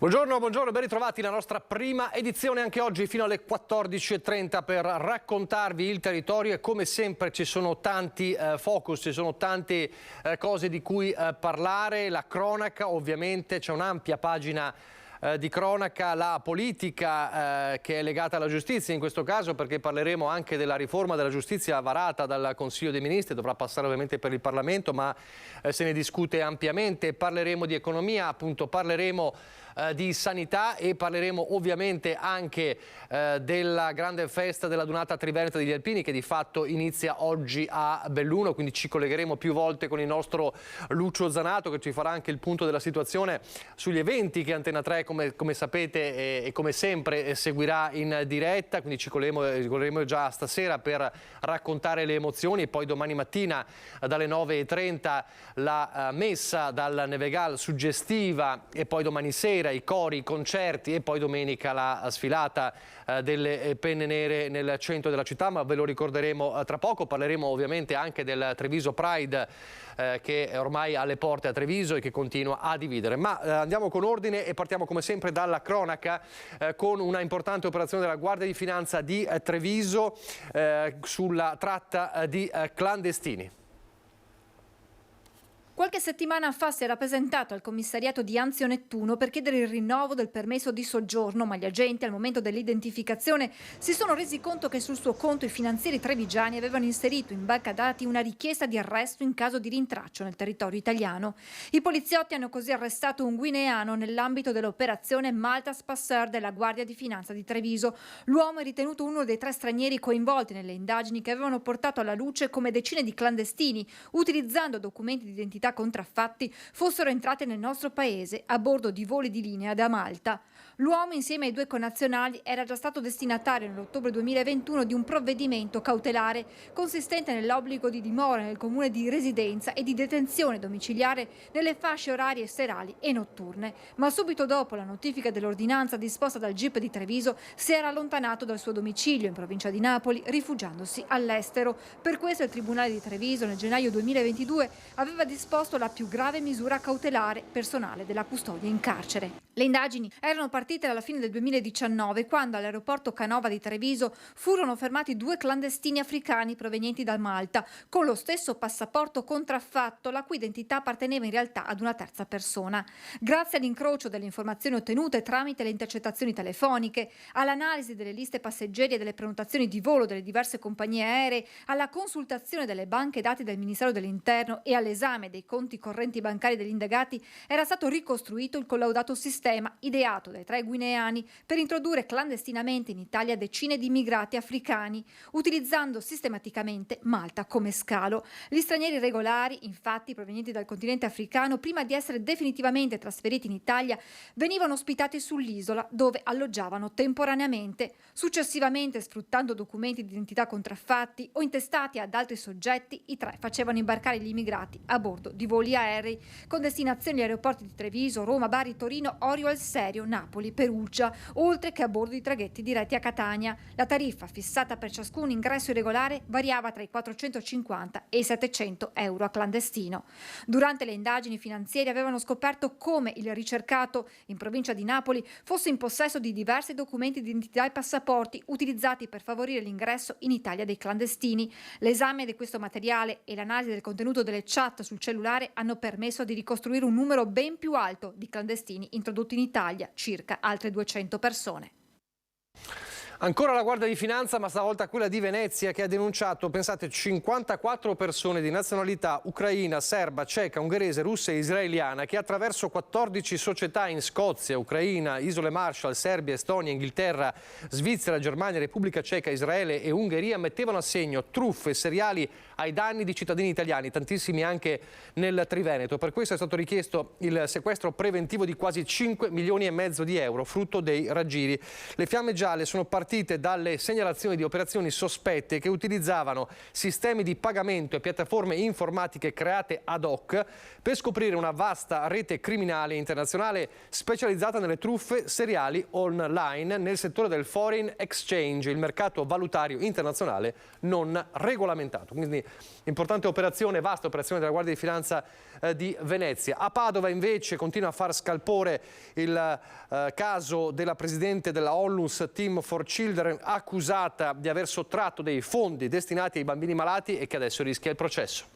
Buongiorno, ben ritrovati la nostra prima edizione anche oggi fino alle 14:30 per raccontarvi il territorio e come sempre ci sono tanti focus, ci sono tante cose di cui parlare, la cronaca ovviamente, c'è un'ampia pagina di cronaca, la politica che è legata alla giustizia in questo caso, perché parleremo anche della riforma della giustizia varata dal Consiglio dei Ministri, dovrà passare ovviamente per il Parlamento, ma se ne discute ampiamente. Parleremo di economia, appunto, parleremo di sanità e parleremo ovviamente anche della grande festa della Dunata Triveneta degli Alpini che di fatto inizia oggi a Belluno, quindi ci collegheremo più volte con il nostro Lucio Zanato che ci farà anche il punto della situazione sugli eventi che Antena 3 come sapete e come sempre seguirà in diretta, quindi ci collegheremo già stasera per raccontare le emozioni e poi domani mattina dalle 9:30 la messa dal Nevegal suggestiva e poi domani sera i cori, i concerti e poi domenica la sfilata delle penne nere nel centro della città, ma ve lo ricorderemo tra poco. Parleremo ovviamente anche del Treviso Pride che è ormai alle porte a Treviso e che continua a dividere. Ma andiamo con ordine e partiamo come sempre dalla cronaca con una importante operazione della Guardia di Finanza di Treviso sulla tratta di clandestini. Qualche settimana fa si era presentato al commissariato di Anzio Nettuno per chiedere il rinnovo del permesso di soggiorno, ma gli agenti al momento dell'identificazione si sono resi conto che sul suo conto i finanzieri trevigiani avevano inserito in banca dati una richiesta di arresto in caso di rintraccio nel territorio italiano. I poliziotti hanno così arrestato un guineano nell'ambito dell'operazione Malta's Passer della Guardia di Finanza di Treviso. L'uomo è ritenuto uno dei 3 stranieri coinvolti nelle indagini che avevano portato alla luce come decine di clandestini, utilizzando documenti di identità contraffatti, fossero entrate nel nostro paese a bordo di voli di linea da Malta. L'uomo, insieme ai 2 connazionali, era già stato destinatario nell'ottobre 2021 di un provvedimento cautelare consistente nell'obbligo di dimora nel comune di residenza e di detenzione domiciliare nelle fasce orarie serali e notturne. Ma subito dopo la notifica dell'ordinanza disposta dal GIP di Treviso si era allontanato dal suo domicilio in provincia di Napoli, rifugiandosi all'estero. Per questo il Tribunale di Treviso nel gennaio 2022 aveva disposto la più grave misura cautelare personale della custodia in carcere. Le indagini erano partite alla fine del 2019 quando all'aeroporto Canova di Treviso furono fermati 2 clandestini africani provenienti da Malta con lo stesso passaporto contraffatto la cui identità apparteneva in realtà ad una terza persona. Grazie all'incrocio delle informazioni ottenute tramite le intercettazioni telefoniche, all'analisi delle liste passeggeri e delle prenotazioni di volo delle diverse compagnie aeree, alla consultazione delle banche dati del Ministero dell'Interno e all'esame dei conti correnti bancari degli indagati era stato ricostruito il collaudato sistema ideato dai 3 guineani per introdurre clandestinamente in Italia decine di immigrati africani, utilizzando sistematicamente Malta come scalo. Gli stranieri regolari, infatti, provenienti dal continente africano, prima di essere definitivamente trasferiti in Italia, venivano ospitati sull'isola dove alloggiavano temporaneamente. Successivamente, sfruttando documenti di identità contraffatti o intestati ad altri soggetti, i 3 facevano imbarcare gli immigrati a bordo di voli aerei con destinazioni agli aeroporti di Treviso, Roma, Bari, Torino, Orio al Serio, Napoli, Perugia, oltre che a bordo di traghetti diretti a Catania. La tariffa fissata per ciascun ingresso irregolare variava tra i 450 e i 700 euro a clandestino. Durante le indagini finanziarie avevano scoperto come il ricercato in provincia di Napoli fosse in possesso di diversi documenti di identità e passaporti utilizzati per favorire l'ingresso in Italia dei clandestini. L'esame di questo materiale e l'analisi del contenuto delle chat sul cellulare hanno permesso di ricostruire un numero ben più alto di clandestini introdotti in Italia, circa altre 200 persone. Ancora la Guardia di Finanza, ma stavolta quella di Venezia, che ha denunciato, pensate, 54 persone di nazionalità ucraina, serba, ceca, ungherese, russa e israeliana che attraverso 14 società in Scozia, Ucraina, Isole Marshall, Serbia, Estonia, Inghilterra, Svizzera, Germania, Repubblica Ceca, Israele e Ungheria mettevano a segno truffe seriali ai danni di cittadini italiani, tantissimi anche nel Triveneto. Per questo è stato richiesto il sequestro preventivo di quasi 5,5 milioni di euro, frutto dei raggiri. Le fiamme gialle sono partite partite dalle segnalazioni di operazioni sospette che utilizzavano sistemi di pagamento e piattaforme informatiche create ad hoc per scoprire una vasta rete criminale internazionale specializzata nelle truffe seriali online nel settore del foreign exchange, il mercato valutario internazionale non regolamentato. Quindi importante operazione, vasta operazione della Guardia di Finanza di Venezia. A Padova invece continua a far scalpore il caso della presidente della Onlus Team for Children, accusata di aver sottratto dei fondi destinati ai bambini malati e che adesso rischia il processo.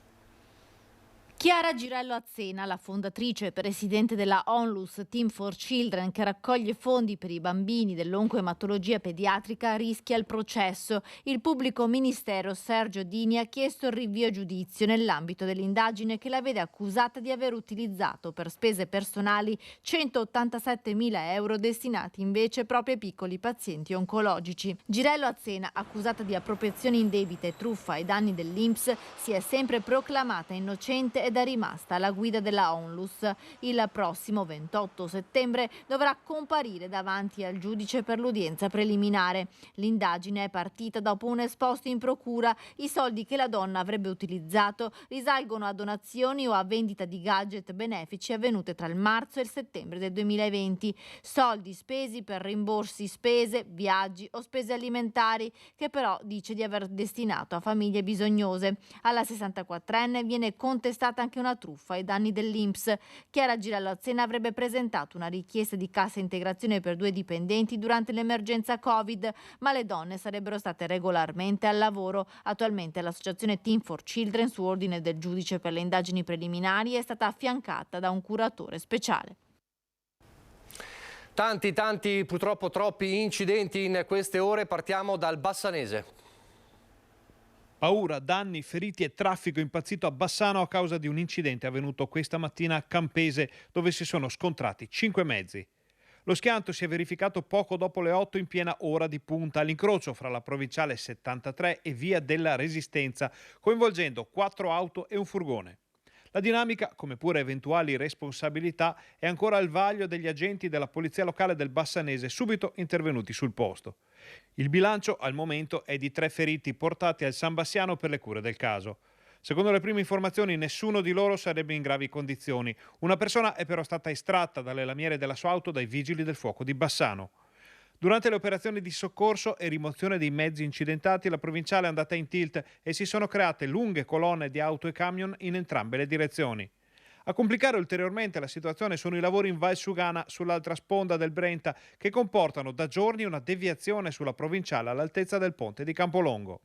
Chiara Girello Azzena, la fondatrice e presidente della Onlus Team for Children, che raccoglie fondi per i bambini dell'oncoematologia pediatrica, rischia il processo. Il pubblico ministero Sergio Dini ha chiesto il rinvio a giudizio nell'ambito dell'indagine che la vede accusata di aver utilizzato per spese personali 187.000 euro destinati invece proprio ai piccoli pazienti oncologici. Girello Azzena, accusata di appropriazione indebita e truffa ai danni dell'INPS, si è sempre proclamata innocente ed è rimasta alla guida della Onlus. Il prossimo 28 settembre dovrà comparire davanti al giudice per l'udienza preliminare. L'indagine è partita dopo un esposto in procura. I soldi che la donna avrebbe utilizzato risalgono a donazioni o a vendita di gadget benefici avvenute tra il marzo e il settembre del 2020. Soldi spesi per rimborsi spese, viaggi o spese alimentari, che però dice di aver destinato a famiglie bisognose. Alla 64enne viene contestata anche una truffa ai danni dell'INPS. Chiara Girello Azzena avrebbe presentato una richiesta di cassa integrazione per 2 dipendenti durante l'emergenza Covid, ma le donne sarebbero state regolarmente al lavoro. Attualmente l'associazione Team for Children, su ordine del giudice per le indagini preliminari, è stata affiancata da un curatore speciale. Tanti, purtroppo troppi incidenti in queste ore. Partiamo dal Bassanese. Paura, danni, feriti e traffico impazzito a Bassano a causa di un incidente avvenuto questa mattina a Campese, dove si sono scontrati 5 mezzi. Lo schianto si è verificato poco dopo le 8 in piena ora di punta all'incrocio fra la provinciale 73 e via della Resistenza, coinvolgendo 4 auto e un furgone. La dinamica, come pure eventuali responsabilità, è ancora al vaglio degli agenti della Polizia Locale del Bassanese, subito intervenuti sul posto. Il bilancio al momento è di 3 feriti portati al San Bassiano per le cure del caso. Secondo le prime informazioni, nessuno di loro sarebbe in gravi condizioni. Una persona è però stata estratta dalle lamiere della sua auto dai vigili del fuoco di Bassano. Durante le operazioni di soccorso e rimozione dei mezzi incidentati, la provinciale è andata in tilt e si sono create lunghe colonne di auto e camion in entrambe le direzioni. A complicare ulteriormente la situazione sono i lavori in Val Sugana, sull'altra sponda del Brenta, che comportano da giorni una deviazione sulla provinciale all'altezza del ponte di Campolongo.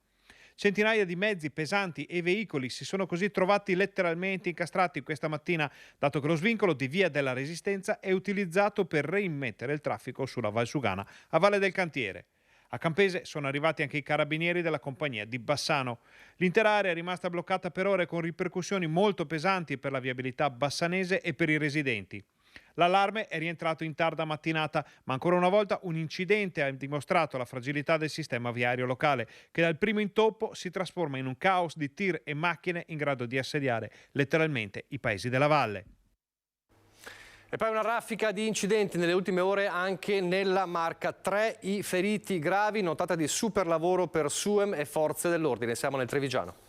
Centinaia di mezzi pesanti e veicoli si sono così trovati letteralmente incastrati questa mattina, dato che lo svincolo di via della Resistenza è utilizzato per reimmettere il traffico sulla Val Sugana a Valle del Cantiere. A Campese sono arrivati anche i carabinieri della compagnia di Bassano. L'intera area è rimasta bloccata per ore con ripercussioni molto pesanti per la viabilità bassanese e per i residenti. L'allarme è rientrato in tarda mattinata, ma ancora una volta un incidente ha dimostrato la fragilità del sistema viario locale, che dal primo intoppo si trasforma in un caos di tir e macchine in grado di assediare letteralmente i paesi della valle. E poi una raffica di incidenti nelle ultime ore anche nella Marca. 3 i feriti gravi, notata di super lavoro per SUEM e forze dell'ordine. Siamo nel Trevigiano.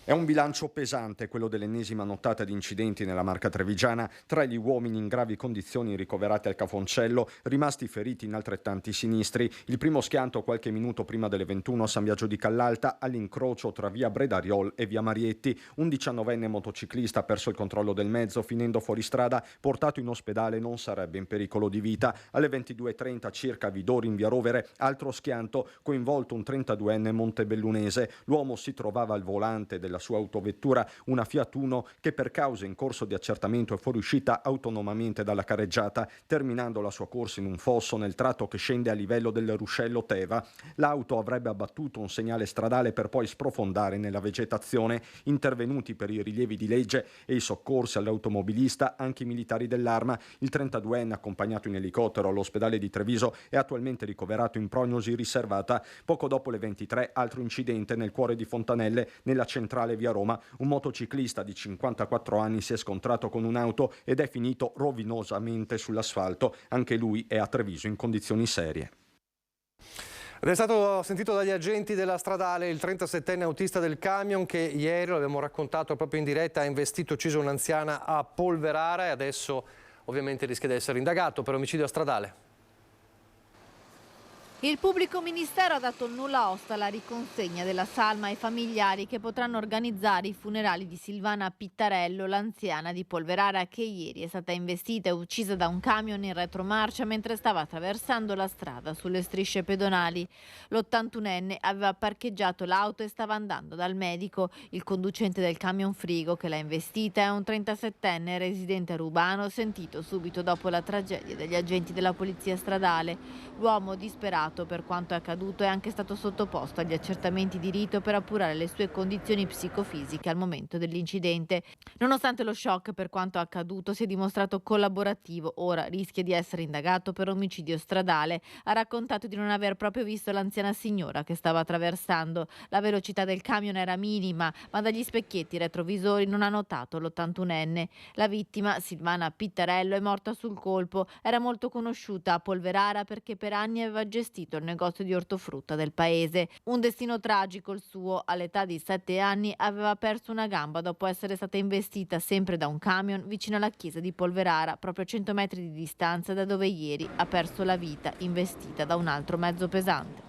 È un bilancio pesante quello dell'ennesima nottata di incidenti nella Marca trevigiana, tra gli uomini in gravi condizioni ricoverati al Cafoncello, rimasti feriti in altrettanti sinistri. Il primo schianto qualche minuto prima delle 21 a San Biagio di Callalta, all'incrocio tra via Bredariol e via Marietti. Un 19enne motociclista ha perso il controllo del mezzo, finendo fuori strada, portato in ospedale, non sarebbe in pericolo di vita. Alle 22:30 circa a Vidori in via Rovere, altro schianto, coinvolto un 32enne montebellunese. L'uomo si trovava al volante della sua autovettura, una Fiat Uno, che per cause in corso di accertamento è fuoriuscita autonomamente dalla carreggiata, terminando la sua corsa in un fosso nel tratto che scende a livello del ruscello Teva. L'auto avrebbe abbattuto un segnale stradale per poi sprofondare nella vegetazione. Intervenuti per i rilievi di legge e i soccorsi all'automobilista anche i militari dell'Arma. Il 32enne, accompagnato in elicottero all'ospedale di Treviso, è attualmente ricoverato in prognosi riservata. Poco dopo le 23, altro incidente nel cuore di Fontanelle, nella centrale via Roma. Un motociclista di 54 anni si è scontrato con un'auto ed è finito rovinosamente sull'asfalto. Anche lui è a Treviso in condizioni serie. Ed è stato sentito dagli agenti della stradale il 37enne autista del camion che ieri, l'abbiamo raccontato proprio in diretta, ha investito e ucciso un'anziana a Polverara e adesso ovviamente rischia di essere indagato per omicidio stradale. Il pubblico ministero ha dato nulla osta alla riconsegna della salma ai familiari che potranno organizzare i funerali di Silvana Pittarello, l'anziana di Polverara che ieri è stata investita e uccisa da un camion in retromarcia mentre stava attraversando la strada sulle strisce pedonali. L'81enne aveva parcheggiato l'auto e stava andando dal medico. Il conducente del camion frigo che l'ha investita è un 37enne residente a Rubano, sentito subito dopo la tragedia dagli agenti della polizia stradale. L'uomo disperato per quanto è accaduto è anche stato sottoposto agli accertamenti di rito per appurare le sue condizioni psicofisiche al momento dell'incidente. Nonostante lo shock per quanto accaduto si è dimostrato collaborativo, ora rischia di essere indagato per omicidio stradale. Ha raccontato di non aver proprio visto l'anziana signora che stava attraversando. La velocità del camion era minima, ma dagli specchietti retrovisori non ha notato l'81enne. La vittima, Silvana Pittarello, è morta sul colpo. Era molto conosciuta a Polverara perché per anni aveva gestito il negozio di ortofrutta del paese. Un destino tragico il suo. All'età di 7 anni aveva perso una gamba dopo essere stata investita sempre da un camion vicino alla chiesa di Polverara, proprio a 100 metri di distanza da dove ieri ha perso la vita investita da un altro mezzo pesante.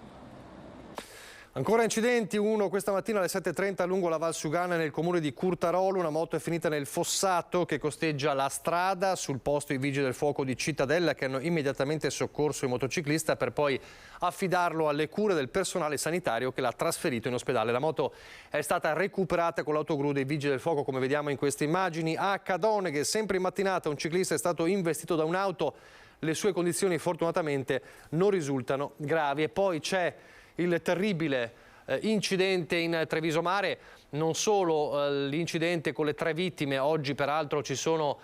Ancora incidenti, uno questa mattina alle 7:30 lungo la Valsugana nel comune di Curtarolo. Una moto è finita nel fossato che costeggia la strada. Sul posto i vigili del fuoco di Cittadella che hanno immediatamente soccorso il motociclista per poi affidarlo alle cure del personale sanitario che l'ha trasferito in ospedale. La moto è stata recuperata con l'autogru dei vigili del fuoco, come vediamo in queste immagini. A Cadone, che sempre in mattinata un ciclista è stato investito da un'auto. Le sue condizioni fortunatamente non risultano gravi. E poi c'è il terribile incidente in Treviso Mare, non solo l'incidente con le 3 vittime, oggi peraltro ci sono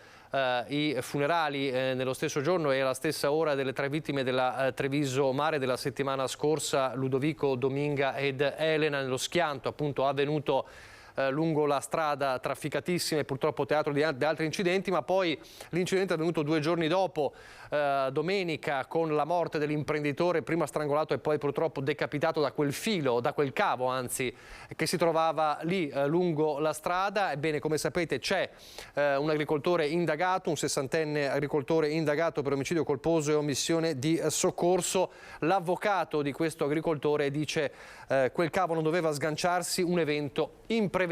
i funerali nello stesso giorno e alla stessa ora delle 3 vittime della Treviso Mare della settimana scorsa, Ludovico, Dominga ed Elena, nello schianto appunto avvenuto lungo la strada trafficatissima e purtroppo teatro di altri incidenti, ma poi l'incidente è avvenuto 2 giorni dopo, domenica, con la morte dell'imprenditore, prima strangolato e poi purtroppo decapitato da quel filo, da quel cavo anzi, che si trovava lì lungo la strada. Ebbene, come sapete c'è un agricoltore indagato, un 60enne agricoltore indagato per omicidio colposo e omissione di soccorso. L'avvocato di questo agricoltore dice quel cavo non doveva sganciarsi, un evento imprevedibile.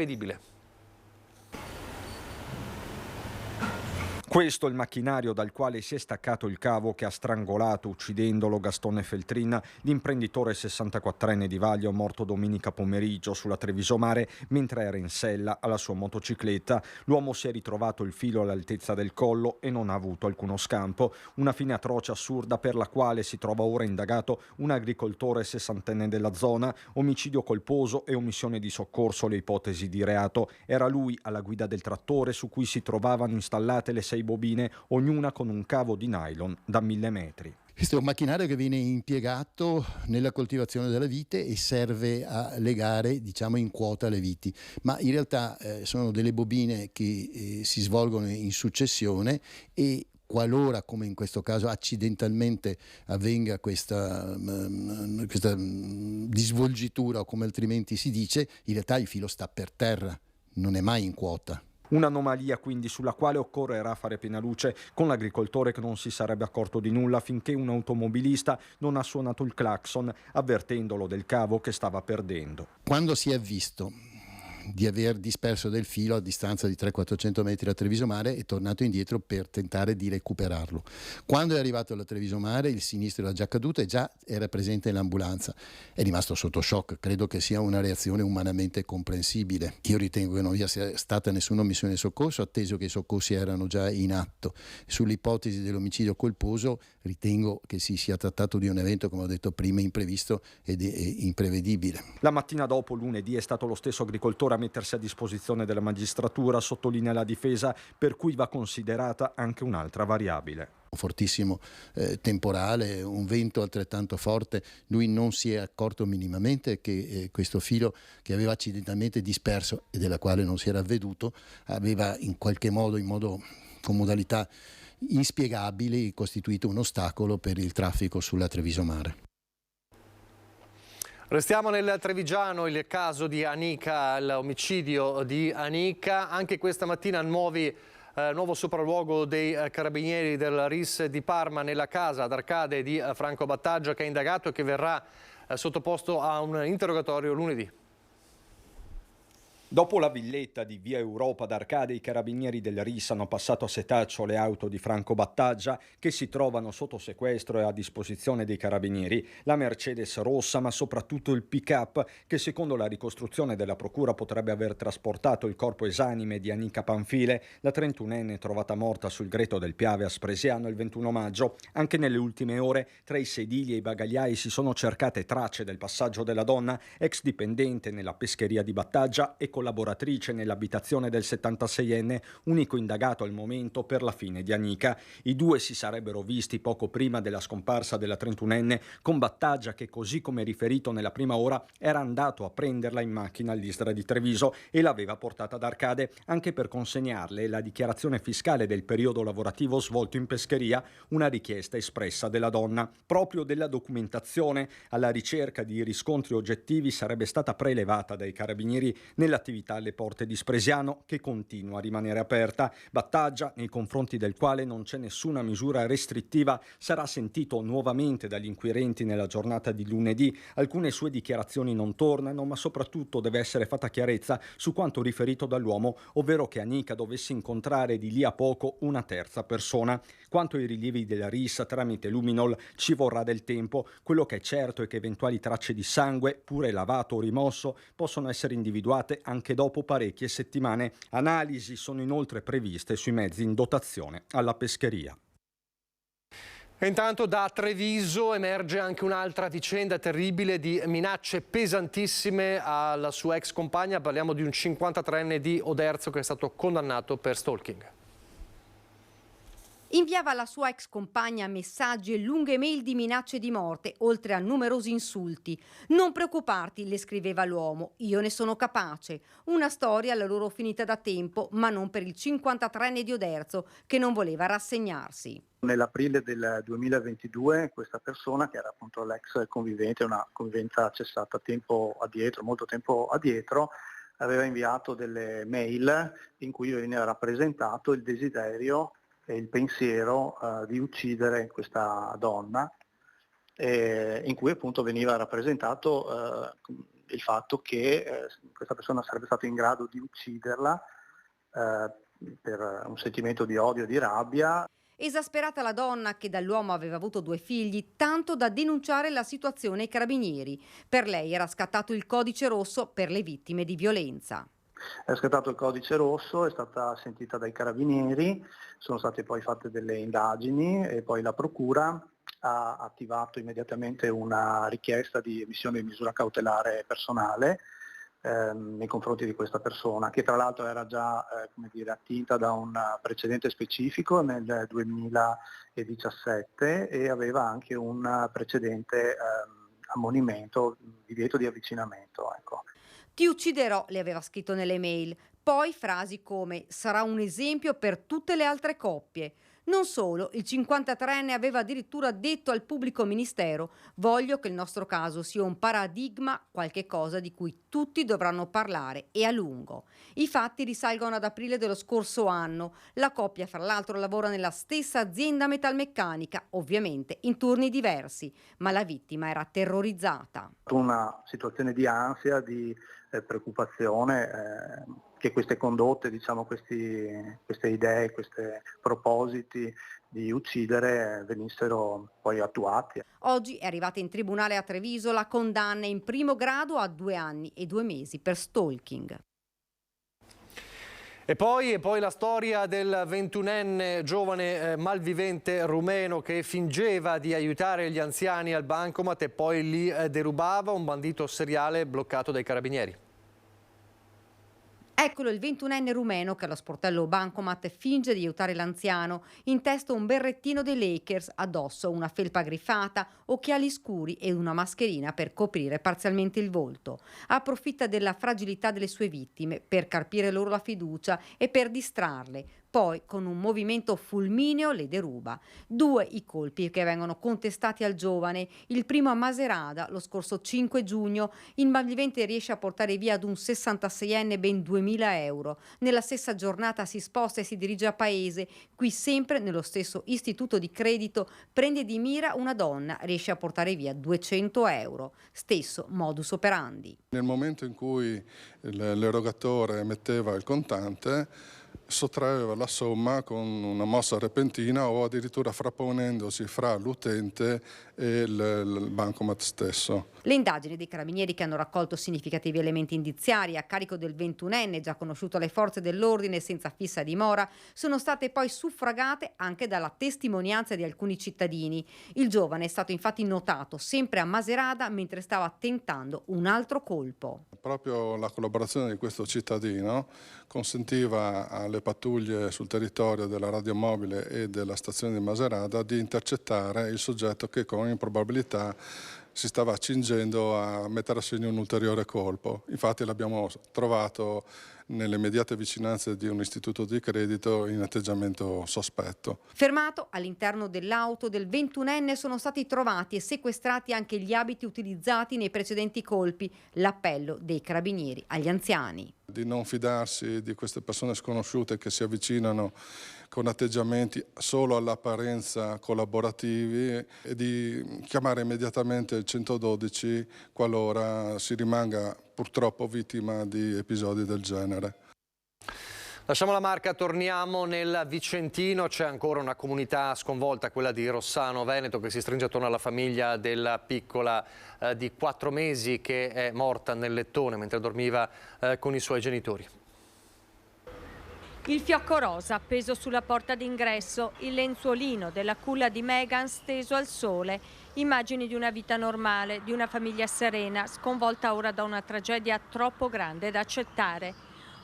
Questo è il macchinario dal quale si è staccato il cavo che ha strangolato, uccidendolo, Gastone Feltrin, l'imprenditore 64enne di Vaglio, morto domenica pomeriggio sulla Treviso Mare mentre era in sella alla sua motocicletta. L'uomo si è ritrovato il filo all'altezza del collo e non ha avuto alcuno scampo. Una fine atroce, assurda, per la quale si trova ora indagato un agricoltore 60enne della zona. Omicidio colposo e omissione di soccorso le ipotesi di reato. Era lui alla guida del trattore su cui si trovavano installate le 6 bobine, ognuna con un cavo di nylon da 1000 metri. Questo è un macchinario che viene impiegato nella coltivazione delle vite e serve a legare, diciamo, in quota le viti, ma in realtà sono delle bobine che si svolgono in successione e qualora, come in questo caso, accidentalmente avvenga questa disvolgitura, o come altrimenti si dice, in realtà il filo sta per terra, non è mai in quota. Un'anomalia quindi sulla quale occorrerà fare piena luce con l'agricoltore che non si sarebbe accorto di nulla finché un automobilista non ha suonato il clacson avvertendolo del cavo che stava perdendo. Quando si è visto di aver disperso del filo a distanza di 300-400 metri da Treviso Mare, è tornato indietro per tentare di recuperarlo. Quando è arrivato alla Treviso Mare il sinistro era già caduto e già era presente l'ambulanza. È rimasto sotto shock, credo che sia una reazione umanamente comprensibile. Io ritengo che non sia stata nessuna omissione di soccorso, atteso che i soccorsi erano già in atto. Sull'ipotesi dell'omicidio colposo ritengo che si sia trattato di un evento, come ho detto prima, imprevisto ed imprevedibile. La mattina dopo, lunedì, è stato lo stesso agricoltore a mettersi a disposizione della magistratura, sottolinea la difesa, per cui va considerata anche un'altra variabile. Fortissimo temporale, un vento altrettanto forte, lui non si è accorto minimamente che questo filo che aveva accidentalmente disperso e della quale non si era avveduto aveva in qualche modo, con modalità inspiegabili, costituito un ostacolo per il traffico sulla Treviso Mare. Restiamo nel Trevigiano, il caso di Anika, l'omicidio di Anika. Anche questa mattina nuovo sopralluogo dei carabinieri del RIS di Parma nella casa ad Arcade di Franco Battaglia, che è indagato e che verrà sottoposto a un interrogatorio lunedì. Dopo la villetta di via Europa d'Arcade, i carabinieri del RIS hanno passato a setaccio le auto di Franco Battaglia, che si trovano sotto sequestro e a disposizione dei carabinieri, la Mercedes rossa, ma soprattutto il pick-up che secondo la ricostruzione della procura potrebbe aver trasportato il corpo esanime di Anika Panfile, la 31enne trovata morta sul greto del Piave a Spresiano il 21 maggio. Anche nelle ultime ore tra i sedili e i bagagliai si sono cercate tracce del passaggio della donna, ex dipendente nella pescheria di Battaglia e collaboratrice nell'abitazione del 76enne, unico indagato al momento per la fine di Anika. I due si sarebbero visti poco prima della scomparsa della 31enne, con Battaglia che, così come riferito nella prima ora, era andato a prenderla in macchina all'Istra di Treviso e l'aveva portata ad Arcade anche per consegnarle la dichiarazione fiscale del periodo lavorativo svolto in pescheria, una richiesta espressa della donna. Proprio della documentazione alla ricerca di riscontri oggettivi sarebbe stata prelevata dai carabinieri nell'attività alle porte di Spresiano, che continua a rimanere aperta. Battaglia, nei confronti del quale non c'è nessuna misura restrittiva, sarà sentito nuovamente dagli inquirenti nella giornata di lunedì. Alcune sue dichiarazioni non tornano, ma soprattutto deve essere fatta chiarezza su quanto riferito dall'uomo, ovvero che Anika dovesse incontrare di lì a poco una terza persona. Quanto ai rilievi della RIS tramite Luminol ci vorrà del tempo. Quello che è certo è che eventuali tracce di sangue, pure lavato o rimosso, possono essere individuate anche dopo parecchie settimane. Analisi sono inoltre previste sui mezzi in dotazione alla pescheria. E intanto da Treviso emerge anche un'altra vicenda terribile di minacce pesantissime alla sua ex compagna. Parliamo di un 53enne di Oderzo che è stato condannato per stalking. Inviava alla sua ex compagna messaggi e lunghe mail di minacce di morte, oltre a numerosi insulti. Non preoccuparti, le scriveva l'uomo, io ne sono capace. Una storia la loro finita da tempo, ma non per il 53enne di Oderzo, che non voleva rassegnarsi. Nell'aprile del 2022 questa persona, che era appunto l'ex convivente, una convivenza cessata molto tempo addietro, aveva inviato delle mail in cui veniva rappresentato il desiderio e il pensiero di uccidere questa donna, in cui appunto veniva rappresentato il fatto che questa persona sarebbe stata in grado di ucciderla per un sentimento di odio e di rabbia. Esasperata la donna, che dall'uomo aveva avuto 2 figli, tanto da denunciare la situazione ai carabinieri. Per lei era scattato il codice rosso per le vittime di violenza. È scattato il codice rosso, è stata sentita dai carabinieri, sono state poi fatte delle indagini e poi la procura ha attivato immediatamente una richiesta di emissione di misura cautelare personale nei confronti di questa persona, che tra l'altro era già attinta da un precedente specifico nel 2017 e aveva anche un precedente ammonimento, divieto di avvicinamento. Ecco. Ti ucciderò, le aveva scritto nelle mail. Poi frasi come sarà un esempio per tutte le altre coppie. Non solo, il 53enne aveva addirittura detto al pubblico ministero: voglio che il nostro caso sia un paradigma, qualche cosa di cui tutti dovranno parlare e a lungo. I fatti risalgono ad aprile dello scorso anno. La coppia, fra l'altro, lavora nella stessa azienda metalmeccanica, ovviamente in turni diversi, ma la vittima era terrorizzata. Una situazione di ansia, di preoccupazione, che queste condotte, queste idee, questi propositi di uccidere venissero poi attuati. Oggi è arrivata in tribunale a Treviso la condanna in primo grado a 2 anni e 2 mesi per stalking. E poi la storia del 21enne giovane malvivente rumeno che fingeva di aiutare gli anziani al bancomat e poi li derubava, un bandito seriale bloccato dai carabinieri. Eccolo il 21enne rumeno che allo sportello bancomat finge di aiutare l'anziano, in testa un berrettino dei Lakers, addosso una felpa griffata, occhiali scuri e una mascherina per coprire parzialmente il volto. Approfitta della fragilità delle sue vittime per carpire loro la fiducia e per distrarle. Poi, con un movimento fulmineo, le deruba. 2 i colpi che vengono contestati al giovane. Il primo a Macerata, lo scorso 5 giugno. Il malvivente riesce a portare via ad un 66enne ben 2.000 euro. Nella stessa giornata si sposta e si dirige a Paese. Qui, sempre nello stesso istituto di credito, prende di mira una donna, riesce a portare via 200 euro. Stesso modus operandi. Nel momento in cui l'erogatore metteva il contante, sottraeva la somma con una mossa repentina o addirittura frapponendosi fra l'utente e il bancomat stesso. Le indagini dei carabinieri, che hanno raccolto significativi elementi indiziari a carico del 21enne, già conosciuto alle forze dell'ordine senza fissa dimora, sono state poi suffragate anche dalla testimonianza di alcuni cittadini. Il giovane è stato infatti notato sempre a Macerata mentre stava tentando un altro colpo. Proprio la collaborazione di questo cittadino consentiva alle pattuglie sul territorio della radiomobile e della stazione di Macerata di intercettare il soggetto che con improbabilità si stava accingendo a mettere a segno un ulteriore colpo. Infatti l'abbiamo trovato nelle immediate vicinanze di un istituto di credito in atteggiamento sospetto. Fermato all'interno dell'auto del 21enne sono stati trovati e sequestrati anche gli abiti utilizzati nei precedenti colpi. L'appello dei carabinieri agli anziani. Di non fidarsi di queste persone sconosciute che si avvicinano con atteggiamenti solo all'apparenza collaborativi e di chiamare immediatamente il 112 qualora si rimanga purtroppo vittima di episodi del genere. Lasciamo la Marca, torniamo nel Vicentino. C'è ancora una comunità sconvolta, quella di Rossano Veneto, che si stringe attorno alla famiglia della piccola di 4 mesi che è morta nel lettone mentre dormiva con i suoi genitori. Il fiocco rosa appeso sulla porta d'ingresso, il lenzuolino della culla di Meghan steso al sole, immagini di una vita normale, di una famiglia serena, sconvolta ora da una tragedia troppo grande da accettare.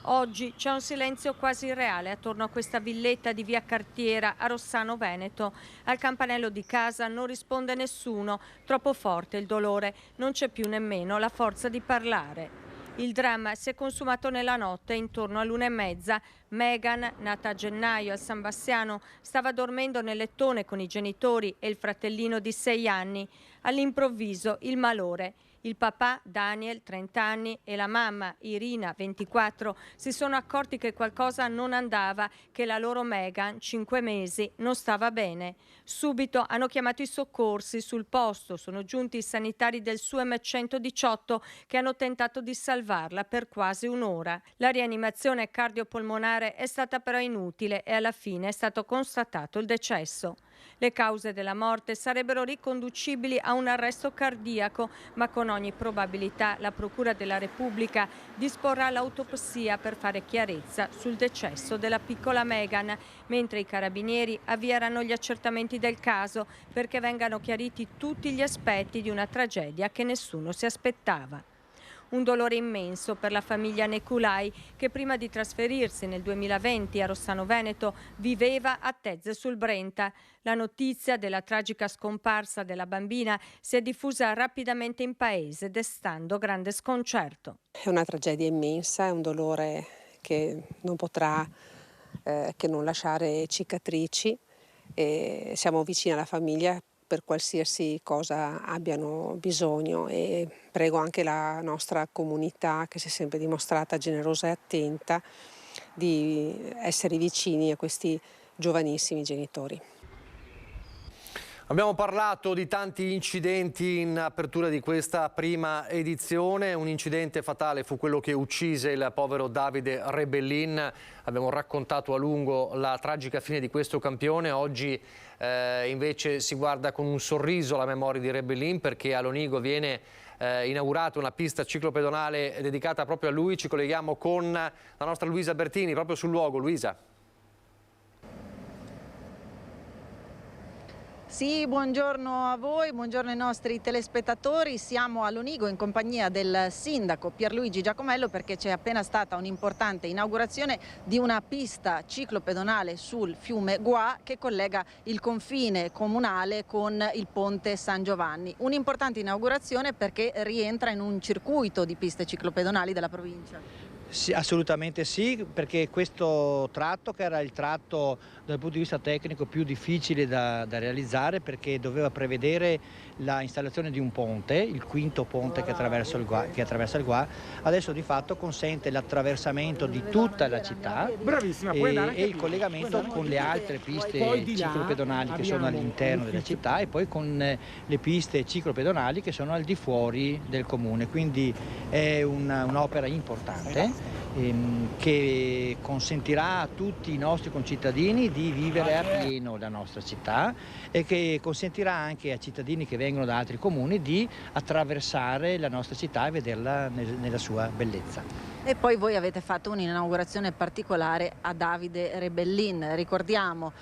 Oggi c'è un silenzio quasi irreale attorno a questa villetta di via Cartiera a Rossano Veneto. Al campanello di casa non risponde nessuno, troppo forte il dolore, non c'è più nemmeno la forza di parlare. Il dramma si è consumato nella notte, intorno all'1:30. Meghan, nata a gennaio a San Bassiano, stava dormendo nel lettone con i genitori e il fratellino di 6 anni. All'improvviso il malore. Il papà, Daniel, 30 anni, e la mamma, Irina, 24, si sono accorti che qualcosa non andava, che la loro Meghan, 5 mesi, non stava bene. Subito hanno chiamato i soccorsi. Sul posto sono giunti i sanitari del SUEM 118 che hanno tentato di salvarla per quasi un'ora. La rianimazione cardiopolmonare è stata però inutile e alla fine è stato constatato il decesso. Le cause della morte sarebbero riconducibili a un arresto cardiaco, ma con ogni probabilità la Procura della Repubblica disporrà l'autopsia per fare chiarezza sul decesso della piccola Meghan, mentre i carabinieri avvieranno gli accertamenti del caso perché vengano chiariti tutti gli aspetti di una tragedia che nessuno si aspettava. Un dolore immenso per la famiglia Neculai, che prima di trasferirsi nel 2020 a Rossano Veneto viveva a Tezze sul Brenta. La notizia della tragica scomparsa della bambina si è diffusa rapidamente in paese, destando grande sconcerto. È una tragedia immensa, è un dolore che non potrà che non lasciare cicatrici. E siamo vicini alla famiglia per qualsiasi cosa abbiano bisogno e prego anche la nostra comunità, che si è sempre dimostrata generosa e attenta, di essere vicini a questi giovanissimi genitori. Abbiamo parlato di tanti incidenti in apertura di questa prima edizione. Un incidente fatale fu quello che uccise il povero Davide Rebellin. Abbiamo raccontato a lungo la tragica fine di questo campione. Oggi invece si guarda con un sorriso alla memoria di Rebellin, perché a Lonigo viene inaugurata una pista ciclopedonale dedicata proprio a lui. Ci colleghiamo con la nostra Luisa Bertini, proprio sul luogo. Luisa. Sì, buongiorno a voi, buongiorno ai nostri telespettatori. Siamo a Lonigo in compagnia del sindaco Pierluigi Giacomello, perché c'è appena stata un'importante inaugurazione di una pista ciclopedonale sul fiume Guà che collega il confine comunale con il ponte San Giovanni. Un'importante inaugurazione perché rientra in un circuito di piste ciclopedonali della provincia. Sì, assolutamente sì, perché questo tratto, che era il tratto dal punto di vista tecnico più difficile da realizzare, perché doveva prevedere la installazione di un ponte, il quinto ponte che attraversa il Gua, adesso di fatto consente l'attraversamento di tutta la città e il collegamento con le altre piste ciclopedonali che sono all'interno della città e poi con le piste ciclopedonali che sono al di fuori del comune, quindi è un'opera importante che consentirà a tutti i nostri concittadini di vivere a pieno la nostra città e che consentirà anche a cittadini che vengono da altri comuni di attraversare la nostra città e vederla nella sua bellezza. E poi voi avete fatto un'inaugurazione particolare a Davide Rebellin, ricordiamo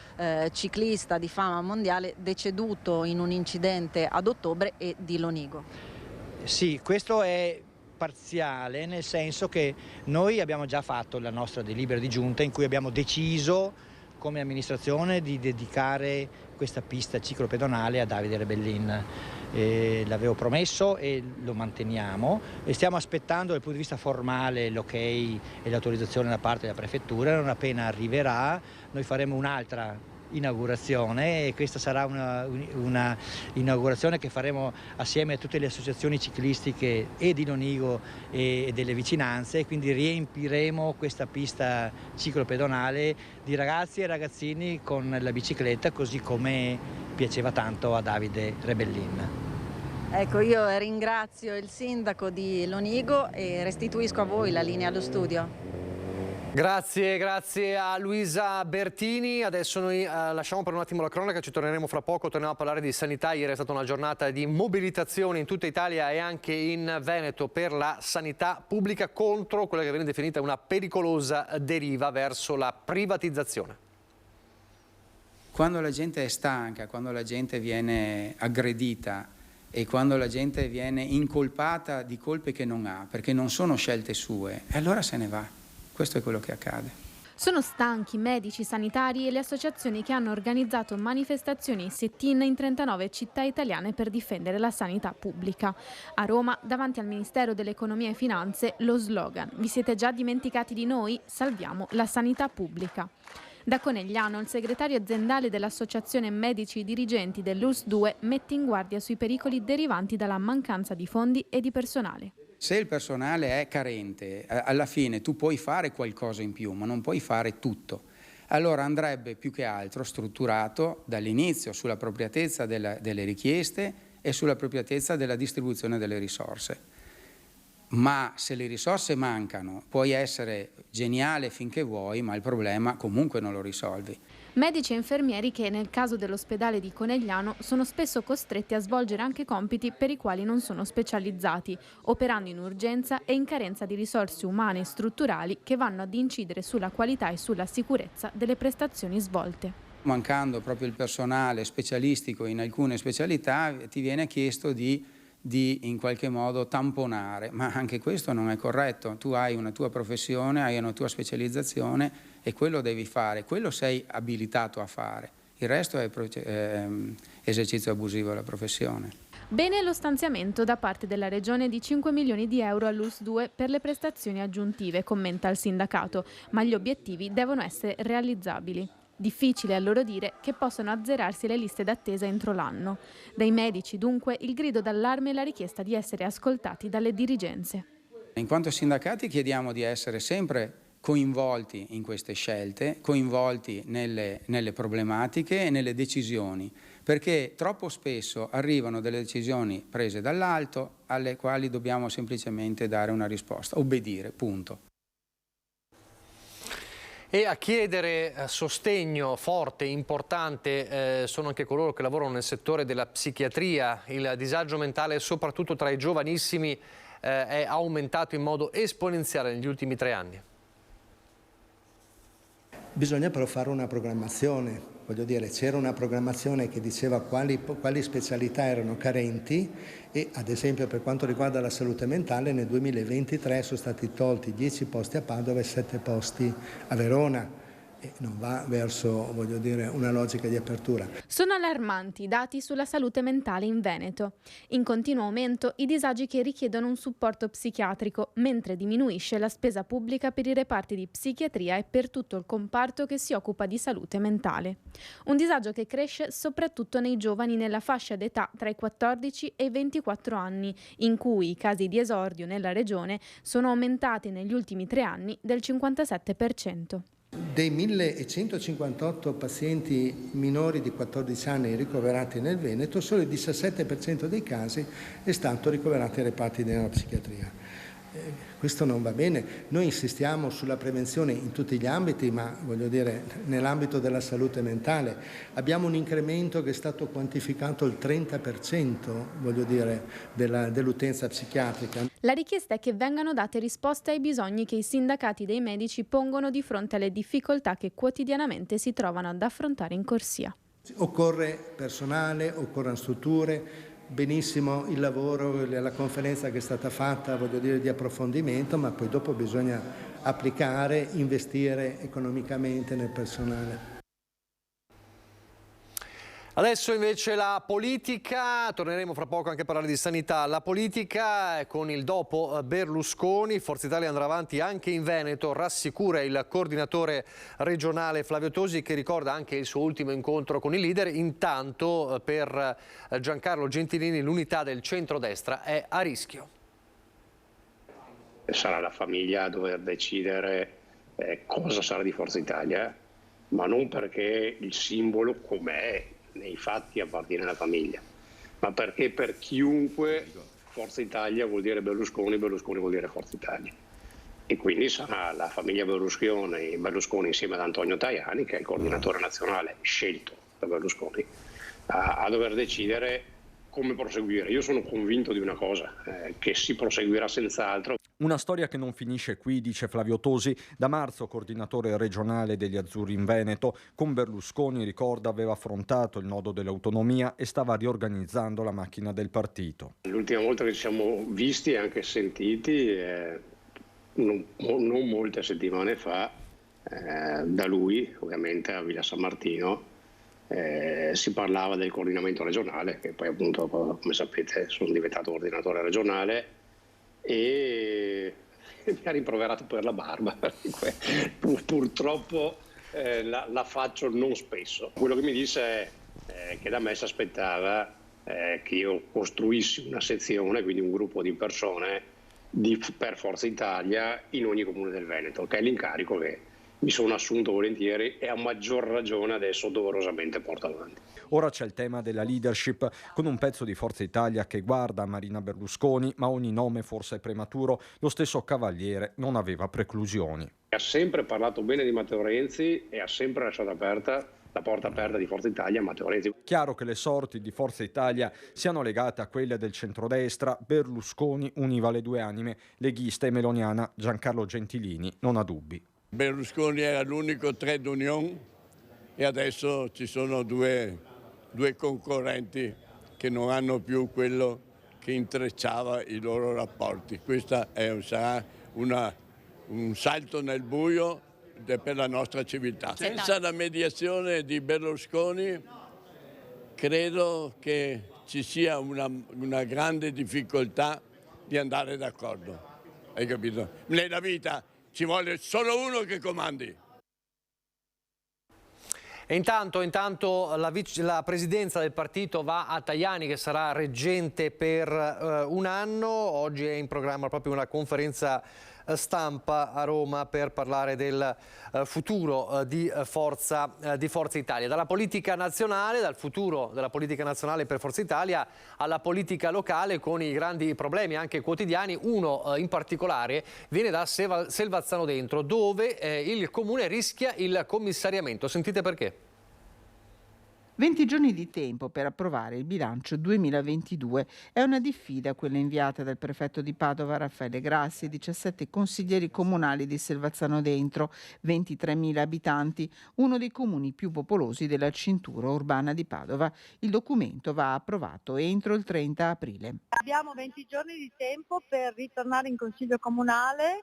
ciclista di fama mondiale deceduto in un incidente ad ottobre e di Lonigo. Sì, questo è parziale, nel senso che noi abbiamo già fatto la nostra delibera di giunta in cui abbiamo deciso come amministrazione di dedicare questa pista ciclopedonale a Davide Rebellin. L'avevo promesso e lo manteniamo e stiamo aspettando dal punto di vista formale l'ok e l'autorizzazione da parte della prefettura. Non appena arriverà noi faremo un'altra inaugurazione e questa sarà una inaugurazione che faremo assieme a tutte le associazioni ciclistiche e di Lonigo e delle vicinanze, quindi riempiremo questa pista ciclopedonale di ragazzi e ragazzini con la bicicletta, così come piaceva tanto a Davide Rebellin. Ecco, io ringrazio il sindaco di Lonigo e restituisco a voi la linea allo studio. Grazie a Luisa Bertini. Adesso noi lasciamo per un attimo la cronaca, ci torneremo fra poco, torniamo a parlare di sanità. Ieri è stata una giornata di mobilitazione in tutta Italia e anche in Veneto per la sanità pubblica contro quella che viene definita una pericolosa deriva verso la privatizzazione. Quando la gente è stanca, quando la gente viene aggredita e quando la gente viene incolpata di colpe che non ha, perché non sono scelte sue, e allora se ne va. Questo è quello che accade. Sono stanchi medici, sanitari e le associazioni che hanno organizzato manifestazioni e sit-in in 39 città italiane per difendere la sanità pubblica. A Roma, davanti al Ministero dell'Economia e Finanze, lo slogan "Vi siete già dimenticati di noi? Salviamo la sanità pubblica". Da Conegliano, il segretario aziendale dell'Associazione Medici Dirigenti dell'ULSS 2 mette in guardia sui pericoli derivanti dalla mancanza di fondi e di personale. Se il personale è carente, alla fine tu puoi fare qualcosa in più, ma non puoi fare tutto. Allora andrebbe più che altro strutturato dall'inizio sulla appropriatezza delle richieste e sulla appropriatezza della distribuzione delle risorse. Ma se le risorse mancano, puoi essere geniale finché vuoi, ma il problema comunque non lo risolvi. Medici e infermieri che, nel caso dell'ospedale di Conegliano, sono spesso costretti a svolgere anche compiti per i quali non sono specializzati, operando in urgenza e in carenza di risorse umane e strutturali che vanno ad incidere sulla qualità e sulla sicurezza delle prestazioni svolte. Mancando proprio il personale specialistico in alcune specialità, ti viene chiesto di in qualche modo tamponare, ma anche questo non è corretto. Tu hai una tua professione, hai una tua specializzazione e quello devi fare, quello sei abilitato a fare, il resto è esercizio abusivo della professione. Bene lo stanziamento da parte della Regione di 5 milioni di euro all'ULSS 2 per le prestazioni aggiuntive, commenta il sindacato, ma gli obiettivi devono essere realizzabili. Difficile, a loro dire, che possano azzerarsi le liste d'attesa entro l'anno. Dai medici, dunque, il grido d'allarme e la richiesta di essere ascoltati dalle dirigenze. In quanto sindacati chiediamo di essere sempre coinvolti in queste scelte, coinvolti nelle problematiche e nelle decisioni, perché troppo spesso arrivano delle decisioni prese dall'alto alle quali dobbiamo semplicemente dare una risposta, obbedire, punto. E a chiedere sostegno forte, importante, sono anche coloro che lavorano nel settore della psichiatria. Il disagio mentale, soprattutto tra i giovanissimi, è aumentato in modo esponenziale negli ultimi 3 anni. Bisogna però fare una programmazione, voglio dire, c'era una programmazione che diceva quali specialità erano carenti e ad esempio per quanto riguarda la salute mentale nel 2023 sono stati tolti 10 posti a Padova e 7 posti a Verona. e non va verso, voglio dire, una logica di apertura. Sono allarmanti i dati sulla salute mentale in Veneto. In continuo aumento i disagi che richiedono un supporto psichiatrico, mentre diminuisce la spesa pubblica per i reparti di psichiatria e per tutto il comparto che si occupa di salute mentale. Un disagio che cresce soprattutto nei giovani nella fascia d'età tra i 14 e i 24 anni, in cui i casi di esordio nella regione sono aumentati negli ultimi 3 anni del 57%. Dei 1158 pazienti minori di 14 anni ricoverati nel Veneto, solo il 17% dei casi è stato ricoverato ai reparti di neuropsichiatria. Questo non va bene. Noi insistiamo sulla prevenzione in tutti gli ambiti, ma voglio dire, nell'ambito della salute mentale abbiamo un incremento che è stato quantificato il 30%, voglio dire, dell'utenza psichiatrica. La richiesta è che vengano date risposte ai bisogni che i sindacati dei medici pongono di fronte alle difficoltà che quotidianamente si trovano ad affrontare in corsia. Occorre personale, occorrono strutture. Benissimo il lavoro, la conferenza che è stata fatta, voglio dire, di approfondimento, ma poi dopo bisogna applicare, investire economicamente nel personale. Adesso invece la politica, torneremo fra poco anche a parlare di sanità. La politica con il dopo Berlusconi, Forza Italia andrà avanti anche in Veneto, rassicura il coordinatore regionale Flavio Tosi, che ricorda anche il suo ultimo incontro con i leader. Intanto per Giancarlo Gentilini l'unità del centrodestra è a rischio. Sarà la famiglia a dover decidere cosa sarà di Forza Italia, ma non perché il simbolo com'è nei fatti appartiene alla famiglia, ma perché per chiunque Forza Italia vuol dire Berlusconi, Berlusconi vuol dire Forza Italia. E quindi sarà la famiglia Berlusconi insieme ad Antonio Tajani, che è il coordinatore nazionale scelto da Berlusconi, a dover decidere come proseguire. Io sono convinto di una cosa, che si proseguirà senz'altro. Una storia che non finisce qui, dice Flavio Tosi, da marzo coordinatore regionale degli Azzurri in Veneto. Con Berlusconi, ricorda, aveva affrontato il nodo dell'autonomia e stava riorganizzando la macchina del partito. L'ultima volta che ci siamo visti e anche sentiti, non molte settimane fa, da lui, ovviamente a Villa San Martino, si parlava del coordinamento regionale, che poi appunto, come sapete, sono diventato coordinatore regionale, e mi ha rimproverato per la barba. Purtroppo la faccio non spesso. Quello che mi disse è che da me si aspettava che io costruissi una sezione, quindi un gruppo di persone per Forza Italia in ogni comune del Veneto, che è l'incarico che mi sono assunto volentieri e a maggior ragione adesso doverosamente porto avanti. Ora c'è il tema della leadership, con un pezzo di Forza Italia che guarda Marina Berlusconi, ma ogni nome forse è prematuro. Lo stesso Cavaliere non aveva preclusioni. Ha sempre parlato bene di Matteo Renzi e ha sempre lasciato aperta la porta aperta di Forza Italia a Matteo Renzi. Chiaro che le sorti di Forza Italia siano legate a quelle del centrodestra. Berlusconi univa le due anime, leghista e meloniana. Giancarlo Gentilini non ha dubbi. Berlusconi era l'unico trade union e adesso ci sono due concorrenti che non hanno più quello che intrecciava i loro rapporti. Questo sarà un salto nel buio per la nostra civiltà. Senza la mediazione di Berlusconi credo che ci sia una grande difficoltà di andare d'accordo. Hai capito? Nella vita ci vuole solo uno che comandi. E intanto la presidenza del partito va a Tajani, che sarà reggente per un anno. Oggi è in programma proprio una conferenza stampa a Roma per parlare del futuro di Forza Italia. Dalla politica nazionale, dal futuro della politica nazionale per Forza Italia, alla politica locale con i grandi problemi anche quotidiani. Uno in particolare viene da Selvazzano Dentro, dove il comune rischia il commissariamento. Sentite perché. 20 giorni di tempo per approvare il bilancio 2022. È una diffida quella inviata dal prefetto di Padova Raffaele Grassi, 17 consiglieri comunali di Selvazzano Dentro, 23.000 abitanti, uno dei comuni più popolosi della cintura urbana di Padova. Il documento va approvato entro il 30 aprile. Abbiamo 20 giorni di tempo per ritornare in consiglio comunale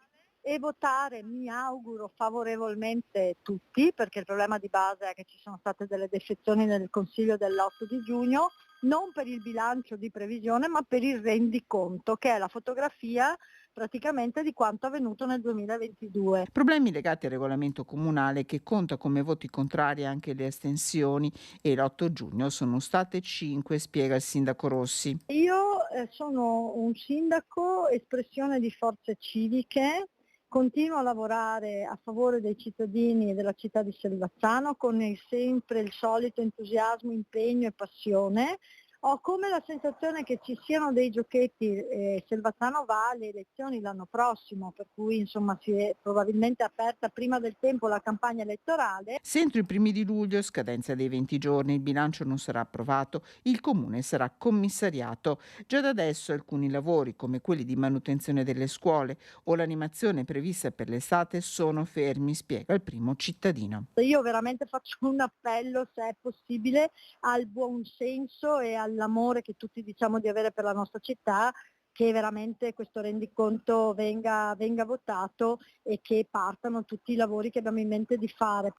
e votare, mi auguro, favorevolmente tutti, perché il problema di base è che ci sono state delle defezioni nel Consiglio dell'8 di giugno, non per il bilancio di previsione ma per il rendiconto, che è la fotografia praticamente di quanto avvenuto nel 2022. Problemi legati al regolamento comunale che conta come voti contrari anche le astensioni e l'8 giugno sono state 5, spiega il sindaco Rossi. Io sono un sindaco, espressione di forze civiche, continuo a lavorare a favore dei cittadini e della città di Selvazzano con sempre il solito entusiasmo, impegno e passione. Ho come la sensazione che ci siano dei giochetti, Selvazzano va alle elezioni l'anno prossimo, per cui insomma si è probabilmente aperta prima del tempo la campagna elettorale. Se entro i primi di luglio, scadenza dei 20 giorni, il bilancio non sarà approvato, il comune sarà commissariato. Già da adesso alcuni lavori, come quelli di manutenzione delle scuole o l'animazione prevista per l'estate, sono fermi, spiega il primo cittadino. Io veramente faccio un appello, se è possibile, al buon senso e all'amore che tutti diciamo di avere per la nostra città, che veramente questo rendiconto venga votato e che partano tutti i lavori che abbiamo in mente di fare.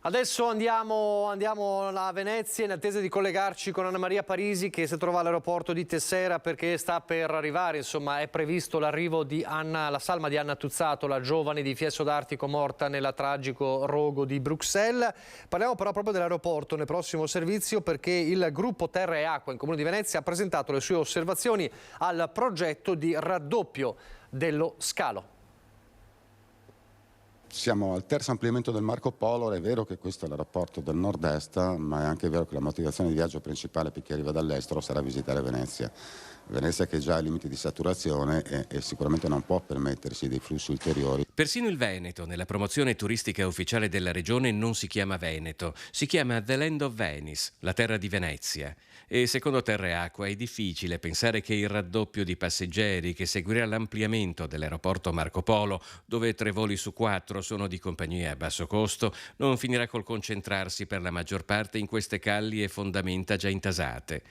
Adesso andiamo a Venezia in attesa di collegarci con Anna Maria Parisi, che si trova all'aeroporto di Tessera perché sta per arrivare, insomma è previsto l'arrivo di la salma di Anna Tuzzato, la giovane di Fiesso d'Artico morta nel tragico rogo di Bruxelles. Parliamo però proprio dell'aeroporto nel prossimo servizio, perché il gruppo Terra e Acqua in Comune di Venezia ha presentato le sue osservazioni al progetto di raddoppio dello scalo. Siamo al terzo ampliamento del Marco Polo, è vero che questo è l'aeroporto del nord-est, ma è anche vero che la motivazione di viaggio principale per chi arriva dall'estero sarà visitare Venezia. Venezia che è già ai limiti di saturazione e sicuramente non può permettersi dei flussi ulteriori. Persino il Veneto, nella promozione turistica ufficiale della regione, non si chiama Veneto, si chiama The Land of Venice, la terra di Venezia. E secondo Terra e Acqua è difficile pensare che il raddoppio di passeggeri che seguirà l'ampliamento dell'aeroporto Marco Polo, dove 3 voli su 4 sono di compagnie a basso costo, non finirà col concentrarsi per la maggior parte in queste calli e fondamenta già intasate.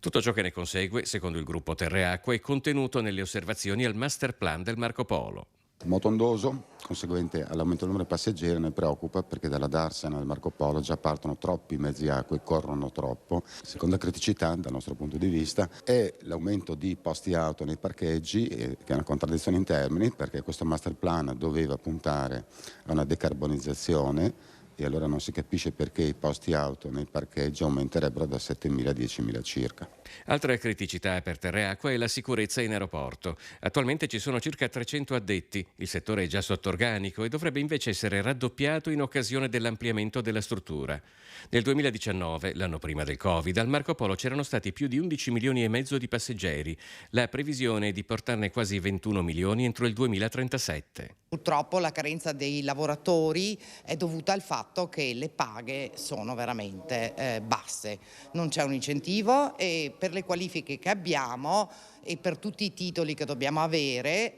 Tutto ciò che ne consegue, secondo il gruppo Terra e Acqua, è contenuto nelle osservazioni al master plan del Marco Polo. Molto ondoso, conseguente all'aumento del numero di passeggeri, ne preoccupa perché dalla Darsena al Marco Polo già partono troppi mezzi acqua e corrono troppo. Seconda criticità, dal nostro punto di vista, è l'aumento di posti auto nei parcheggi, che è una contraddizione in termini, perché questo master plan doveva puntare a una decarbonizzazione e allora non si capisce perché i posti auto nei parcheggi aumenterebbero da 7.000 a 10.000 circa. Altra criticità per Terra e Acqua è la sicurezza in aeroporto. Attualmente ci sono circa 300 addetti, il settore è già sotto organico e dovrebbe invece essere raddoppiato in occasione dell'ampliamento della struttura. Nel 2019, l'anno prima del Covid, al Marco Polo c'erano stati più di 11 milioni e mezzo di passeggeri. La previsione è di portarne quasi 21 milioni entro il 2037. Purtroppo la carenza dei lavoratori è dovuta al fatto che le paghe sono veramente basse. Non c'è un incentivo e per le qualifiche che abbiamo e per tutti i titoli che dobbiamo avere,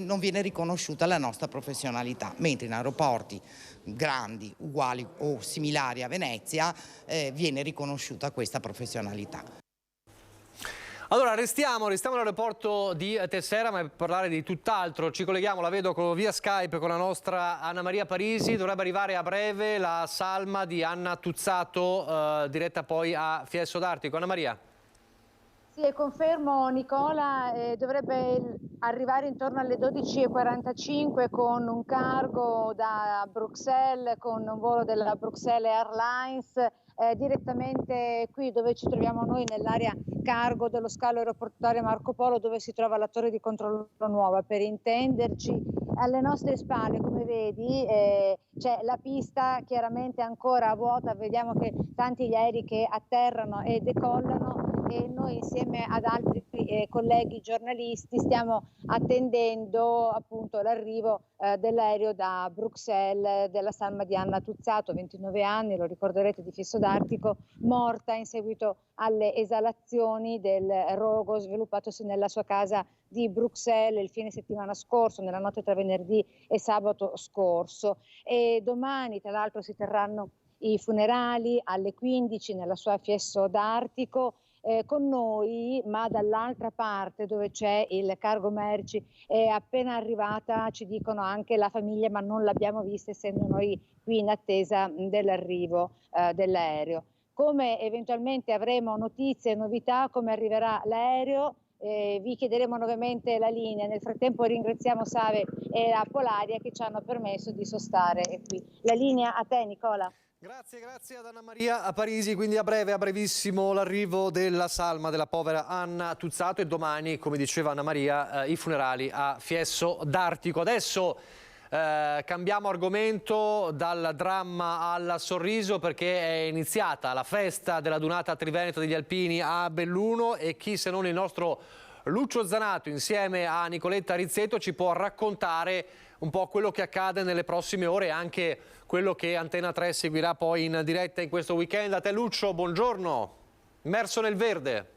non viene riconosciuta la nostra professionalità, mentre in aeroporti grandi, uguali o similari a Venezia, viene riconosciuta questa professionalità. Allora restiamo all'aeroporto di Tessera, ma per parlare di tutt'altro ci colleghiamo, la vedo via Skype con la nostra Anna Maria Parisi. Dovrebbe arrivare a breve la salma di Anna Tuzzato, diretta poi a Fiesso d'Artico. Anna Maria. Sì, confermo Nicola, dovrebbe arrivare intorno alle 12:45 con un cargo da Bruxelles, con un volo della Bruxelles Airlines, direttamente qui dove ci troviamo noi, nell'area cargo dello scalo aeroportuale Marco Polo, dove si trova la torre di controllo nuova. Per intenderci, alle nostre spalle, come vedi, c'è la pista chiaramente ancora vuota, vediamo che tanti gli aerei che atterrano e decollano, e noi insieme ad altri colleghi giornalisti stiamo attendendo appunto l'arrivo dell'aereo da Bruxelles della salma di Anna Tuzzato, 29 anni, lo ricorderete, di Fiesso d'Artico, morta in seguito alle esalazioni del rogo sviluppatosi nella sua casa di Bruxelles il fine settimana scorso, nella notte tra venerdì e sabato scorso. E domani tra l'altro si terranno i funerali alle 15 nella sua Fiesso d'Artico. con noi, ma dall'altra parte dove c'è il cargo merci è appena arrivata, ci dicono anche la famiglia, ma non l'abbiamo vista essendo noi qui in attesa dell'arrivo dell'aereo. Come eventualmente avremo notizie e novità, come arriverà l'aereo, vi chiederemo nuovamente la linea. Nel frattempo ringraziamo Save e la Polaria che ci hanno permesso di sostare qui. La linea a te, Nicola. Grazie ad Anna Maria a Parisi, quindi a brevissimo l'arrivo della salma della povera Anna Tuzzato e domani, come diceva Anna Maria, i funerali a Fiesso d'Artico. Adesso cambiamo argomento dal dramma al sorriso, perché è iniziata la festa della Dunata Triveneto degli Alpini a Belluno e chi se non il nostro Lucio Zanato insieme a Nicoletta Rizzetto ci può raccontare un po' quello che accade nelle prossime ore e anche quello che Antena 3 seguirà poi in diretta in questo weekend. A te Lucio, buongiorno, immerso nel verde.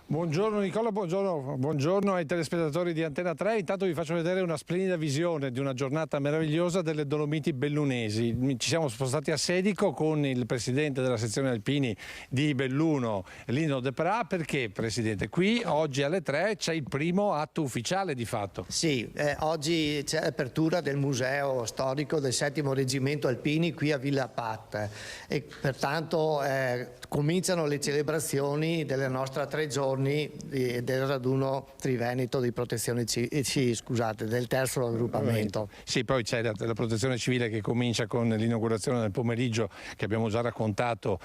Buongiorno Nicola, buongiorno ai telespettatori di Antena 3. Intanto vi faccio vedere una splendida visione di una giornata meravigliosa delle Dolomiti bellunesi. Ci siamo spostati a Sedico con il presidente della sezione alpini di Belluno, Lino De Pra. Perché, presidente? Qui oggi alle 3 c'è il primo atto ufficiale di fatto. Sì, oggi c'è l'apertura del museo storico del 7° Reggimento Alpini qui a Villa Pat e pertanto cominciano le celebrazioni delle nostre 3 giorni del raduno triveneto di protezione del terzo raggruppamento. Sì, poi c'è la protezione civile che comincia con l'inaugurazione del pomeriggio che abbiamo già raccontato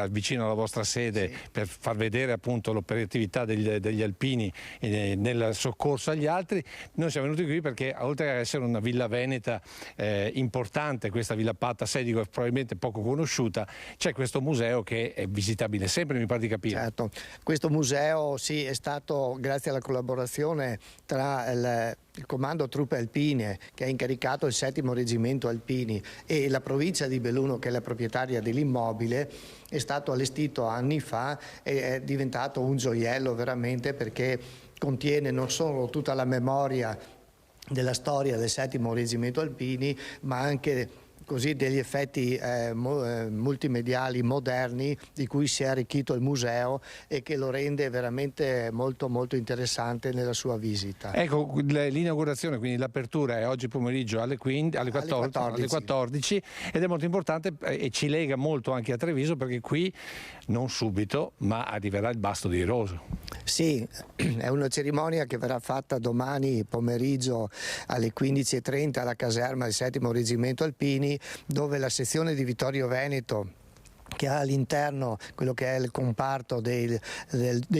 vicino alla vostra sede, sì, per far vedere appunto l'operatività degli alpini nel soccorso agli altri. Noi siamo venuti qui perché oltre ad essere una villa veneta importante, questa Villa Pat a Sedico è probabilmente poco conosciuta, c'è questo museo che è visitabile sempre, mi pare di capire. Certo, questo museo sì, è stato grazie alla collaborazione tra il Comando Truppe Alpine che ha incaricato il 7° Reggimento Alpini e la provincia di Belluno, che è la proprietaria dell'immobile, è stato allestito anni fa e è diventato un gioiello veramente, perché contiene non solo tutta la memoria della storia del 7° Reggimento Alpini, ma anche così degli effetti multimediali moderni di cui si è arricchito il museo e che lo rende veramente molto molto interessante nella sua visita. Ecco, l'inaugurazione, quindi l'apertura è oggi pomeriggio alle 14 ed è molto importante e ci lega molto anche a Treviso, perché qui non subito ma arriverà il basto di Roso. Sì, è una cerimonia che verrà fatta domani pomeriggio alle 15:30 alla caserma del 7° Reggimento Alpini, dove la sezione di Vittorio Veneto, che ha all'interno quello che è il comparto dei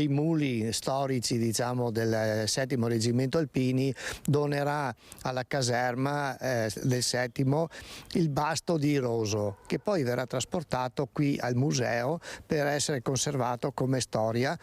muli storici, diciamo, del 7° Reggimento Alpini, donerà alla caserma del 7° il basto di Roso, che poi verrà trasportato qui al museo per essere conservato come storia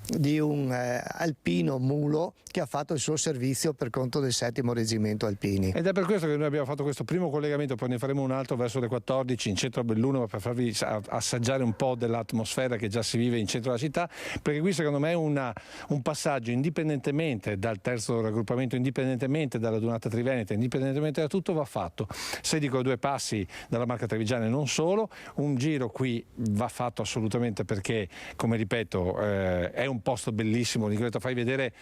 di un alpino mulo che ha fatto il suo servizio per conto del 7° Reggimento Alpini. Ed è per questo che noi abbiamo fatto questo primo collegamento, poi ne faremo un altro verso le 14 in centro a Belluno per farvi assaggiare un po' dell'atmosfera che già si vive in centro alla città, perché qui secondo me è un passaggio, indipendentemente dal terzo raggruppamento, indipendentemente dalla Dunata Triveneta, indipendentemente da tutto, va fatto. Sedico a 2 passi dalla Marca Trevigiana e non solo, un giro qui va fatto assolutamente, perché, come ripeto, è un posto bellissimo. Nicoletta, fai vedere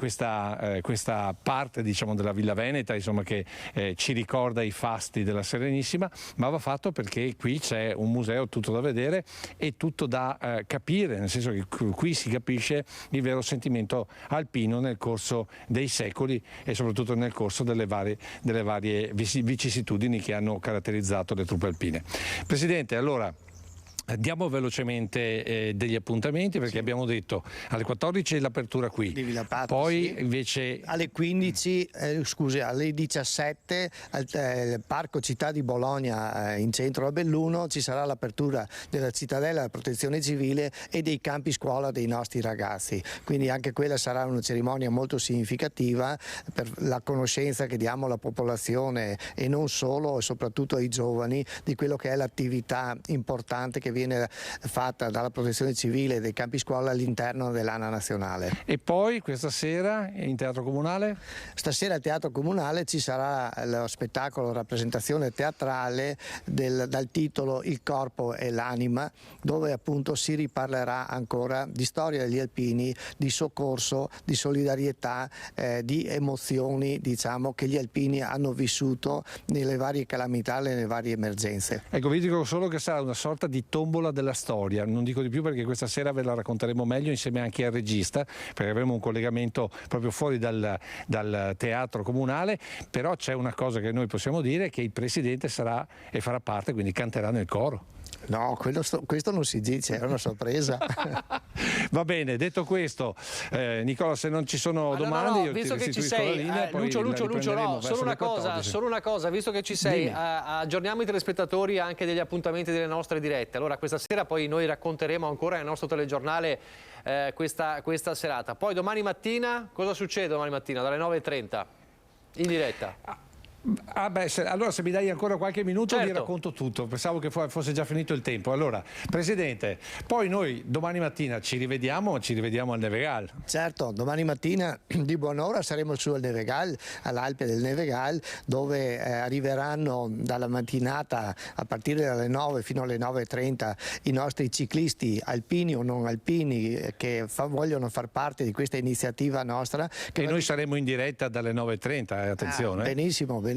questa parte, diciamo, della Villa Veneta, insomma, che ci ricorda i fasti della Serenissima, ma va fatto perché qui c'è un museo tutto da vedere e tutto da capire, nel senso che qui si capisce il vero sentimento alpino nel corso dei secoli e soprattutto nel corso delle varie vicissitudini che hanno caratterizzato le truppe alpine. Presidente, allora diamo velocemente degli appuntamenti, perché sì, abbiamo detto alle 14 l'apertura qui, di Villa Pat, poi sì, invece alle 15, alle 17 al Parco Città di Bologna in centro a Belluno ci sarà l'apertura della cittadella della protezione civile e dei campi scuola dei nostri ragazzi, quindi anche quella sarà una cerimonia molto significativa per la conoscenza che diamo alla popolazione e non solo, e soprattutto ai giovani, di quello che è l'attività importante che viene fatta dalla protezione civile dei campi scuola all'interno dell'Ana nazionale. E poi questa sera in Teatro Comunale? Stasera al Teatro Comunale ci sarà lo spettacolo rappresentazione teatrale dal titolo Il corpo e l'anima, dove appunto si riparlerà ancora di storia degli alpini, di soccorso, di solidarietà, di emozioni, diciamo, che gli alpini hanno vissuto nelle varie calamità, nelle varie emergenze. Ecco, vi dico solo che sarà una sorta di tombola della storia, non dico di più perché questa sera ve la racconteremo meglio insieme anche al regista, perché avremo un collegamento proprio fuori dal Teatro Comunale, però c'è una cosa che noi possiamo dire, che il Presidente sarà e farà parte, quindi canterà nel coro. No, questo non si dice, è una sorpresa. Va bene, detto questo, Nicola, se non ci sono domande, io visto ti che ci restituisco sei, la linea, Lucio, no, solo una cosa, visto che ci sei, aggiorniamo i telespettatori anche degli appuntamenti delle nostre dirette. Allora, questa sera poi noi racconteremo ancora nel nostro telegiornale questa serata. Poi domani mattina, cosa succede domani mattina? Dalle 9:30 in diretta. Allora se mi dai ancora qualche minuto, certo, vi racconto tutto, pensavo che fosse già finito il tempo. Allora, Presidente, poi noi domani mattina ci rivediamo al Nevegal. Certo, domani mattina di buon'ora saremo su al Nevegal, all'Alpe del Nevegal, dove arriveranno dalla mattinata a partire dalle 9 fino alle 9:30 i nostri ciclisti alpini o non alpini che vogliono far parte di questa iniziativa nostra. E noi saremo in diretta dalle 9:30, attenzione. Benissimo.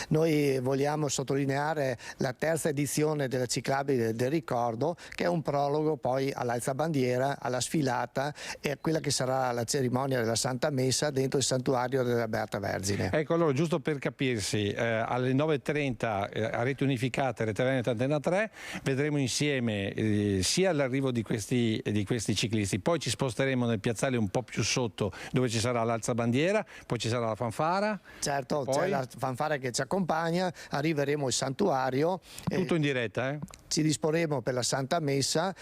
Noi vogliamo sottolineare la terza edizione della Ciclabile del Ricordo, che è un prologo poi all'alzabandiera, alla sfilata e a quella che sarà la cerimonia della Santa Messa dentro il santuario della Beata Vergine. Ecco, allora giusto per capirsi, alle 9:30 a Rete Unificata, Rete Veneta Antena 3, vedremo insieme sia l'arrivo di questi ciclisti, poi ci sposteremo nel piazzale un po' più sotto dove ci sarà l'alzabandiera, poi ci sarà la fanfara. Certo, poi... c'è la fanfara che ci accompagna, arriveremo al santuario. Tutto in diretta, Ci disporremo per la Santa Messa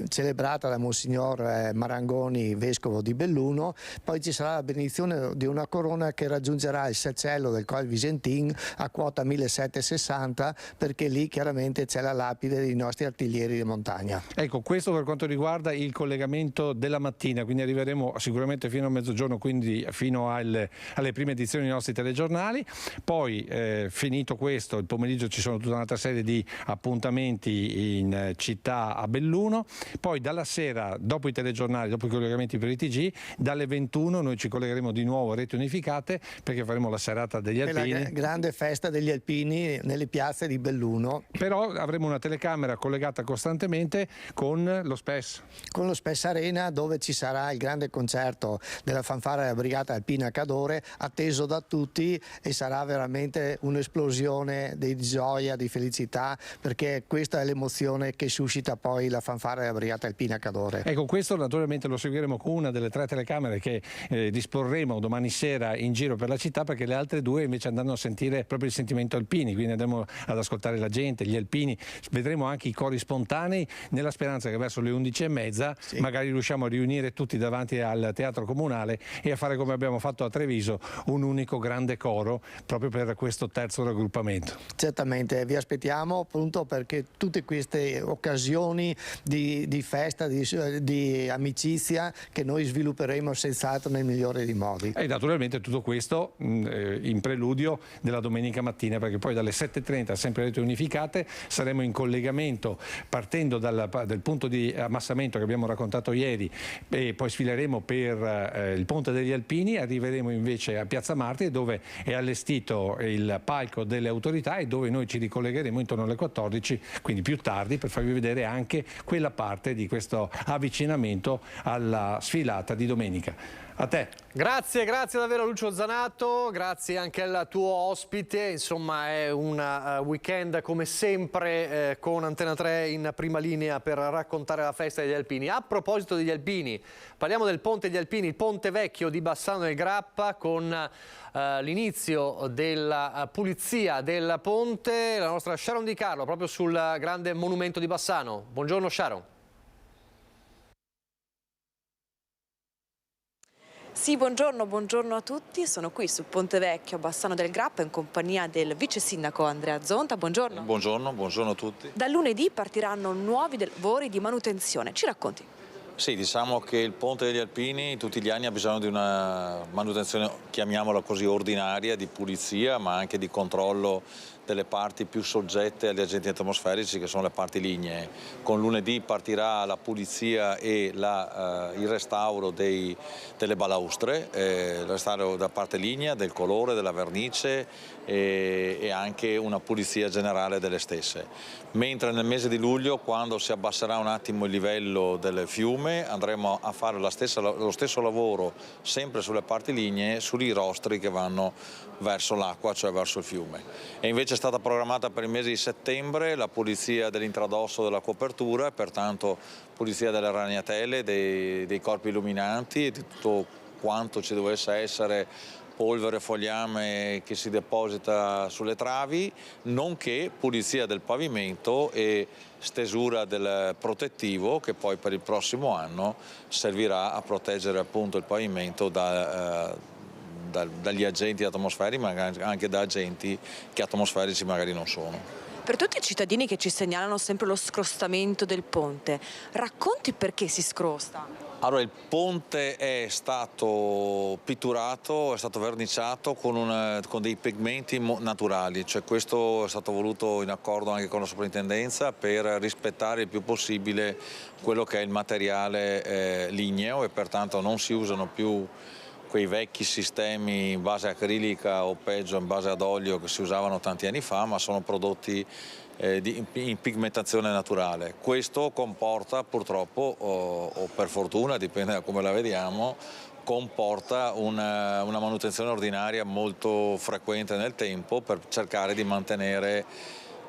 celebrata da Monsignor Marangoni, vescovo di Belluno, poi ci sarà la benedizione di una corona che raggiungerà il Selcello del Col Visentin a quota 1760, perché lì chiaramente c'è la lapide dei nostri artiglieri di montagna. Ecco, questo per quanto riguarda il collegamento della mattina, quindi arriveremo sicuramente fino a mezzogiorno, quindi fino alle prime edizioni dei nostri telegiornali. Poi finito questo, il pomeriggio ci sono tutta un'altra serie di appuntamenti in città a Belluno, poi dalla sera, dopo i telegiornali, dopo i collegamenti per i TG, dalle 21 noi ci collegheremo di nuovo a Rete Unificate perché faremo la serata degli alpini. La grande festa degli alpini nelle piazze di Belluno. Però avremo una telecamera collegata costantemente con lo SPES. Con lo SPES Arena, dove ci sarà il grande concerto della fanfara della Brigata Alpina Cadore, atteso da tutti, e sarà veramente un'esplosione di gioia, di felicità, perché questa è l'emozione che suscita poi la fanfara della Brigata Alpina Cadore. Ecco, questo naturalmente lo seguiremo con una delle 3 telecamere che disporremo domani sera in giro per la città, perché le altre 2 invece andranno a sentire proprio il sentimento alpini, quindi andremo ad ascoltare la gente, gli alpini, vedremo anche i cori spontanei, nella speranza che verso le 11:30 magari riusciamo a riunire tutti davanti al Teatro Comunale e a fare come abbiamo fatto a Treviso, un unico grande coro proprio per questo terzo raggruppamento. Certamente, vi aspettiamo appunto perché tutte queste occasioni di festa, di amicizia che noi svilupperemo senz'altro nel migliore dei modi. E naturalmente tutto questo in preludio della domenica mattina, perché poi dalle 7:30 sempre Rete Unificate saremo in collegamento partendo dal punto di ammassamento che abbiamo raccontato ieri, e poi sfileremo per il Ponte degli Alpini, arriveremo invece a Piazza Martiri dove è allestito il palco delle autorità e dove noi ci ricollegheremo intorno alle 14, quindi più tardi, per farvi vedere anche quella parte di questo avvicinamento alla sfilata di domenica. A te. Grazie davvero Lucio Zanato, grazie anche al tuo ospite, insomma è un weekend come sempre con Antena 3 in prima linea per raccontare la festa degli alpini. A proposito degli alpini, parliamo del Ponte degli Alpini, il Ponte Vecchio di Bassano del Grappa, con l'inizio della pulizia del ponte, la nostra Sharon Di Carlo proprio sul grande monumento di Bassano. Buongiorno Sharon. Sì, buongiorno a tutti. Sono qui sul Ponte Vecchio a Bassano del Grappa in compagnia del vice sindaco Andrea Zonta. Buongiorno. Buongiorno a tutti. Da lunedì partiranno nuovi lavori di manutenzione. Ci racconti? Sì, diciamo che il Ponte degli Alpini tutti gli anni ha bisogno di una manutenzione, chiamiamola così, ordinaria, di pulizia, ma anche di controllo delle parti più soggette agli agenti atmosferici, che sono le parti lignee. Con lunedì partirà la pulizia e il restauro delle balaustre, il restauro da parte lignea, del colore, della vernice e anche una pulizia generale delle stesse. Mentre nel mese di luglio, quando si abbasserà un attimo il livello del fiume, andremo a fare lo stesso lavoro sempre sulle parti lignee, sui rostri che vanno verso l'acqua, cioè verso il fiume. E invece è stata programmata per il mese di settembre la pulizia dell'intradosso della copertura, pertanto pulizia delle ragnatele, dei corpi illuminanti e di tutto quanto ci dovesse essere polvere, fogliame che si deposita sulle travi, nonché pulizia del pavimento e stesura del protettivo che poi per il prossimo anno servirà a proteggere appunto il pavimento dagli agenti atmosferici, ma anche da agenti che atmosferici magari non sono. Per tutti i cittadini che ci segnalano sempre lo scrostamento del ponte, racconti perché si scrosta? Allora, il ponte è stato pitturato, è stato verniciato con dei pigmenti naturali, cioè questo è stato voluto in accordo anche con la soprintendenza per rispettare il più possibile quello che è il materiale ligneo e pertanto non si usano più quei vecchi sistemi in base acrilica o peggio in base ad olio che si usavano tanti anni fa, ma sono prodotti in pigmentazione naturale. Questo comporta purtroppo, o per fortuna, dipende da come la vediamo, comporta una manutenzione ordinaria molto frequente nel tempo per cercare di mantenere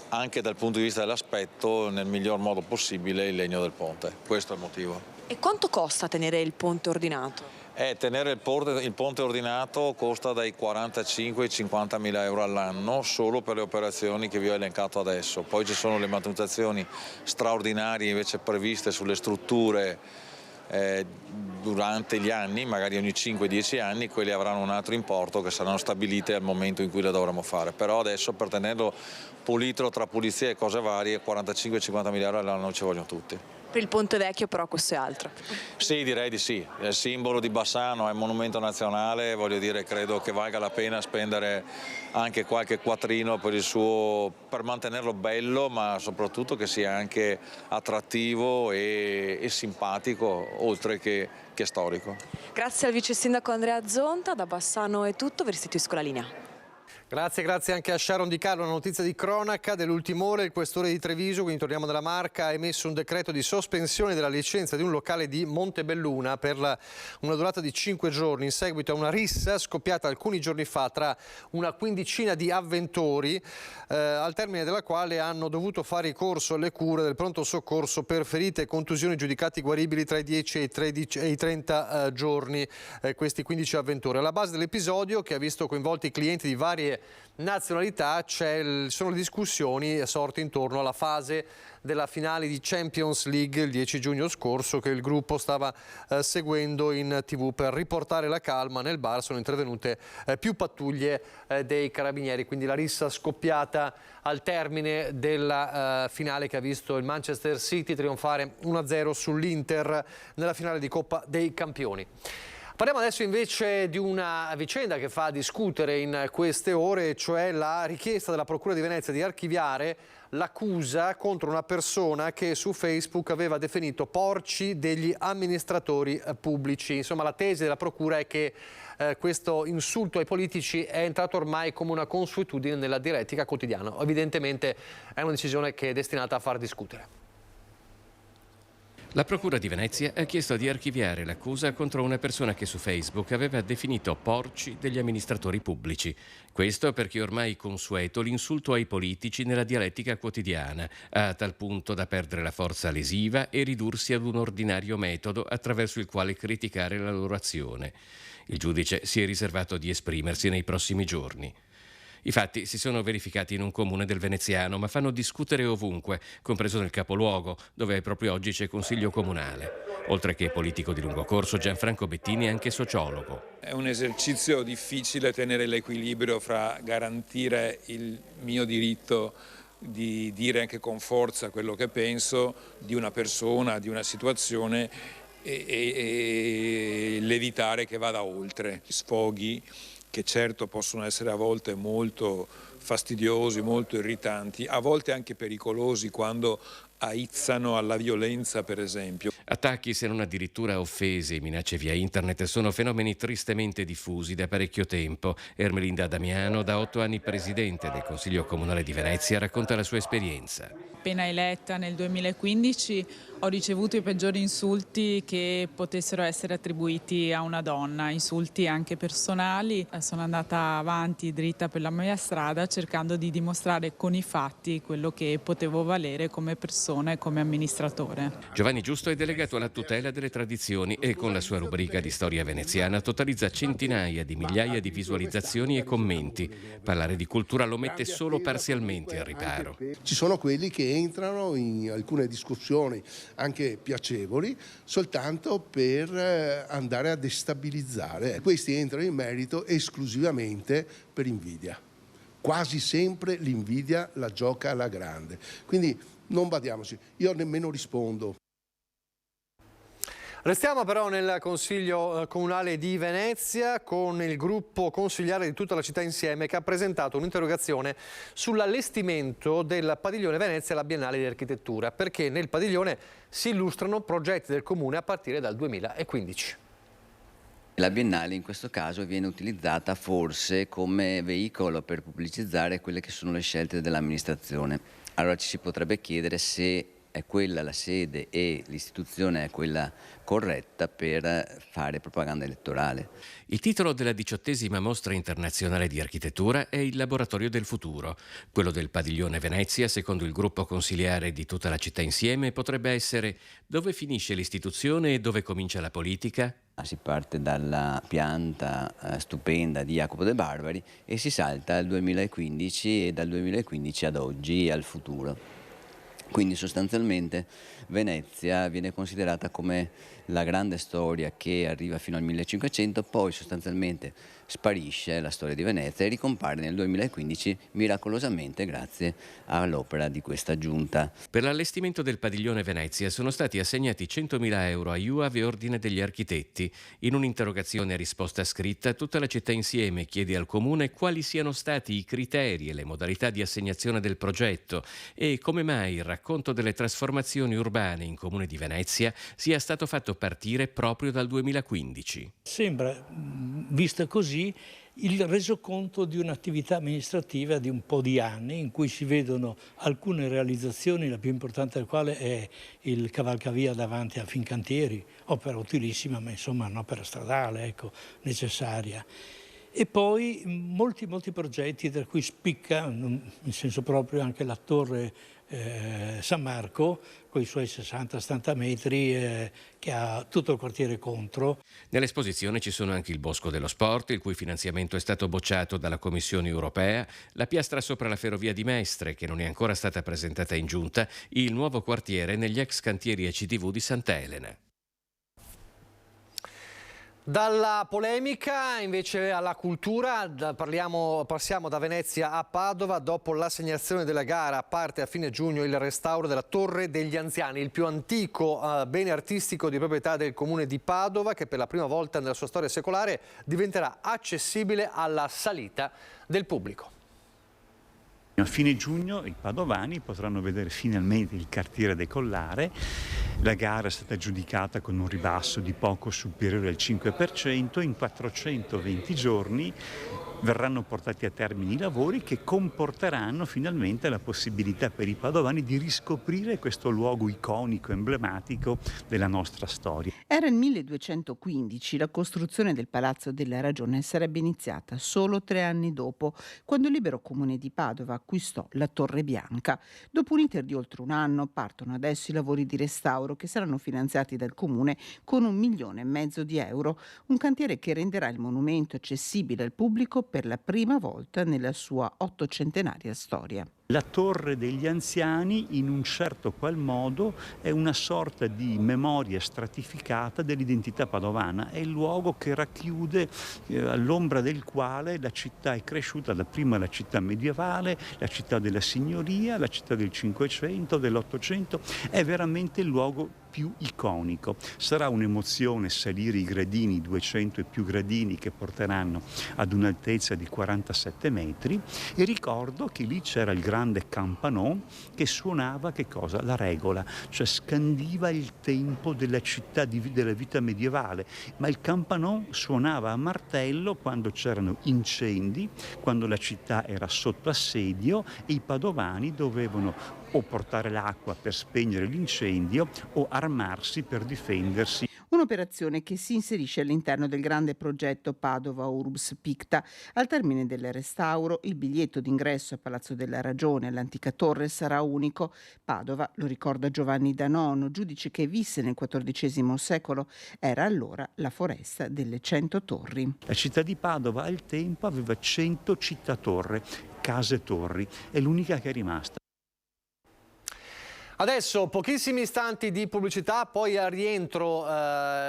anche dal punto di vista dell'aspetto nel miglior modo possibile il legno del ponte. Questo è il motivo. E quanto costa tenere il ponte ordinato? Tenere il ponte ordinato costa dai 45 ai 50 mila euro all'anno solo per le operazioni che vi ho elencato adesso. Poi ci sono le manutenzioni straordinarie invece previste sulle strutture durante gli anni, magari ogni 5-10 anni, quelle avranno un altro importo che saranno stabilite al momento in cui le dovremo fare. Però adesso per tenerlo pulito tra pulizia e cose varie 45-50 mila euro all'anno ci vogliono tutti. Per il Ponte Vecchio però questo è altro. Sì, direi di sì. È il simbolo di Bassano, è un monumento nazionale, voglio dire, credo che valga la pena spendere anche qualche quattrino per mantenerlo bello, ma soprattutto che sia anche attrattivo e simpatico, oltre che storico. Grazie al vice sindaco Andrea Zonta, da Bassano è tutto, vi restituisco la linea. Grazie anche a Sharon Di Carlo. Una notizia di cronaca dell'ultima ora: il questore di Treviso, quindi torniamo dalla Marca, ha emesso un decreto di sospensione della licenza di un locale di Montebelluna per una durata di 5 giorni in seguito a una rissa scoppiata alcuni giorni fa tra una quindicina di avventori, al termine della quale hanno dovuto fare ricorso alle cure del pronto soccorso per ferite e contusioni giudicati guaribili tra i 10 e i 30 giorni, questi 15 avventori. Alla base dell'episodio, che ha visto coinvolti clienti di varie nazionalità, sono le discussioni sorte intorno alla fase della finale di Champions League il 10 giugno scorso, che il gruppo stava seguendo in TV. Per riportare la calma nel bar sono intervenute più pattuglie dei carabinieri, quindi la rissa scoppiata al termine della finale che ha visto il Manchester City trionfare 1-0 sull'Inter nella finale di Coppa dei Campioni. Parliamo adesso invece di una vicenda che fa discutere in queste ore, cioè la richiesta della Procura di Venezia di archiviare l'accusa contro una persona che su Facebook aveva definito porci degli amministratori pubblici. Insomma, la tesi della Procura è che questo insulto ai politici è entrato ormai come una consuetudine nella dialettica quotidiana. Evidentemente è una decisione che è destinata a far discutere. La Procura di Venezia ha chiesto di archiviare l'accusa contro una persona che su Facebook aveva definito porci degli amministratori pubblici. Questo perché ormai è consueto l'insulto ai politici nella dialettica quotidiana, a tal punto da perdere la forza lesiva e ridursi ad un ordinario metodo attraverso il quale criticare la loro azione. Il giudice si è riservato di esprimersi nei prossimi giorni. I fatti si sono verificati in un comune del Veneziano, ma fanno discutere ovunque, compreso nel capoluogo, dove proprio oggi c'è consiglio comunale. Oltre che politico di lungo corso, Gianfranco Bettini è anche sociologo. È un esercizio difficile tenere l'equilibrio fra garantire il mio diritto di dire anche con forza quello che penso di una persona, di una situazione e l'evitare che vada oltre. Sfoghi che certo possono essere a volte molto fastidiosi, molto irritanti, a volte anche pericolosi quando aizzano alla violenza, per esempio. Attacchi, se non addirittura offese e minacce via internet sono fenomeni tristemente diffusi da parecchio tempo. Ermelinda Damiano, da 8 anni presidente del Consiglio Comunale di Venezia, racconta la sua esperienza. Appena eletta nel 2015 ho ricevuto i peggiori insulti che potessero essere attribuiti a una donna, insulti anche personali. Sono andata avanti dritta per la mia strada cercando di dimostrare con i fatti quello che potevo valere come persona e come amministratore. Giovanni Giusto è delegato alla tutela delle tradizioni e con la sua rubrica di storia veneziana totalizza centinaia di migliaia di visualizzazioni e commenti. Parlare di cultura lo mette solo parzialmente al riparo. Ci sono quelli che entrano in alcune discussioni anche piacevoli soltanto per andare a destabilizzare. Questi entrano in merito esclusivamente per invidia. Quasi sempre l'invidia la gioca alla grande. Quindi non badiamoci, io nemmeno rispondo. Restiamo però nel Consiglio Comunale di Venezia con il gruppo consigliare di tutta la città insieme che ha presentato un'interrogazione sull'allestimento del padiglione Venezia alla Biennale di Architettura, perché nel padiglione si illustrano progetti del Comune a partire dal 2015. La Biennale in questo caso viene utilizzata forse come veicolo per pubblicizzare quelle che sono le scelte dell'amministrazione. Allora ci si potrebbe chiedere se è quella la sede e l'istituzione è quella corretta per fare propaganda elettorale. Il titolo della 18ª Mostra Internazionale di Architettura è Il Laboratorio del Futuro. Quello del Padiglione Venezia, secondo il gruppo consiliare di tutta la città insieme, potrebbe essere: dove finisce l'istituzione e dove comincia la politica? Si parte dalla pianta stupenda di Jacopo de Barbari e si salta al 2015 e dal 2015 ad oggi al futuro. Quindi sostanzialmente Venezia viene considerata come la grande storia che arriva fino al 1500, poi sostanzialmente sparisce la storia di Venezia e ricompare nel 2015 miracolosamente grazie all'opera di questa giunta. Per l'allestimento del padiglione Venezia sono stati assegnati 100.000 euro a IUAV e Ordine degli Architetti. In un'interrogazione a risposta scritta, tutta la città insieme chiede al Comune quali siano stati i criteri e le modalità di assegnazione del progetto e come mai il racconto delle trasformazioni urbane in Comune di Venezia sia stato fatto partire proprio dal 2015. Sembra, vista così, il resoconto di un'attività amministrativa di un po' di anni in cui si vedono alcune realizzazioni, la più importante del quale è il cavalcavia davanti a Fincantieri, opera utilissima ma insomma un'opera stradale, ecco, necessaria. E poi molti progetti, tra cui spicca, in senso proprio, anche la torre San Marco, con i suoi 60-70 metri, che ha tutto il quartiere contro. Nell'esposizione ci sono anche il Bosco dello Sport, il cui finanziamento è stato bocciato dalla Commissione europea, la piastra sopra la ferrovia di Mestre, che non è ancora stata presentata in giunta, il nuovo quartiere negli ex cantieri ECTV di Santa Elena. Dalla polemica invece alla cultura, passiamo da Venezia a Padova. Dopo l'assegnazione della gara parte a fine giugno il restauro della Torre degli Anziani, il più antico bene artistico di proprietà del comune di Padova, che per la prima volta nella sua storia secolare diventerà accessibile alla salita del pubblico. A fine giugno i padovani potranno vedere finalmente il cartiere decollare. La gara è stata aggiudicata con un ribasso di poco superiore al 5%. In 420 giorni verranno portati a termine i lavori che comporteranno finalmente la possibilità per i padovani di riscoprire questo luogo iconico, emblematico della nostra storia. Era il 1215, la costruzione del Palazzo della Ragione sarebbe iniziata solo 3 anni dopo, quando il libero comune di Padova acquistò la Torre Bianca. Dopo un iter di oltre un anno partono adesso i lavori di restauro che saranno finanziati dal comune con 1,5 milioni di euro, un cantiere che renderà il monumento accessibile al pubblico per la prima volta nella sua 800-centenaria storia. La torre degli anziani in un certo qual modo è una sorta di memoria stratificata dell'identità padovana, è il luogo che racchiude all'ombra del quale la città è cresciuta, dapprima la città medievale, la città della signoria, la città del Cinquecento, dell'Ottocento, è veramente il luogo più iconico. Sarà un'emozione salire i gradini, 200 e più gradini che porteranno ad un'altezza di 47 metri e ricordo che lì c'era il grande campanò che suonava che cosa? La regola, cioè scandiva il tempo della città, della vita medievale, ma il campanò suonava a martello quando c'erano incendi, quando la città era sotto assedio e i padovani dovevano o portare l'acqua per spegnere l'incendio o armarsi per difendersi. Un'operazione che si inserisce all'interno del grande progetto Padova Urbs Picta. Al termine del restauro, il biglietto d'ingresso a Palazzo della Ragione, all'antica torre, sarà unico. Padova, lo ricorda Giovanni Danono, giudice che visse nel XIV secolo, era allora la foresta delle 100 torri. La città di Padova al tempo aveva 100 città-torre, case-torri, è l'unica che è rimasta. Adesso pochissimi istanti di pubblicità, poi al rientro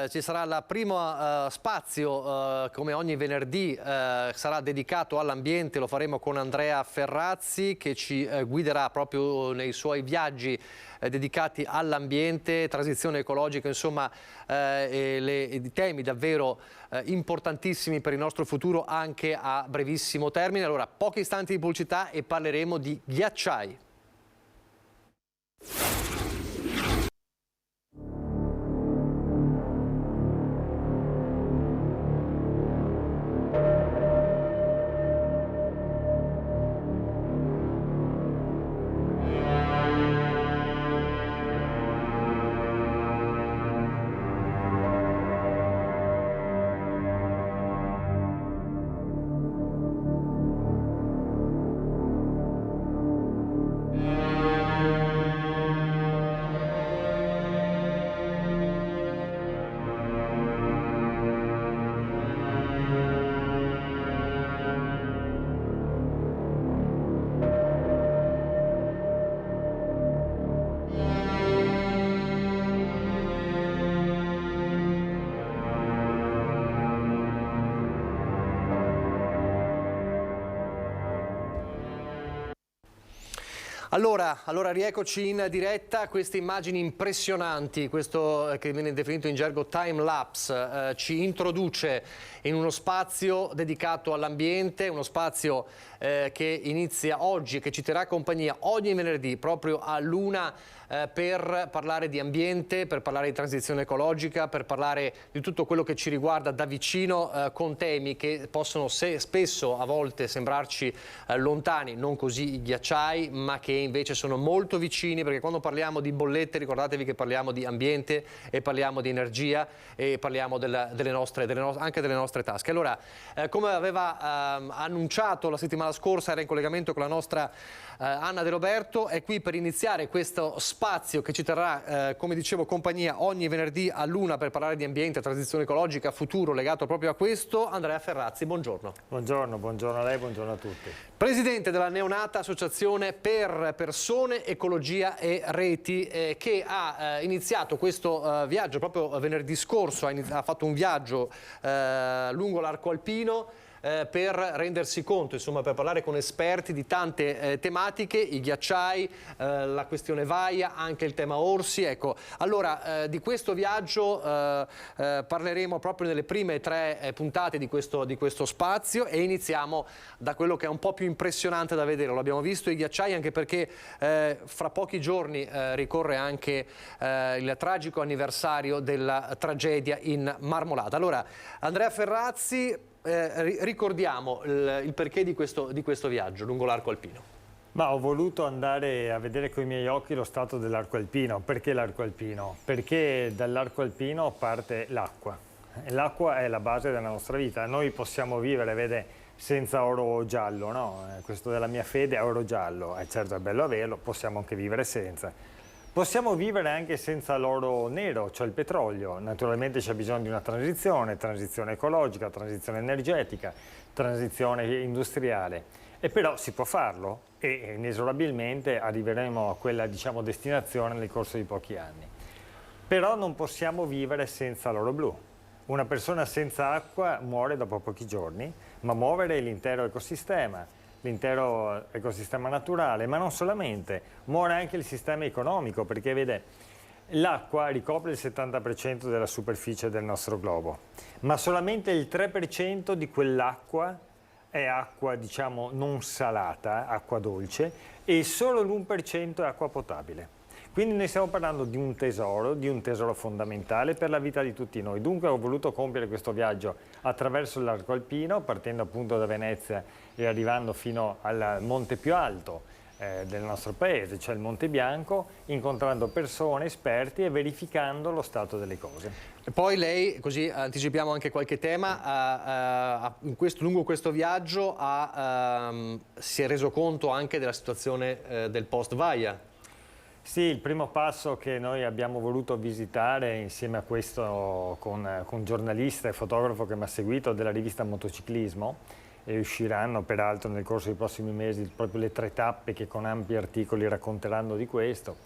ci sarà il primo spazio, come ogni venerdì, sarà dedicato all'ambiente, lo faremo con Andrea Ferrazzi che ci guiderà proprio nei suoi viaggi dedicati all'ambiente, transizione ecologica, insomma i temi davvero importantissimi per il nostro futuro anche a brevissimo termine. Allora, pochi istanti di pubblicità e parleremo di ghiacciai. Allora rieccoci in diretta. Queste immagini impressionanti, questo che viene definito in gergo time lapse, ci introduce in uno spazio dedicato all'ambiente, uno spazio che inizia oggi e che ci terrà compagnia ogni venerdì proprio all'1 per parlare di ambiente, per parlare di transizione ecologica, per parlare di tutto quello che ci riguarda da vicino, con temi che possono spesso a volte sembrarci lontani, non così i ghiacciai, ma che invece sono molto vicini, perché quando parliamo di bollette ricordatevi che parliamo di ambiente e parliamo di energia e parliamo anche delle nostre tasche. Allora, come aveva annunciato la settimana scorsa, era in collegamento con la nostra Anna De Roberto, è qui per iniziare questo spazio che ci terrà, come dicevo, compagnia ogni venerdì all'1 per parlare di ambiente, transizione ecologica, futuro legato proprio a questo. Andrea Ferrazzi, buongiorno. Buongiorno a lei, buongiorno a tutti. Presidente della neonata Associazione per Persone, Ecologia e Reti, che ha iniziato questo viaggio proprio venerdì scorso, ha fatto un viaggio lungo l'arco alpino, per rendersi conto, insomma, per parlare con esperti di tante tematiche, i ghiacciai, la questione Vaia, anche il tema orsi. Ecco, allora di questo viaggio parleremo proprio nelle prime 3 puntate di questo spazio e iniziamo da quello che è un po' più impressionante da vedere. Lo abbiamo visto, i ghiacciai, anche perché fra pochi giorni ricorre anche il tragico anniversario della tragedia in Marmolada. Allora, Andrea Ferrazzi, ricordiamo il perché di questo viaggio lungo l'arco alpino. Ma ho voluto andare a vedere con i miei occhi lo stato dell'arco alpino. Perché l'arco alpino? Perché dall'arco alpino parte l'acqua. L'acqua è la base della nostra vita. Noi possiamo vivere, vede, senza oro giallo, no? Questo della mia fede è oro giallo. Certo, è bello averlo, possiamo anche vivere senza. Possiamo vivere anche senza l'oro nero, cioè il petrolio. Naturalmente c'è bisogno di una transizione ecologica, transizione energetica, transizione industriale. E però si può farlo e inesorabilmente arriveremo a quella destinazione nel corso di pochi anni. Però non possiamo vivere senza l'oro blu. Una persona senza acqua muore dopo pochi giorni, ma muore l'intero ecosistema naturale, ma non solamente, muore anche il sistema economico, perché vede, l'acqua ricopre il 70% della superficie del nostro globo, ma solamente il 3% di quell'acqua è acqua, non salata, acqua dolce, e solo l'1% è acqua potabile. Quindi noi stiamo parlando di un tesoro fondamentale per la vita di tutti noi. Dunque ho voluto compiere questo viaggio attraverso l'arco alpino, partendo appunto da Venezia e arrivando fino al monte più alto del nostro paese, cioè il Monte Bianco, incontrando persone, esperti e verificando lo stato delle cose. E poi lei, così anticipiamo anche qualche tema, lungo questo viaggio si è reso conto anche della situazione del post-Vaia. Sì, il primo passo che noi abbiamo voluto visitare insieme a questo con un giornalista e fotografo che mi ha seguito della rivista Motociclismo, e usciranno peraltro nel corso dei prossimi mesi proprio le 3 tappe che con ampi articoli racconteranno di questo.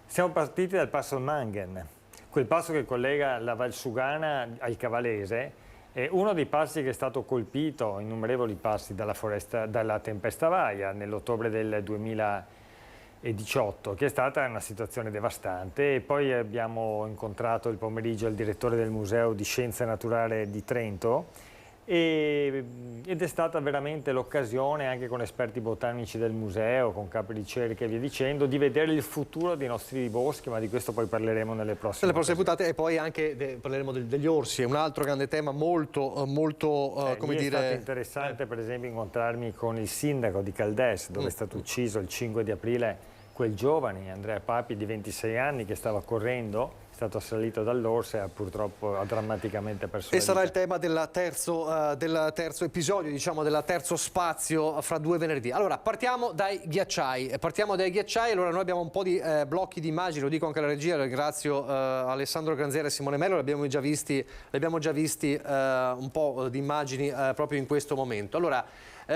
Siamo partiti dal passo Mangen, quel passo che collega la Valsugana al Cavalese, è uno dei passi che è stato colpito, innumerevoli passi, dalla tempesta Vaia nell'ottobre del 2018, che è stata una situazione devastante. E poi abbiamo incontrato il pomeriggio il direttore del Museo di Scienze Naturali di Trento, ed è stata veramente l'occasione, anche con esperti botanici del museo, con capi ricerca e via dicendo, di vedere il futuro dei nostri boschi, ma di questo poi parleremo nelle prossime puntate. E poi anche parleremo degli orsi, è un altro grande tema molto come dire... È stato interessante per esempio incontrarmi con il sindaco di Caldes, dove è stato ucciso il 5 di aprile quel giovane, Andrea Papi, di 26 anni, che stava correndo, è stato assalito dall'orso e purtroppo ha drammaticamente perso la vita. E sarà il tema del terzo episodio, del terzo spazio fra 2 venerdì. Allora, partiamo dai ghiacciai. Allora, noi abbiamo un po' di blocchi di immagini, lo dico anche alla regia, ringrazio Alessandro Granziera e Simone Mello, l'abbiamo già visti un po' di immagini proprio in questo momento. Allora,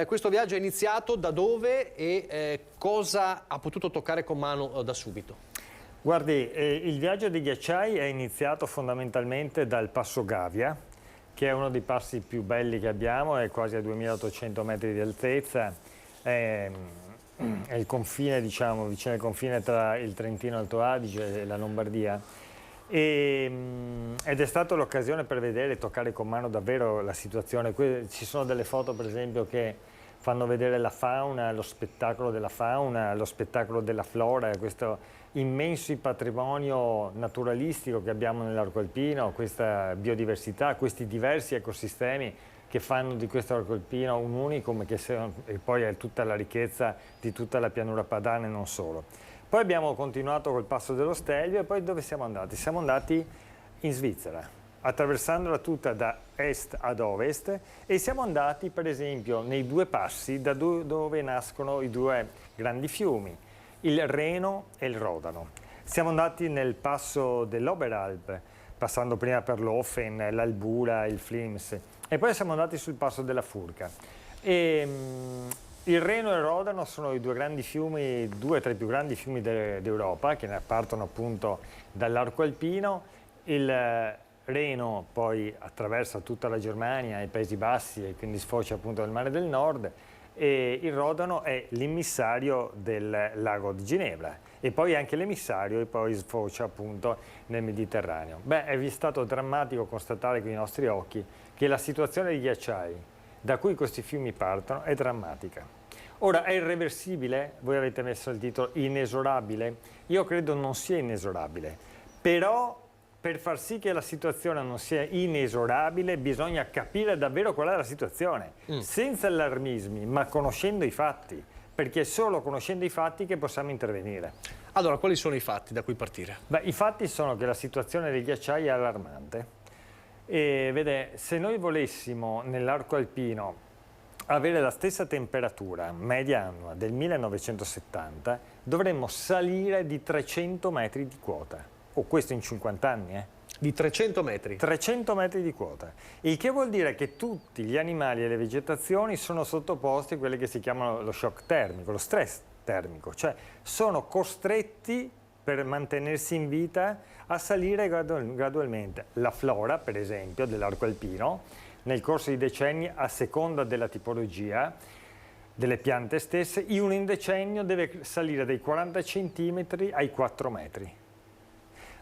questo viaggio è iniziato da dove e cosa ha potuto toccare con mano da subito? Guardi, il viaggio dei ghiacciai è iniziato fondamentalmente dal Passo Gavia, che è uno dei passi più belli che abbiamo, è quasi a 2800 metri di altezza, è il confine, vicino al confine tra il Trentino Alto Adige e la Lombardia. Ed è stata l'occasione per vedere e toccare con mano davvero la situazione. Ci sono delle foto per esempio che fanno vedere la fauna, lo spettacolo della fauna, lo spettacolo della flora, questo immenso patrimonio naturalistico che abbiamo nell'arco alpino, questa biodiversità, questi diversi ecosistemi che fanno di questo arco alpino un unicum e poi è tutta la ricchezza di tutta la pianura padana e non solo. Poi abbiamo continuato col Passo dello Stelvio e poi dove siamo andati? Siamo andati in Svizzera, attraversandola tutta da est ad ovest, e siamo andati per esempio nei 2 passi da dove nascono i 2 grandi fiumi, il Reno e il Rodano. Siamo andati nel passo dell'Oberalp, passando prima per l'Ofen, l'Albula, il Flims, e poi siamo andati sul passo della Furca. Il Reno e il Rodano sono i 2 grandi fiumi, 2 tra i più grandi fiumi d'Europa, che ne partono appunto dall'arco alpino. Il Reno poi attraversa tutta la Germania, i Paesi Bassi, e quindi sfocia appunto nel Mare del Nord, e il Rodano è l'immissario del lago di Ginevra, e poi anche l'emissario, e poi sfocia appunto nel Mediterraneo. È stato drammatico constatare con i nostri occhi che la situazione dei ghiacciai da cui questi fiumi partono è drammatica. Ora, è irreversibile? Voi avete messo il titolo inesorabile? Io credo non sia inesorabile, però per far sì che la situazione non sia inesorabile bisogna capire davvero qual è la situazione, senza allarmismi, ma conoscendo i fatti, perché è solo conoscendo i fatti che possiamo intervenire. Allora, quali sono i fatti da cui partire? I fatti sono che la situazione dei ghiacciai è allarmante. E vede, se noi volessimo nell'arco alpino avere la stessa temperatura media annua del 1970, dovremmo salire di 300 metri di quota. Questo in 50 anni, Di 300 metri? 300 metri di quota, il che vuol dire che tutti gli animali e le vegetazioni sono sottoposti a quelli che si chiamano lo shock termico, lo stress termico, cioè sono costretti per mantenersi in vita a salire gradualmente. La flora, per esempio, dell'arco alpino, nel corso di decenni, a seconda della tipologia delle piante stesse, in un decennio deve salire dai 40 cm ai 4 metri.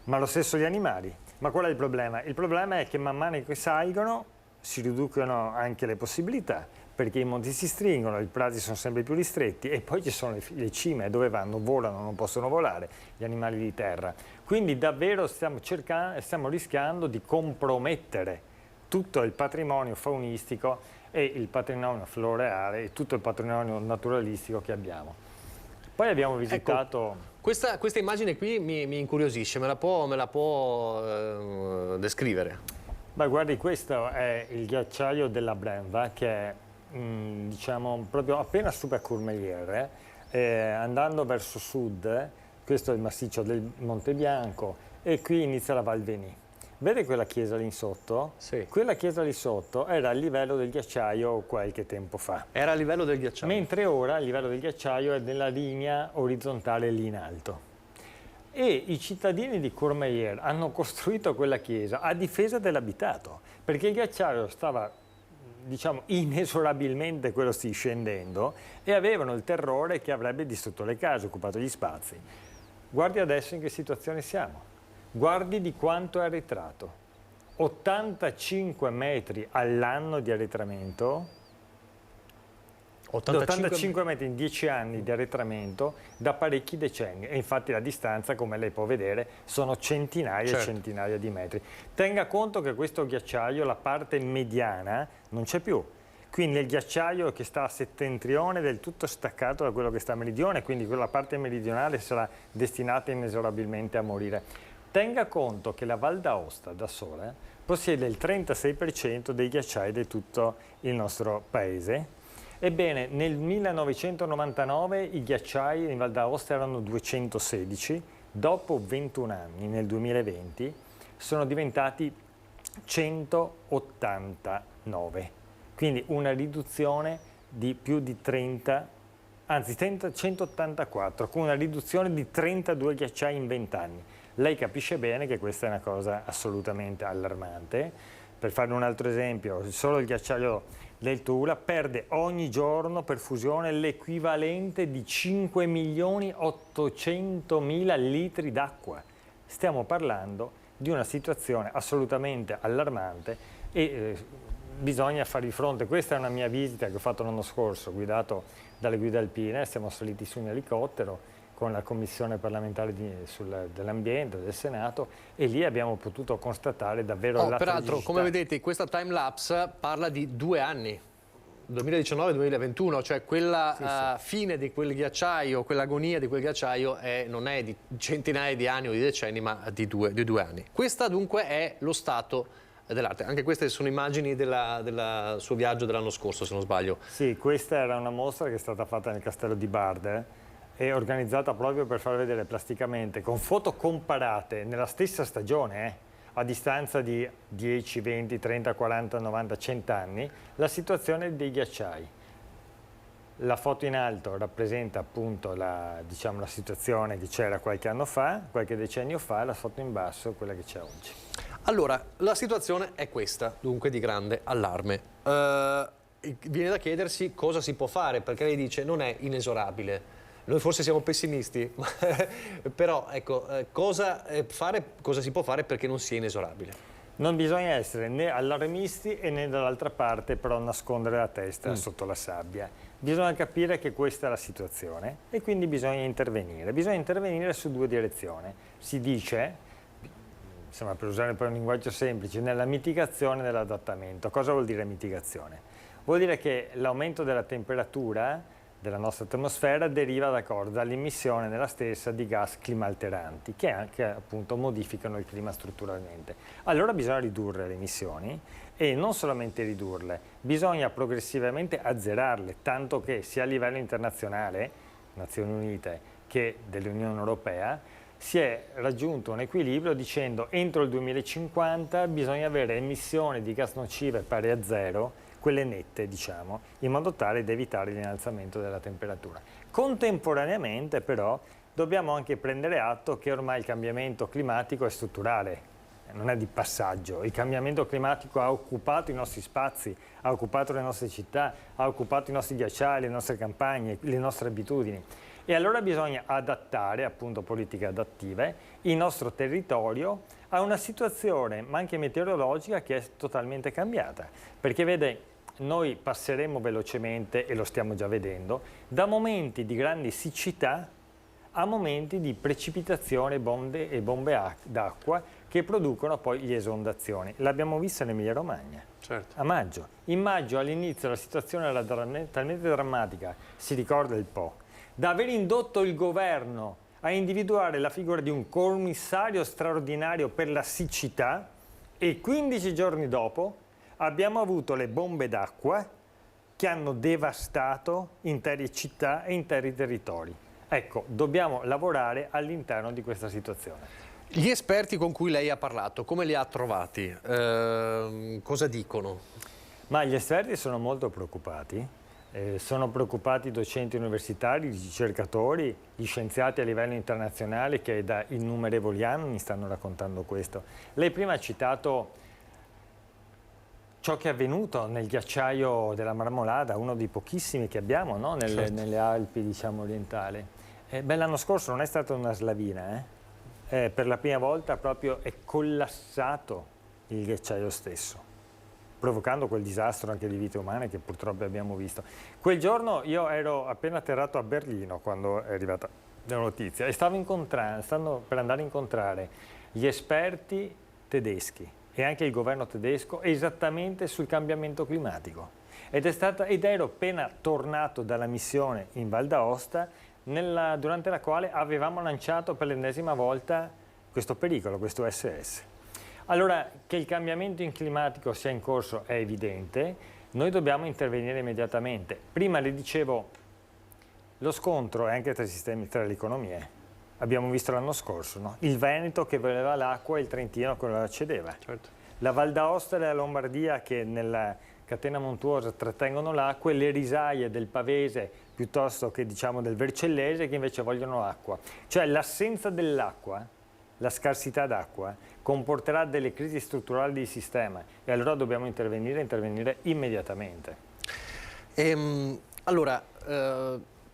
Ma lo stesso gli animali. Ma qual è il problema? Il problema è che man mano che salgono si riducono anche le possibilità, perché i monti si stringono, i prati sono sempre più ristretti e poi ci sono le cime dove vanno, volano, non possono volare, gli animali di terra. Quindi davvero stiamo rischiando di compromettere tutto il patrimonio faunistico e il patrimonio floreale e tutto il patrimonio naturalistico che abbiamo. Poi abbiamo visitato... Ecco, questa immagine qui mi incuriosisce, me la può descrivere? Beh, guardi, questo è il ghiacciaio della Brenva, che è diciamo proprio appena sopra Courmayeur, andando verso sud. Questo è il massiccio del Monte Bianco e qui inizia la Val Vení. Vede quella chiesa lì in sotto? Sì. Quella chiesa lì sotto era a livello del ghiacciaio qualche tempo fa. Era a livello del ghiacciaio? Mentre ora il livello del ghiacciaio è nella linea orizzontale lì in alto. E i cittadini di Courmayeur hanno costruito quella chiesa a difesa dell'abitato, perché il ghiacciaio stava, diciamo, inesorabilmente quello sì scendendo e avevano il terrore che avrebbe distrutto le case, occupato gli spazi. Guardi adesso in che situazione siamo. Guardi di quanto è arretrato. 85 metri all'anno di arretramento. 85 metri in 10 anni di arretramento da parecchi decenni e infatti la distanza, come lei può vedere, sono centinaia e centinaia di metri. Tenga conto che questo ghiacciaio, la parte mediana, non c'è più. Quindi il ghiacciaio che sta a settentrione è del tutto staccato da quello che sta a meridione, quindi quella parte meridionale sarà destinata inesorabilmente a morire. Tenga conto che la Val d'Aosta da sola possiede il 36% dei ghiacciai di tutto il nostro paese. Ebbene, nel 1999 i ghiacciai in Val d'Aosta erano 216, dopo 21 anni, nel 2020, sono diventati 189. Quindi una riduzione di più di 30, anzi 184, con una riduzione di 32 ghiacciai in 20 anni. Lei capisce bene che questa è una cosa assolutamente allarmante. Per fare un altro esempio, solo il ghiacciaio del Tula perde ogni giorno per fusione l'equivalente di 5.800.000 litri d'acqua. Stiamo parlando di una situazione assolutamente allarmante e bisogna farvi fronte. Questa è una mia visita che ho fatto l'anno scorso, guidato dalle guide alpine. Siamo saliti su un elicottero con la Commissione parlamentare dell'ambiente del Senato e lì abbiamo potuto constatare davvero la peraltro, tragicità. come vedete, questa time lapse parla di 2 anni, 2019-2021, cioè quella fine di quel ghiacciaio, quell'agonia di quel ghiacciaio non è di centinaia di anni o di decenni, ma di due anni. Questa dunque è lo stato dell'arte. Anche queste sono immagini del suo viaggio dell'anno scorso, se non sbaglio. Sì, questa era una mostra che è stata fatta nel castello di Barde e organizzata proprio per far vedere plasticamente, con foto comparate nella stessa stagione, a distanza di 10, 20, 30, 40, 90, 100 anni, la situazione dei ghiacciai. La foto in alto rappresenta appunto la situazione che c'era qualche anno fa, qualche decennio fa, la foto in basso quella che c'è oggi. Allora, la situazione è questa, dunque di grande allarme. Viene da chiedersi cosa si può fare, perché lei dice non è inesorabile. Noi forse siamo pessimisti, però ecco, cosa si può fare perché non sia inesorabile? Non bisogna essere né allarmisti e né dall'altra parte però nascondere la testa sotto la sabbia. Bisogna capire che questa è la situazione e quindi bisogna intervenire. Bisogna intervenire su 2 direzioni. Si dice, insomma, per usare poi un linguaggio semplice, nella mitigazione e nell'adattamento. Cosa vuol dire mitigazione? Vuol dire che l'aumento della temperatura della nostra atmosfera deriva dall'emissione nella stessa di gas climalteranti che appunto modificano il clima strutturalmente. Allora bisogna ridurre le emissioni e non solamente ridurle, bisogna progressivamente azzerarle, tanto che sia a livello internazionale, Nazioni Unite, che dell'Unione Europea, si è raggiunto un equilibrio dicendo entro il 2050 bisogna avere emissioni di gas nocive pari a zero, quelle nette diciamo, in modo tale da evitare l'innalzamento della temperatura. Contemporaneamente però dobbiamo anche prendere atto che ormai il cambiamento climatico è strutturale, non è di passaggio. Il cambiamento climatico ha occupato i nostri spazi, ha occupato le nostre città, ha occupato i nostri ghiacciai, le nostre campagne, le nostre abitudini. E allora bisogna adattare, appunto politiche adattive, il nostro territorio a una situazione, ma anche meteorologica, che è totalmente cambiata. Perché vede, noi passeremo velocemente, e lo stiamo già vedendo, da momenti di grandi siccità a momenti di precipitazione e bombe d'acqua che producono poi le esondazioni. L'abbiamo visto in Emilia Romagna, a maggio. In maggio all'inizio la situazione era talmente drammatica, si ricorda il Po, da aver indotto il governo a individuare la figura di un commissario straordinario per la siccità, e 15 giorni dopo abbiamo avuto le bombe d'acqua che hanno devastato intere città e interi territori. Ecco, dobbiamo lavorare all'interno di questa situazione. Gli esperti con cui lei ha parlato, come li ha trovati? Cosa dicono? Ma gli esperti sono molto preoccupati. Sono preoccupati i docenti universitari, i ricercatori, gli scienziati a livello internazionale che da innumerevoli anni mi stanno raccontando questo. Lei prima ha citato ciò che è avvenuto nel ghiacciaio della Marmolada, uno dei pochissimi che abbiamo, no? Nelle Alpi, diciamo, orientali. L'anno scorso non è stata una slavina, per la prima volta proprio è collassato il ghiacciaio stesso, provocando quel disastro anche di vite umane che purtroppo abbiamo visto. Quel giorno io ero appena atterrato a Berlino quando è arrivata la notizia e stavo per andare a incontrare gli esperti tedeschi e anche il governo tedesco esattamente sul cambiamento climatico. Ed ero appena tornato dalla missione in Val d'Aosta durante la quale avevamo lanciato per l'ennesima volta questo pericolo, questo SS. Allora, che il cambiamento climatico sia in corso è evidente, noi dobbiamo intervenire immediatamente. Prima le dicevo, lo scontro è anche tra i sistemi, tra le economie. Abbiamo visto l'anno scorso, no? Il Veneto che voleva l'acqua e il Trentino che la cedeva. Certo. La Val d'Aosta e la Lombardia che nella catena montuosa trattengono l'acqua, e le risaie del Pavese piuttosto che diciamo del Vercellese che invece vogliono acqua. Cioè l'assenza dell'acqua, la scarsità d'acqua, comporterà delle crisi strutturali di sistema e allora dobbiamo intervenire immediatamente. Allora,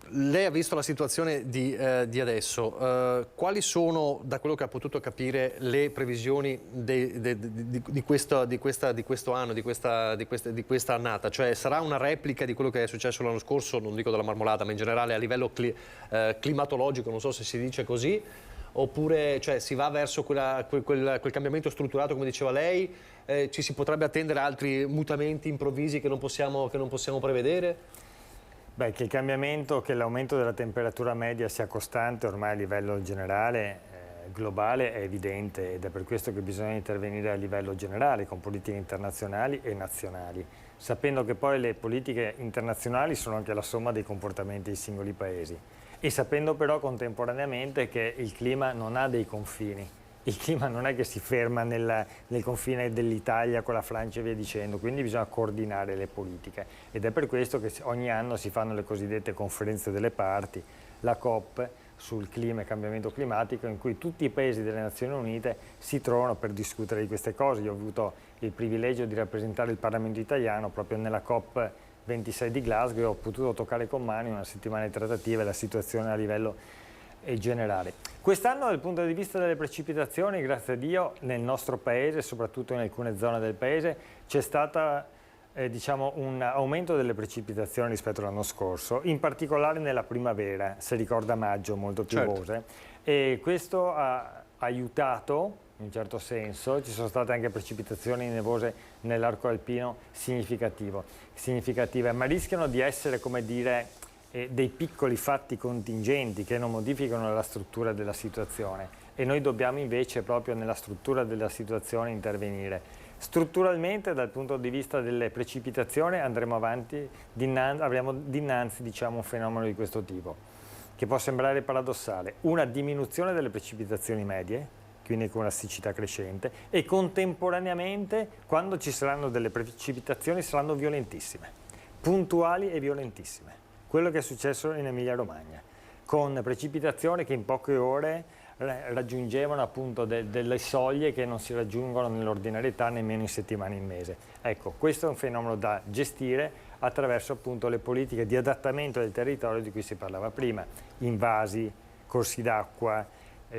lei ha visto la situazione di adesso. Quali sono, da quello che ha potuto capire, le previsioni di questo anno, di questa annata? Cioè sarà una replica di quello che è successo l'anno scorso, non dico della Marmolada, ma in generale a livello climatologico, non so se si dice così, oppure cioè, si va verso quel cambiamento strutturato come diceva lei? Ci si potrebbe attendere altri mutamenti improvvisi che non possiamo prevedere? Beh, che il cambiamento, che l'aumento della temperatura media sia costante ormai a livello generale, globale, è evidente, ed è per questo che bisogna intervenire a livello generale con politiche internazionali e nazionali, sapendo che poi le politiche internazionali sono anche la somma dei comportamenti dei singoli paesi e sapendo però contemporaneamente che il clima non ha dei confini. Il clima non è che si ferma nel confine dell'Italia con la Francia e via dicendo, quindi bisogna coordinare le politiche ed è per questo che ogni anno si fanno le cosiddette conferenze delle parti, la COP sul clima e cambiamento climatico, in cui tutti i paesi delle Nazioni Unite si trovano per discutere di queste cose. Io ho avuto il privilegio di rappresentare il Parlamento italiano proprio nella COP 26 di Glasgow e ho potuto toccare con mano in una settimana di trattative la situazione a livello generale. Quest'anno dal punto di vista delle precipitazioni, grazie a Dio, nel nostro paese, soprattutto in alcune zone del paese, c'è stato diciamo, un aumento delle precipitazioni rispetto all'anno scorso, in particolare nella primavera, se ricorda maggio, molto piovose, e questo ha aiutato in un certo senso. Ci sono state anche precipitazioni nevose nell'arco alpino significative, ma rischiano di essere, come dire, dei piccoli fatti contingenti che non modificano la struttura della situazione e noi dobbiamo invece proprio nella struttura della situazione intervenire. Strutturalmente dal punto di vista delle precipitazioni andremo avanti, avremo dinanzi diciamo, un fenomeno di questo tipo. che può sembrare paradossale, una diminuzione delle precipitazioni medie, quindi con una siccità crescente, e contemporaneamente quando ci saranno delle precipitazioni saranno violentissime, puntuali e violentissime. Quello che è successo in Emilia-Romagna, con precipitazioni che in poche ore raggiungevano appunto delle soglie che non si raggiungono nell'ordinarietà nemmeno in settimane, in mese. Ecco, questo è un fenomeno da gestire attraverso appunto le politiche di adattamento del territorio di cui si parlava prima, invasi, corsi d'acqua,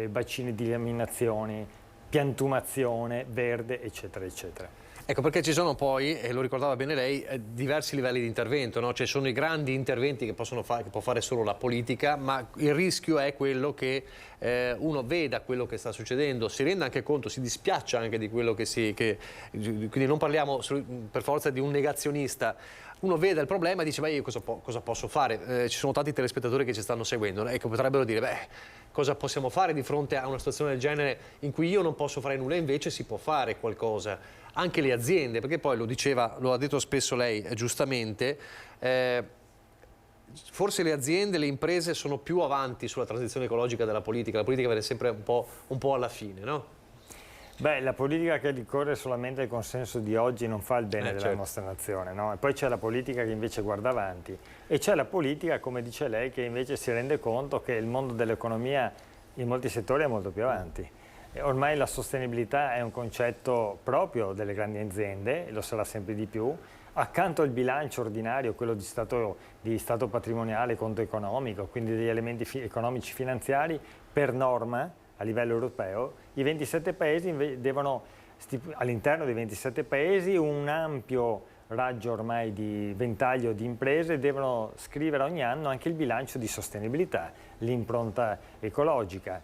bacini di laminazioni, piantumazione verde, eccetera, eccetera. Ecco, perché ci sono poi, e lo ricordava bene lei, diversi livelli di intervento, no? Cioè sono i grandi interventi che può fare solo la politica, ma il rischio è quello che uno veda quello che sta succedendo, si renda anche conto, si dispiaccia anche di quello quindi non parliamo per forza di un negazionista. Uno vede il problema e dice, ma io cosa posso fare? Ci sono tanti telespettatori che ci stanno seguendo, ecco, potrebbero dire, cosa possiamo fare di fronte a una situazione del genere in cui io non posso fare nulla, invece si può fare qualcosa. Anche le aziende, perché poi lo ha detto spesso lei, giustamente, forse le aziende, le imprese sono più avanti sulla transizione ecologica della politica, la politica viene sempre un po' alla fine, no? Beh, la politica che ricorre solamente al consenso di oggi non fa il bene della nostra nazione, no? E poi c'è la politica che invece guarda avanti e c'è la politica, come dice lei, che invece si rende conto che il mondo dell'economia in molti settori è molto più avanti. E ormai la sostenibilità è un concetto proprio delle grandi aziende, e lo sarà sempre di più. Accanto al bilancio ordinario, quello di stato patrimoniale, conto economico, quindi degli elementi economici finanziari, per norma a livello europeo, i 27 paesi devono, all'interno dei 27 paesi, un ampio raggio ormai di ventaglio di imprese devono scrivere ogni anno anche il bilancio di sostenibilità, l'impronta ecologica,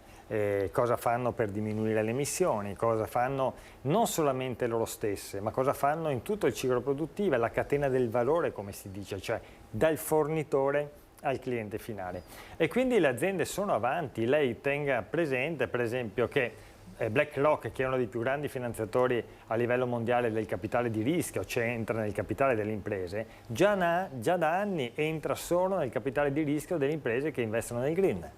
cosa fanno per diminuire le emissioni, cosa fanno non solamente loro stesse, ma cosa fanno in tutto il ciclo produttivo, la catena del valore, come si dice, cioè dal fornitore al cliente finale. E quindi le aziende sono avanti. Lei tenga presente, per esempio, che BlackRock, che è uno dei più grandi finanziatori a livello mondiale del capitale di rischio, cioè entra nel capitale delle imprese, già da anni entra solo nel capitale di rischio delle imprese che investono nel green.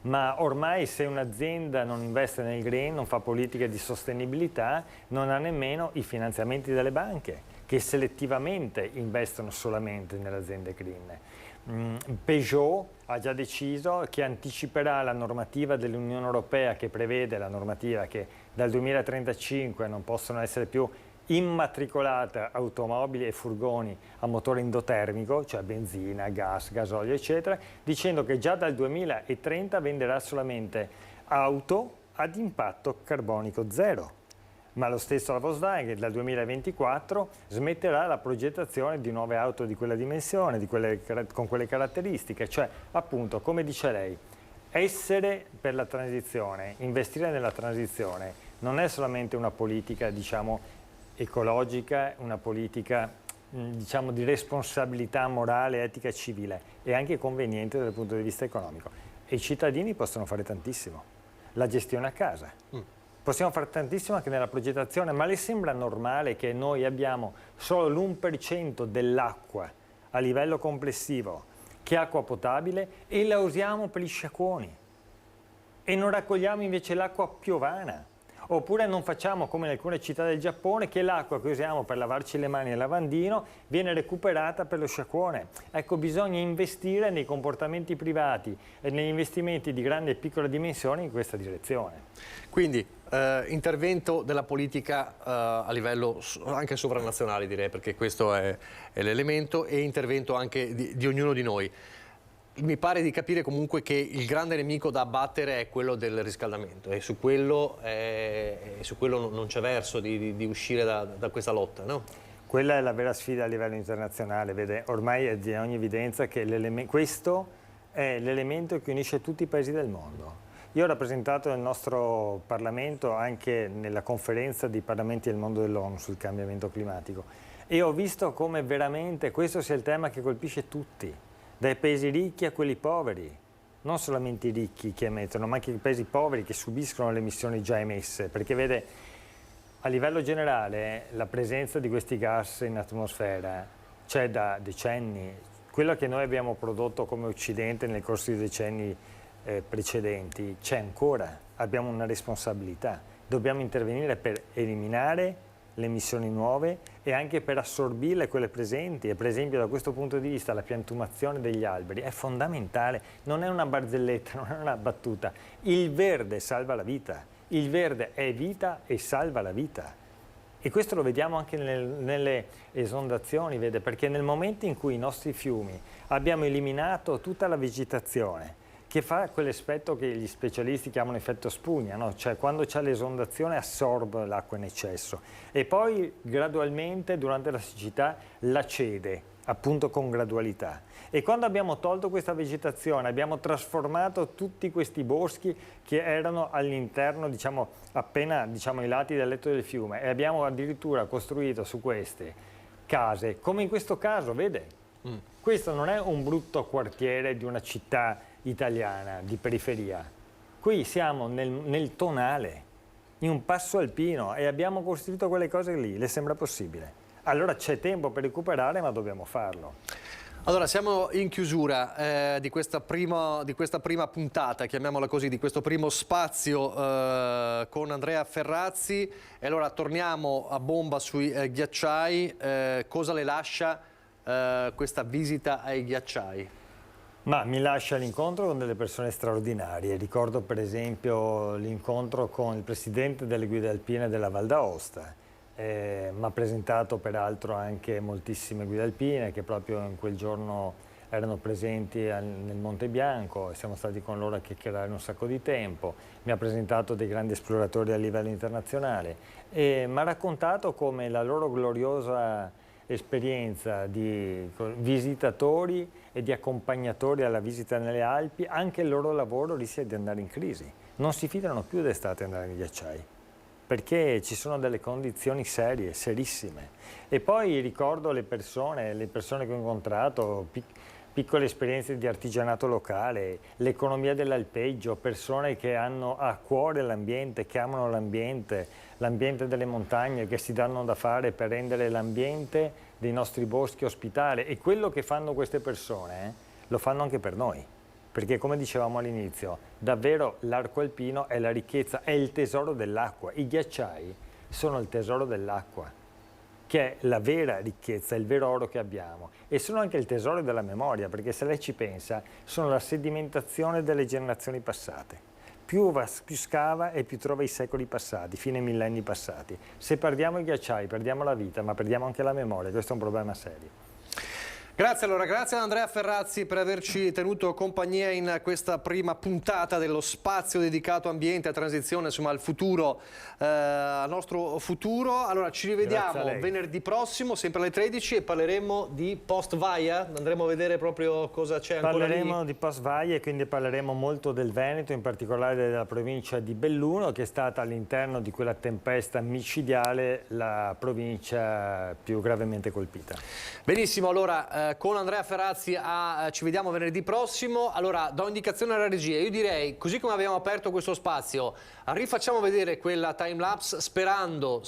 Ma ormai se un'azienda non investe nel green, non fa politiche di sostenibilità, non ha nemmeno i finanziamenti delle banche, che selettivamente investono solamente nelle aziende green. Peugeot ha già deciso che anticiperà la normativa dell'Unione Europea, che prevede la normativa che dal 2035 non possono essere più immatricolate automobili e furgoni a motore endotermico, cioè benzina, gas, gasolio, eccetera, dicendo che già dal 2030 venderà solamente auto ad impatto carbonico zero. Ma lo stesso la Volkswagen dal 2024 smetterà la progettazione di nuove auto di quella dimensione, con quelle caratteristiche, cioè appunto, come dice lei, essere per la transizione, investire nella transizione non è solamente una politica, diciamo, ecologica, una politica, diciamo, di responsabilità morale, etica e civile, è anche conveniente dal punto di vista economico. E i cittadini possono fare tantissimo, la gestione a casa. Possiamo fare tantissimo anche nella progettazione, ma le sembra normale che noi abbiamo solo l'1% dell'acqua a livello complessivo che è acqua potabile e la usiamo per gli sciacquoni e non raccogliamo invece l'acqua piovana? Oppure non facciamo come in alcune città del Giappone, che l'acqua che usiamo per lavarci le mani al lavandino viene recuperata per lo sciacquone. Ecco, bisogna investire nei comportamenti privati e negli investimenti di grandi e piccole dimensioni in questa direzione. Quindi intervento della politica a livello anche sovranazionale, direi, perché questo è l'elemento, e intervento anche di ognuno di noi. Mi pare di capire comunque che il grande nemico da abbattere è quello del riscaldamento, e su quello non c'è verso di uscire da questa lotta, no? Quella è la vera sfida a livello internazionale, vede, ormai è di ogni evidenza che questo è l'elemento che unisce tutti i paesi del mondo. Io ho rappresentato il nostro Parlamento anche nella conferenza dei parlamenti del mondo dell'ONU sul cambiamento climatico e ho visto come veramente questo sia il tema che colpisce tutti, dai paesi ricchi a quelli poveri, non solamente i ricchi che emettono, ma anche i paesi poveri che subiscono le emissioni già emesse, perché vede, a livello generale la presenza di questi gas in atmosfera c'è da decenni, Quello che noi abbiamo prodotto come Occidente nel corso dei decenni precedenti c'è ancora, abbiamo una responsabilità, dobbiamo intervenire per eliminare le emissioni nuove e anche per assorbirle quelle presenti, e per esempio da questo punto di vista la piantumazione degli alberi è fondamentale, non è una barzelletta, non è una battuta, il verde salva la vita, il verde è vita e salva la vita. E questo lo vediamo anche nelle esondazioni, vede? Perché nel momento in cui i nostri fiumi abbiamo eliminato tutta la vegetazione, che fa quell'effetto che gli specialisti chiamano effetto spugna, no? Cioè quando c'è l'esondazione assorbe l'acqua in eccesso e poi gradualmente durante la siccità la cede, appunto con gradualità. E quando abbiamo tolto questa vegetazione, abbiamo trasformato tutti questi boschi che erano all'interno, diciamo, appena ai lati del letto del fiume, e abbiamo addirittura costruito su queste case, come in questo caso, vede? Questo non è un brutto quartiere di una città italiana di periferia. Qui siamo nel tonale, in un passo alpino, e abbiamo costruito quelle cose lì. Le sembra possibile? Allora c'è tempo per recuperare, ma dobbiamo farlo. Allora, siamo in chiusura di questa prima puntata, chiamiamola così, di questo primo spazio con Andrea Ferrazzi. E allora torniamo a bomba sui ghiacciai. Cosa le lascia questa visita ai ghiacciai? Ma mi lascia l'incontro con delle persone straordinarie. Ricordo per esempio l'incontro con il presidente delle guide alpine della Val d'Aosta. Mi ha presentato peraltro anche moltissime guide alpine che proprio in quel giorno erano presenti nel Monte Bianco, e siamo stati con loro a chiacchierare un sacco di tempo. Mi ha presentato dei grandi esploratori a livello internazionale e mi ha raccontato come la loro gloriosa esperienza di visitatori e di accompagnatori alla visita nelle Alpi, anche il loro lavoro rischia di andare in crisi. Non si fidano più d'estate andare nei ghiacciai, perché ci sono delle condizioni serie, serissime. E poi ricordo le persone che ho incontrato, piccole esperienze di artigianato locale, l'economia dell'alpeggio, persone che hanno a cuore l'ambiente, che amano l'ambiente delle montagne, che si danno da fare per rendere l'ambiente dei nostri boschi ospitale. E quello che fanno queste persone lo fanno anche per noi. Perché come dicevamo all'inizio, davvero l'arco alpino è la ricchezza, è il tesoro dell'acqua. I ghiacciai sono il tesoro dell'acqua, che è la vera ricchezza, il vero oro che abbiamo. E sono anche il tesoro della memoria, perché se lei ci pensa, sono la sedimentazione delle generazioni passate. Più scava e più trova i secoli passati, fino ai millenni passati. Se perdiamo i ghiacciai, perdiamo la vita, ma perdiamo anche la memoria. Questo è un problema serio. Grazie allora, grazie ad Andrea Ferrazzi per averci tenuto compagnia in questa prima puntata dello spazio dedicato ambiente, a transizione, insomma al futuro, al nostro futuro. Allora ci rivediamo venerdì prossimo, sempre alle 13, e parleremo di Post Vaia, andremo a vedere proprio cosa c'è ancora lì. Parleremo di Post Vaia e quindi parleremo molto del Veneto, in particolare della provincia di Belluno, che è stata all'interno di quella tempesta micidiale la provincia più gravemente colpita. Benissimo, allora con Andrea Ferrazzi ci vediamo venerdì prossimo. Allora do indicazione alla regia, io direi, così come abbiamo aperto questo spazio, rifacciamo vedere quella timelapse sperando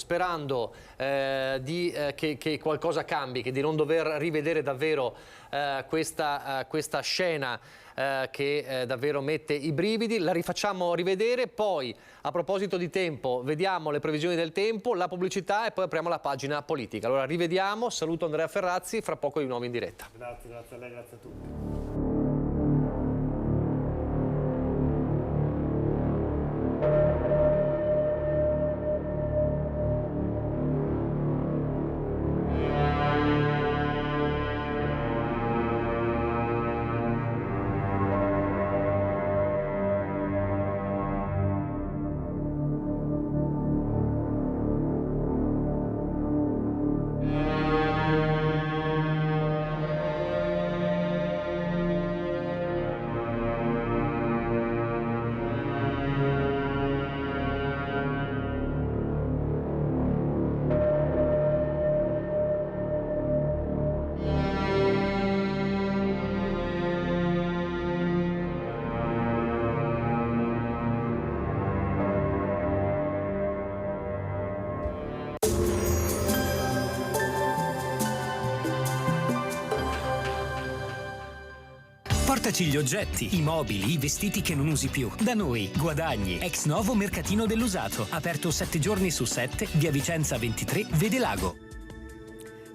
che qualcosa cambi, che di non dover rivedere davvero questa scena che davvero mette i brividi. La rifacciamo rivedere, poi a proposito di tempo vediamo le previsioni del tempo, la pubblicità e poi apriamo la pagina politica. Allora rivediamo, saluto Andrea Ferrazzi, fra poco di nuovo in diretta. Grazie a lei, grazie a tutti. Portaci gli oggetti, i mobili, i vestiti che non usi più. Da noi, guadagni. Ex novo mercatino dell'usato. Aperto 7 giorni su 7, via Vicenza 23, Vedelago.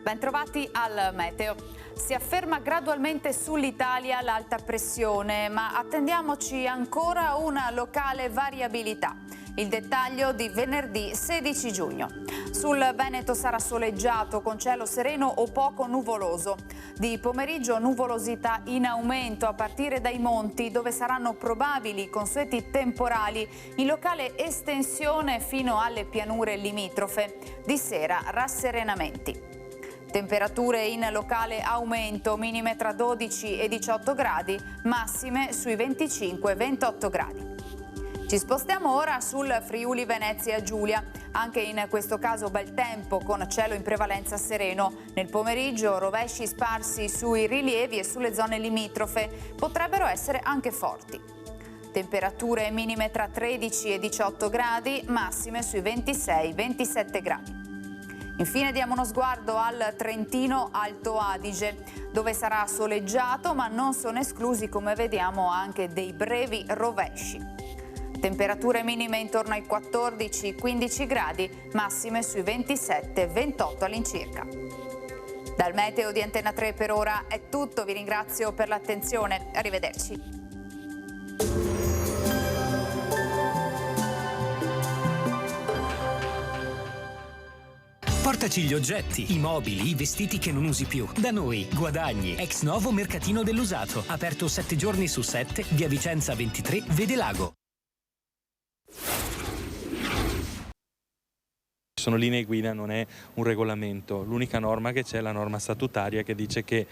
Bentrovati al meteo. Si afferma gradualmente sull'Italia l'alta pressione, ma attendiamoci ancora una locale variabilità. Il dettaglio di venerdì 16 giugno. Sul Veneto sarà soleggiato con cielo sereno o poco nuvoloso. Di pomeriggio nuvolosità in aumento a partire dai monti, dove saranno probabili consueti temporali in locale estensione fino alle pianure limitrofe. Di sera rasserenamenti. Temperature in locale aumento, minime tra 12 e 18 gradi, massime sui 25-28 gradi. Ci spostiamo ora sul Friuli Venezia Giulia. Anche in questo caso bel tempo con cielo in prevalenza sereno. Nel pomeriggio rovesci sparsi sui rilievi e sulle zone limitrofe. Potrebbero essere anche forti. Temperature minime tra 13 e 18 gradi, massime sui 26-27 gradi. Infine diamo uno sguardo al Trentino Alto Adige, dove sarà soleggiato ma non sono esclusi, come vediamo, anche dei brevi rovesci. Temperature minime intorno ai 14-15 gradi, massime sui 27-28 all'incirca. Dal meteo di Antena 3 per ora è tutto, vi ringrazio per l'attenzione, arrivederci. Portaci gli oggetti, i mobili, i vestiti che non usi più. Da noi, guadagni. Ex novo mercatino dell'usato. Aperto 7 giorni su 7, via Vicenza 23, Vedelago. Sono linee guida, non è un regolamento. L'unica norma che c'è è la norma statutaria che dice che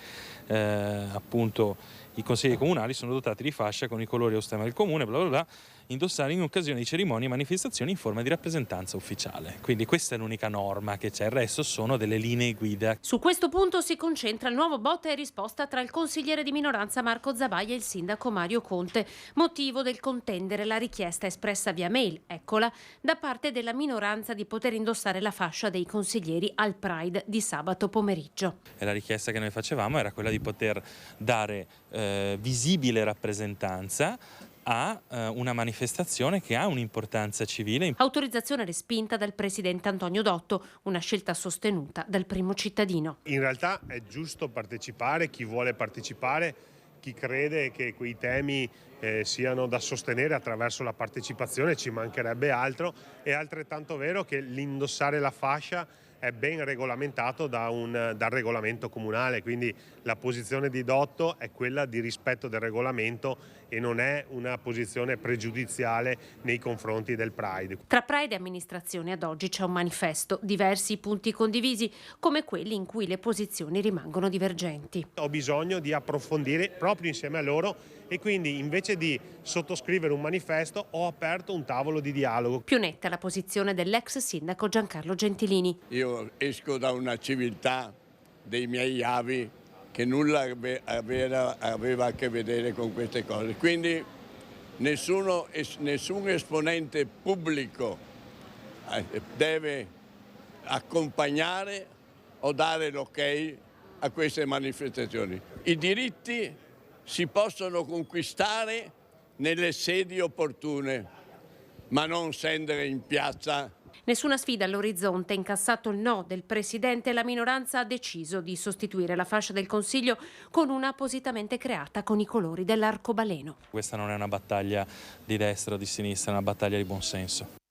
appunto i consigli comunali sono dotati di fascia con i colori o stemma del comune, bla bla bla, indossare in occasione di cerimonie e manifestazioni in forma di rappresentanza ufficiale. Quindi questa è l'unica norma che c'è, il resto sono delle linee guida. Su questo punto si concentra il nuovo botta e risposta tra il consigliere di minoranza Marco Zabaia e il sindaco Mario Conte, motivo del contendere la richiesta espressa via mail, eccola, da parte della minoranza di poter indossare la fascia dei consiglieri al Pride di sabato pomeriggio. E la richiesta che noi facevamo era quella di poter dare visibile rappresentanza a una manifestazione che ha un'importanza civile. Autorizzazione respinta dal presidente Antonio Dotto, una scelta sostenuta dal primo cittadino. In realtà è giusto partecipare, chi vuole partecipare, chi crede che quei temi siano da sostenere attraverso la partecipazione, ci mancherebbe altro. È altrettanto vero che l'indossare la fascia è ben regolamentato dal regolamento comunale, quindi la posizione di Dotto è quella di rispetto del regolamento e non è una posizione pregiudiziale nei confronti del Pride. Tra Pride e amministrazione ad oggi c'è un manifesto, diversi punti condivisi, come quelli in cui le posizioni rimangono divergenti. Ho bisogno di approfondire proprio insieme a loro e quindi invece di sottoscrivere un manifesto ho aperto un tavolo di dialogo. Più netta la posizione dell'ex sindaco Giancarlo Gentilini. Io esco da una civiltà dei miei avi che nulla aveva a che vedere con queste cose, quindi nessun esponente pubblico deve accompagnare o dare l'ok a queste manifestazioni. I diritti si possono conquistare nelle sedi opportune, ma non scendere in piazza. Nessuna sfida all'orizzonte, incassato il no del presidente, la minoranza ha deciso di sostituire la fascia del Consiglio con una appositamente creata con i colori dell'arcobaleno. Questa non è una battaglia di destra o di sinistra, è una battaglia di buonsenso.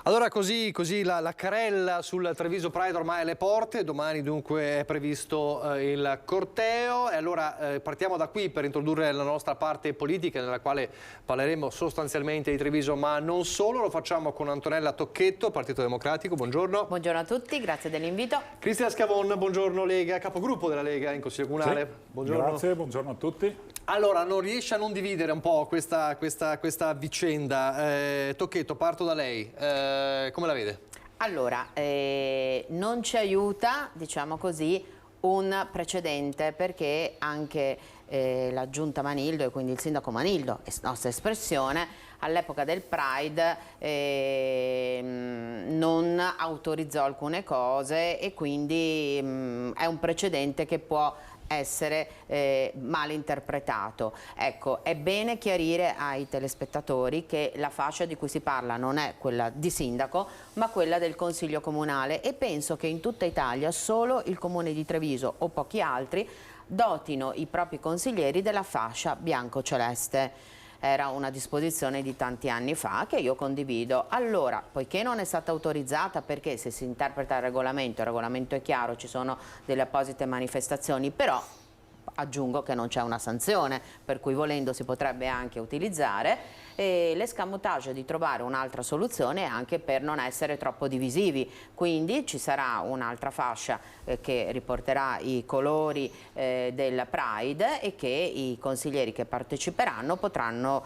Allora così la carrella sul Treviso Pride ormai alle porte, domani dunque è previsto il corteo e allora partiamo da qui per introdurre la nostra parte politica nella quale parleremo sostanzialmente di Treviso ma non solo, lo facciamo con Antonella Tocchetto, Partito Democratico, buongiorno. Buongiorno a tutti, grazie dell'invito. Cristian Scavon, buongiorno Lega, capogruppo della Lega in Consiglio Comunale. Sì, buongiorno. Grazie, buongiorno a tutti. Allora, non riesce a non dividere un po' questa vicenda. Tocchetto, parto da lei. Come la vede? Allora, non ci aiuta, diciamo così, un precedente perché anche la giunta Manildo e quindi il sindaco Manildo, è nostra espressione, all'epoca del Pride non autorizzò alcune cose e quindi è un precedente che può essere mal interpretato. Ecco, è bene chiarire ai telespettatori che la fascia di cui si parla non è quella di sindaco, ma quella del Consiglio Comunale, e penso che in tutta Italia solo il Comune di Treviso o pochi altri dotino i propri consiglieri della fascia bianco-celeste. Era una disposizione di tanti anni fa che io condivido. Allora, poiché non è stata autorizzata, perché se si interpreta il regolamento è chiaro, ci sono delle apposite manifestazioni, però aggiungo che non c'è una sanzione, per cui volendo si potrebbe anche utilizzare, e l'escamotage di trovare un'altra soluzione anche per non essere troppo divisivi. Quindi ci sarà un'altra fascia che riporterà i colori del Pride e che i consiglieri che parteciperanno potranno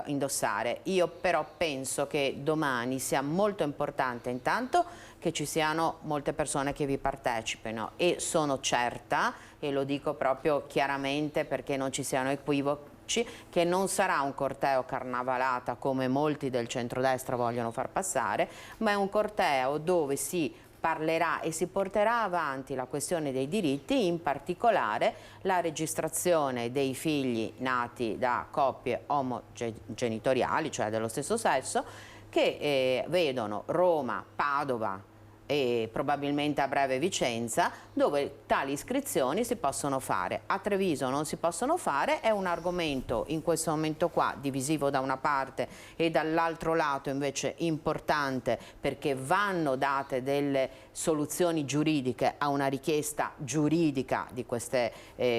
indossare. Io però penso che domani sia molto importante intanto che ci siano molte persone che vi partecipino, e sono certa, e lo dico proprio chiaramente perché non ci siano equivoci, che non sarà un corteo carnavalata come molti del centrodestra vogliono far passare, ma è un corteo dove si parlerà e si porterà avanti la questione dei diritti, in particolare la registrazione dei figli nati da coppie omogenitoriali, cioè dello stesso sesso, che vedono Roma, Padova e probabilmente a breve Vicenza, dove tali iscrizioni si possono fare. A Treviso non si possono fare, è un argomento in questo momento qua divisivo da una parte e dall'altro lato invece importante, perché vanno date delle soluzioni giuridiche a una richiesta giuridica di queste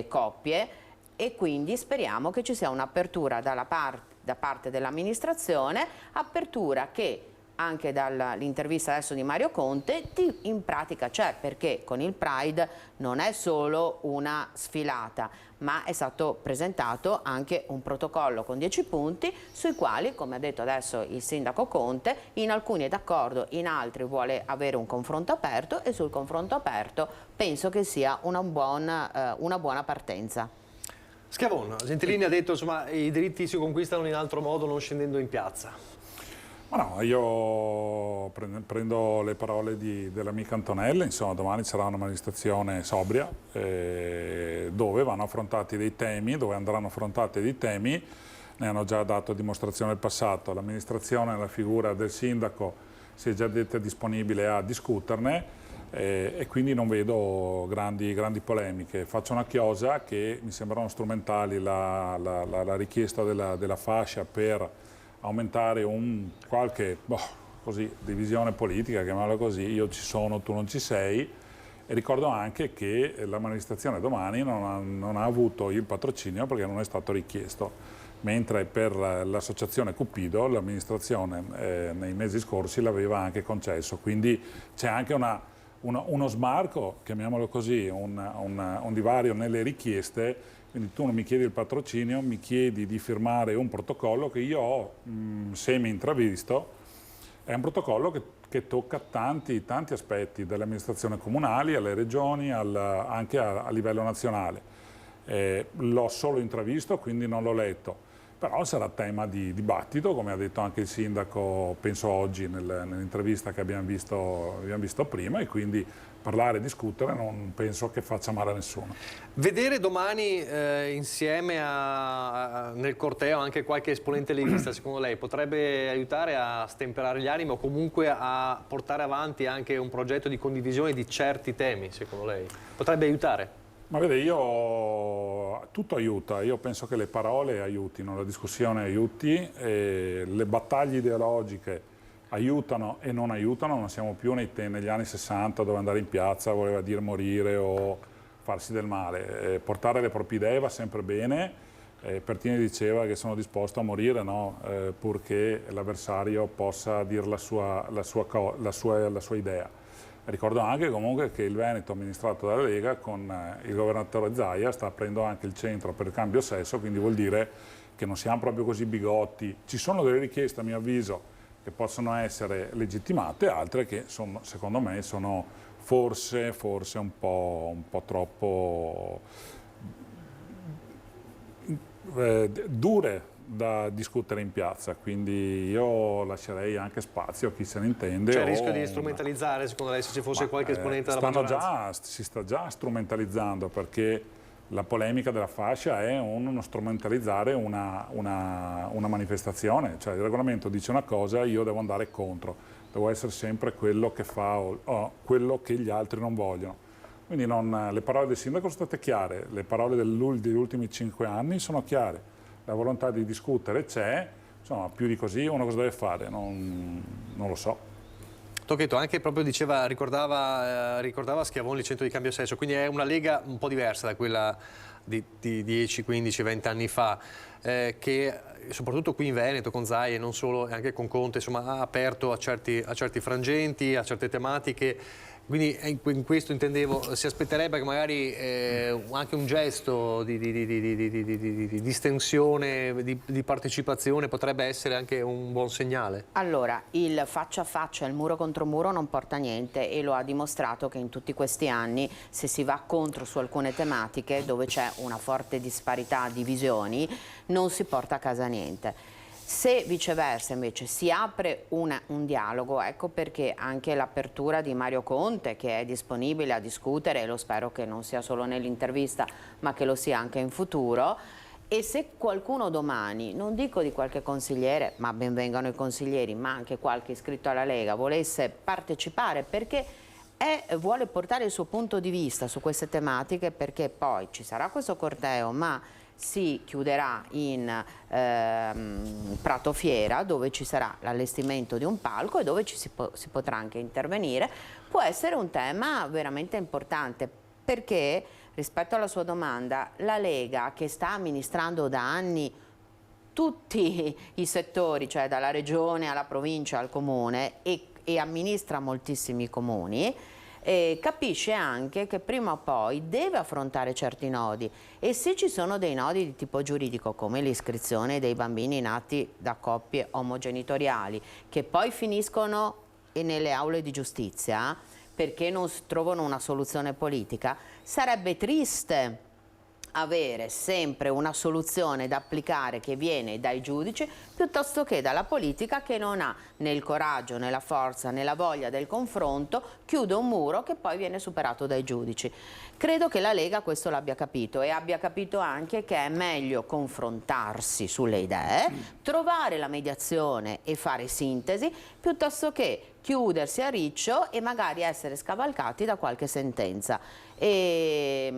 coppie, e quindi speriamo che ci sia un'apertura da parte dell'amministrazione, apertura che anche dall'intervista adesso di Mario Conte in pratica c'è, perché con il Pride non è solo una sfilata, ma è stato presentato anche un protocollo con 10 punti sui quali, come ha detto adesso il sindaco Conte, in alcuni è d'accordo, in altri vuole avere un confronto aperto, e sul confronto aperto penso che sia una buona partenza. Schiavon, Gentilini ha detto insomma i diritti si conquistano in altro modo, non scendendo in piazza. Ma no, io prendo le parole dell'amica Antonella, insomma domani sarà una manifestazione sobria dove vanno affrontati dei temi, dove andranno affrontati dei temi, ne hanno già dato dimostrazione nel passato, l'amministrazione, la figura del sindaco si è già detta disponibile a discuterne e quindi non vedo grandi polemiche. Faccio una chiosa che mi sembrano strumentali la richiesta della fascia per aumentare qualche divisione politica, chiamiamola così, io ci sono, tu non ci sei, e ricordo anche che la manifestazione domani non ha avuto il patrocinio perché non è stato richiesto, mentre per l'associazione Cupido l'amministrazione nei mesi scorsi l'aveva anche concesso, quindi c'è anche uno smarco, chiamiamolo così, un divario nelle richieste. Quindi tu non mi chiedi il patrocinio, mi chiedi di firmare un protocollo che io ho semi-intravisto. È un protocollo che tocca tanti aspetti, dalle amministrazioni comunali alle regioni, anche a livello nazionale. L'ho solo intravisto, quindi non l'ho letto. Però sarà tema di dibattito, come ha detto anche il sindaco, penso oggi, nell'intervista che abbiamo visto prima, e quindi parlare e discutere non penso che faccia male a nessuno. Vedere domani insieme nel corteo anche qualche esponente leghista, secondo lei, potrebbe aiutare a stemperare gli animi o comunque a portare avanti anche un progetto di condivisione di certi temi, secondo lei? Potrebbe aiutare? Ma vede, tutto aiuta, io penso che le parole aiutino, la discussione aiuti, le battaglie ideologiche aiutano e non aiutano, non siamo più negli anni 60 dove andare in piazza voleva dire morire o farsi del male, portare le proprie idee va sempre bene, Pertini diceva che sono disposto a morire, no? Purché l'avversario possa dire la sua idea. Ricordo anche comunque che il Veneto amministrato dalla Lega con il governatore Zaia sta aprendo anche il centro per il cambio sesso, quindi vuol dire che non siamo proprio così bigotti. Ci sono delle richieste, a mio avviso, che possono essere legittimate, altre che secondo me sono forse un po' troppo dure da discutere in piazza, quindi io lascerei anche spazio a chi se ne intende. C'è il rischio di strumentalizzare, secondo lei, se ci fosse qualche esponente della maggioranza? Si sta già strumentalizzando, perché La polemica della fascia è uno strumentalizzare una manifestazione, cioè il regolamento dice una cosa, io devo andare contro, devo essere sempre quello che fa o quello che gli altri non vogliono. Quindi le parole del sindaco sono state chiare, le parole degli ultimi 5 anni sono chiare, la volontà di discutere c'è, insomma più di così uno cosa deve fare, non lo so. Tocchetto anche proprio ricordava Schiavone il centro di cambio sesso, quindi è una lega un po' diversa da quella di 10, 15, 20 anni fa, che soprattutto qui in Veneto con Zaia e non solo, anche con Conte, insomma, ha aperto a certi frangenti, a certe tematiche. Quindi in questo intendevo, si aspetterebbe che magari anche un gesto di distensione, di partecipazione potrebbe essere anche un buon segnale? Allora, il faccia a faccia, il muro contro muro non porta a niente e lo ha dimostrato che in tutti questi anni se si va contro su alcune tematiche dove c'è una forte disparità di visioni non si porta a casa niente. Se viceversa invece si apre un dialogo, ecco perché anche l'apertura di Mario Conte, che è disponibile a discutere, e lo spero che non sia solo nell'intervista ma che lo sia anche in futuro, e se qualcuno domani, non dico di qualche consigliere, ma ben vengano i consiglieri, ma anche qualche iscritto alla Lega, volesse partecipare perché vuole portare il suo punto di vista su queste tematiche, perché poi ci sarà questo corteo, ma si chiuderà in Prato Fiera, dove ci sarà l'allestimento di un palco e dove si potrà anche intervenire, può essere un tema veramente importante, perché rispetto alla sua domanda, la Lega, che sta amministrando da anni tutti i settori, cioè dalla regione alla provincia al comune, e amministra moltissimi comuni, capisce anche che prima o poi deve affrontare certi nodi, e se ci sono dei nodi di tipo giuridico come l'iscrizione dei bambini nati da coppie omogenitoriali che poi finiscono nelle aule di giustizia perché non trovano una soluzione politica, sarebbe triste avere sempre una soluzione da applicare che viene dai giudici piuttosto che dalla politica, che non ha né il coraggio, né la forza, né la voglia del confronto, chiude un muro che poi viene superato dai giudici. Credo che la Lega questo l'abbia capito, e abbia capito anche che è meglio confrontarsi sulle idee, trovare la mediazione e fare sintesi, piuttosto che chiudersi a riccio e magari essere scavalcati da qualche sentenza. E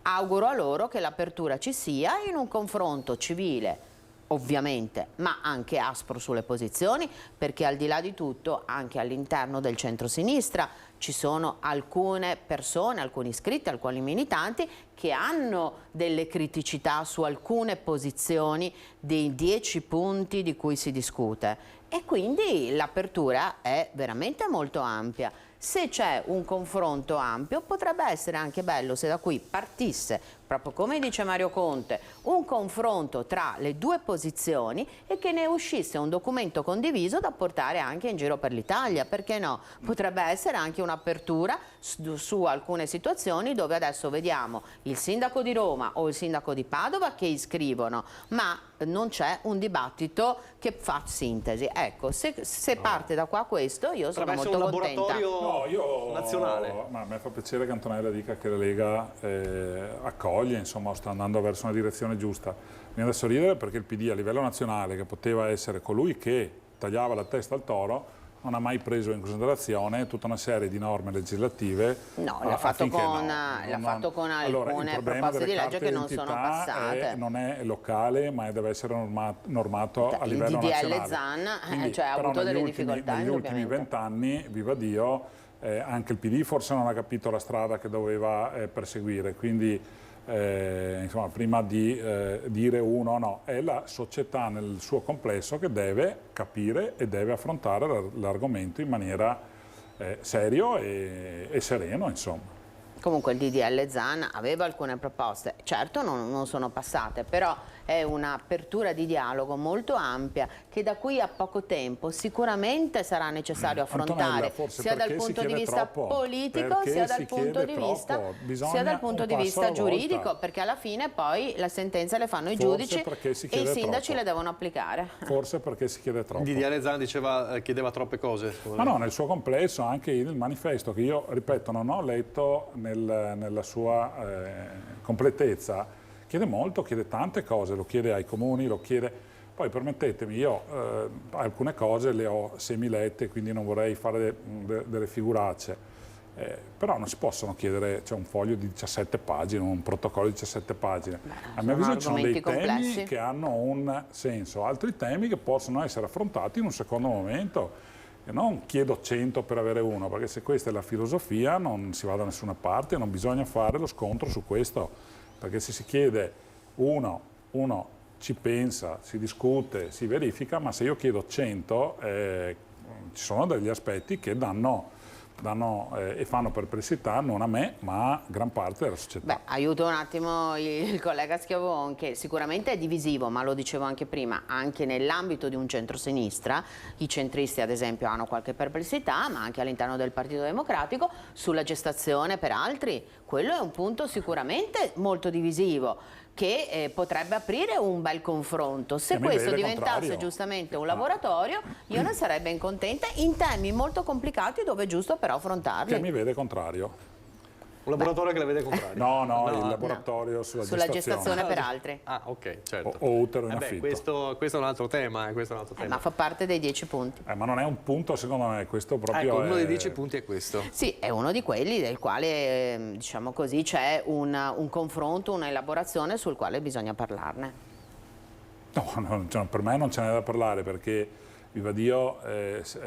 auguro a loro che l'apertura ci sia in un confronto civile, ovviamente, ma anche aspro sulle posizioni, perché al di là di tutto anche all'interno del centro-sinistra ci sono alcune persone, alcuni iscritti, alcuni militanti che hanno delle criticità su alcune posizioni dei 10 punti di cui si discute, e quindi l'apertura è veramente molto ampia. Se c'è un confronto ampio potrebbe essere anche bello se da qui partisse, proprio come dice Mario Conte, un confronto tra le due posizioni e che ne uscisse un documento condiviso da portare anche in giro per l'Italia, perché no? Potrebbe essere anche un'apertura su alcune situazioni dove adesso vediamo il sindaco di Roma o il sindaco di Padova che iscrivono, ma non c'è un dibattito che fa sintesi. Ecco, se parte da qua questo, io sono molto contenta. Nazionale. Ma a me fa piacere che Antonella dica che la Lega accoglie, insomma, sta andando verso una direzione giusta. Mi viene da sorridere perché il PD a livello nazionale, che poteva essere colui che tagliava la testa al toro, non ha mai preso in considerazione tutta una serie di norme legislative. No, l'ha fatto con alcune proposte di legge che non sono passate. Non è locale, ma deve essere normato a livello nazionale. Il DDL Zan Quindi, ha avuto delle difficoltà. Negli ultimi 20 anni, viva Dio, anche il PD forse non ha capito la strada che doveva perseguire. Quindi insomma, prima di dire uno o no, è la società nel suo complesso che deve capire e deve affrontare l'argomento in maniera serio e sereno, insomma. Comunque il DDL Zan aveva alcune proposte, certo non sono passate, però è un'apertura di dialogo molto ampia che da qui a poco tempo sicuramente sarà necessario affrontare, sia dal punto di vista politico sia dal punto di vista giuridico, perché alla fine poi la sentenza le fanno i giudici e i sindaci le devono applicare. Forse perché si chiede troppo. Il DDL Zan chiedeva troppe cose. Ma no, nel suo complesso, anche il manifesto che io, ripeto, non ho letto nella sua completezza, chiede molto, chiede tante cose, lo chiede ai comuni, lo chiede... Poi permettetemi, io alcune cose le ho semilette, quindi non vorrei fare delle figuracce, però non si possono chiedere, c'è un foglio di 17 pagine, un protocollo di 17 pagine. A mio avviso ci sono dei temi che hanno un senso, altri temi che possono essere affrontati in un secondo momento. E non chiedo 100 per avere uno, perché se questa è la filosofia non si va da nessuna parte, non bisogna fare lo scontro su questo, perché se si chiede uno ci pensa, si discute, si verifica, ma se io chiedo 100 ci sono degli aspetti che danno e fanno perplessità non a me ma a gran parte della società. Beh, aiuto un attimo il collega Schiavon, che sicuramente è divisivo, ma lo dicevo anche prima, anche nell'ambito di un centrosinistra, i centristi ad esempio hanno qualche perplessità, ma anche all'interno del Partito Democratico sulla gestazione per altri, quello è un punto sicuramente molto divisivo, che potrebbe aprire un bel confronto. Se questo diventasse giustamente un laboratorio, io ne sarei ben contenta in temi molto complicati dove è giusto però affrontarli. Che mi vede contrario. Un laboratorio che la vede contrario? No, il laboratorio sulla gestazione per altri. Ah, ok, certo. O utero in affitto. Questo è un altro tema. Ma fa parte dei 10 punti. Ma non è un punto, secondo me, questo proprio uno dei 10 punti è questo. Sì, è uno di quelli del quale, diciamo così, c'è un confronto, una elaborazione sul quale bisogna parlarne. No, per me non ce n'è da parlare, perché viva Dio,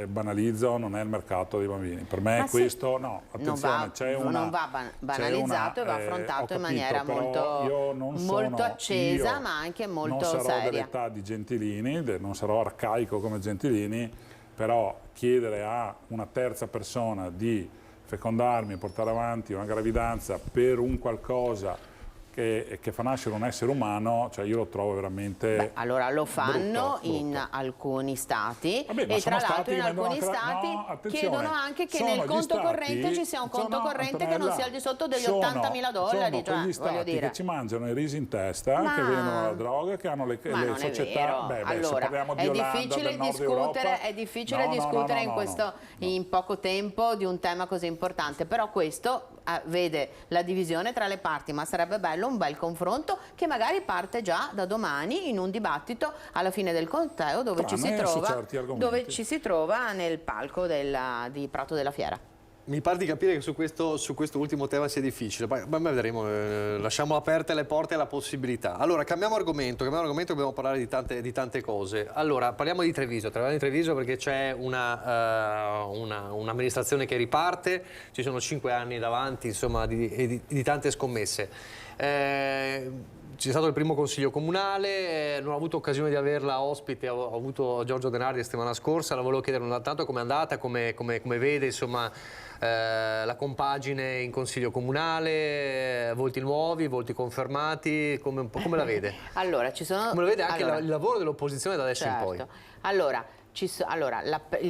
banalizzo, non è il mercato dei bambini. Per me questo, no, attenzione, non va banalizzato e va affrontato in maniera molto accesa, ma anche molto seria. Non sarò dell'età di Gentilini, non sarò arcaico come Gentilini, però chiedere a una terza persona di fecondarmi e portare avanti una gravidanza per un qualcosa che fa nascere un essere umano, cioè io lo trovo veramente allora lo fanno brutto. In alcuni stati e tra l'altro in alcuni stati chiedono anche che nel conto corrente ci sia un conto corrente che non sia al di sotto degli $80.000. Sono quegli stati che ci mangiano i risi in testa, che vendono la droga, che hanno le società... Allora, parliamo di Olanda, del Nord Europa. È difficile discutere in poco tempo di un tema così importante, però questo vede la divisione tra le parti, ma sarebbe bello un bel confronto che magari parte già da domani in un dibattito alla fine del conteo dove ci si trova nel palco di Prato della Fiera. Mi pare di capire che su questo ultimo tema sia difficile, ma vedremo, lasciamo aperte le porte alla possibilità. Allora, cambiamo argomento, dobbiamo parlare di tante cose. Allora, parliamo di Treviso perché c'è un'amministrazione che riparte, ci sono 5 anni davanti, insomma, di tante scommesse. C'è stato il primo consiglio comunale, non ho avuto occasione di averla ospite, ho avuto Giorgio Denardi la settimana scorsa, la volevo chiedere tanto come è andata, come vede insomma la compagine in consiglio comunale, volti nuovi, volti confermati, come la vede? Allora, come lo vede anche il lavoro dell'opposizione da adesso in poi? Allora,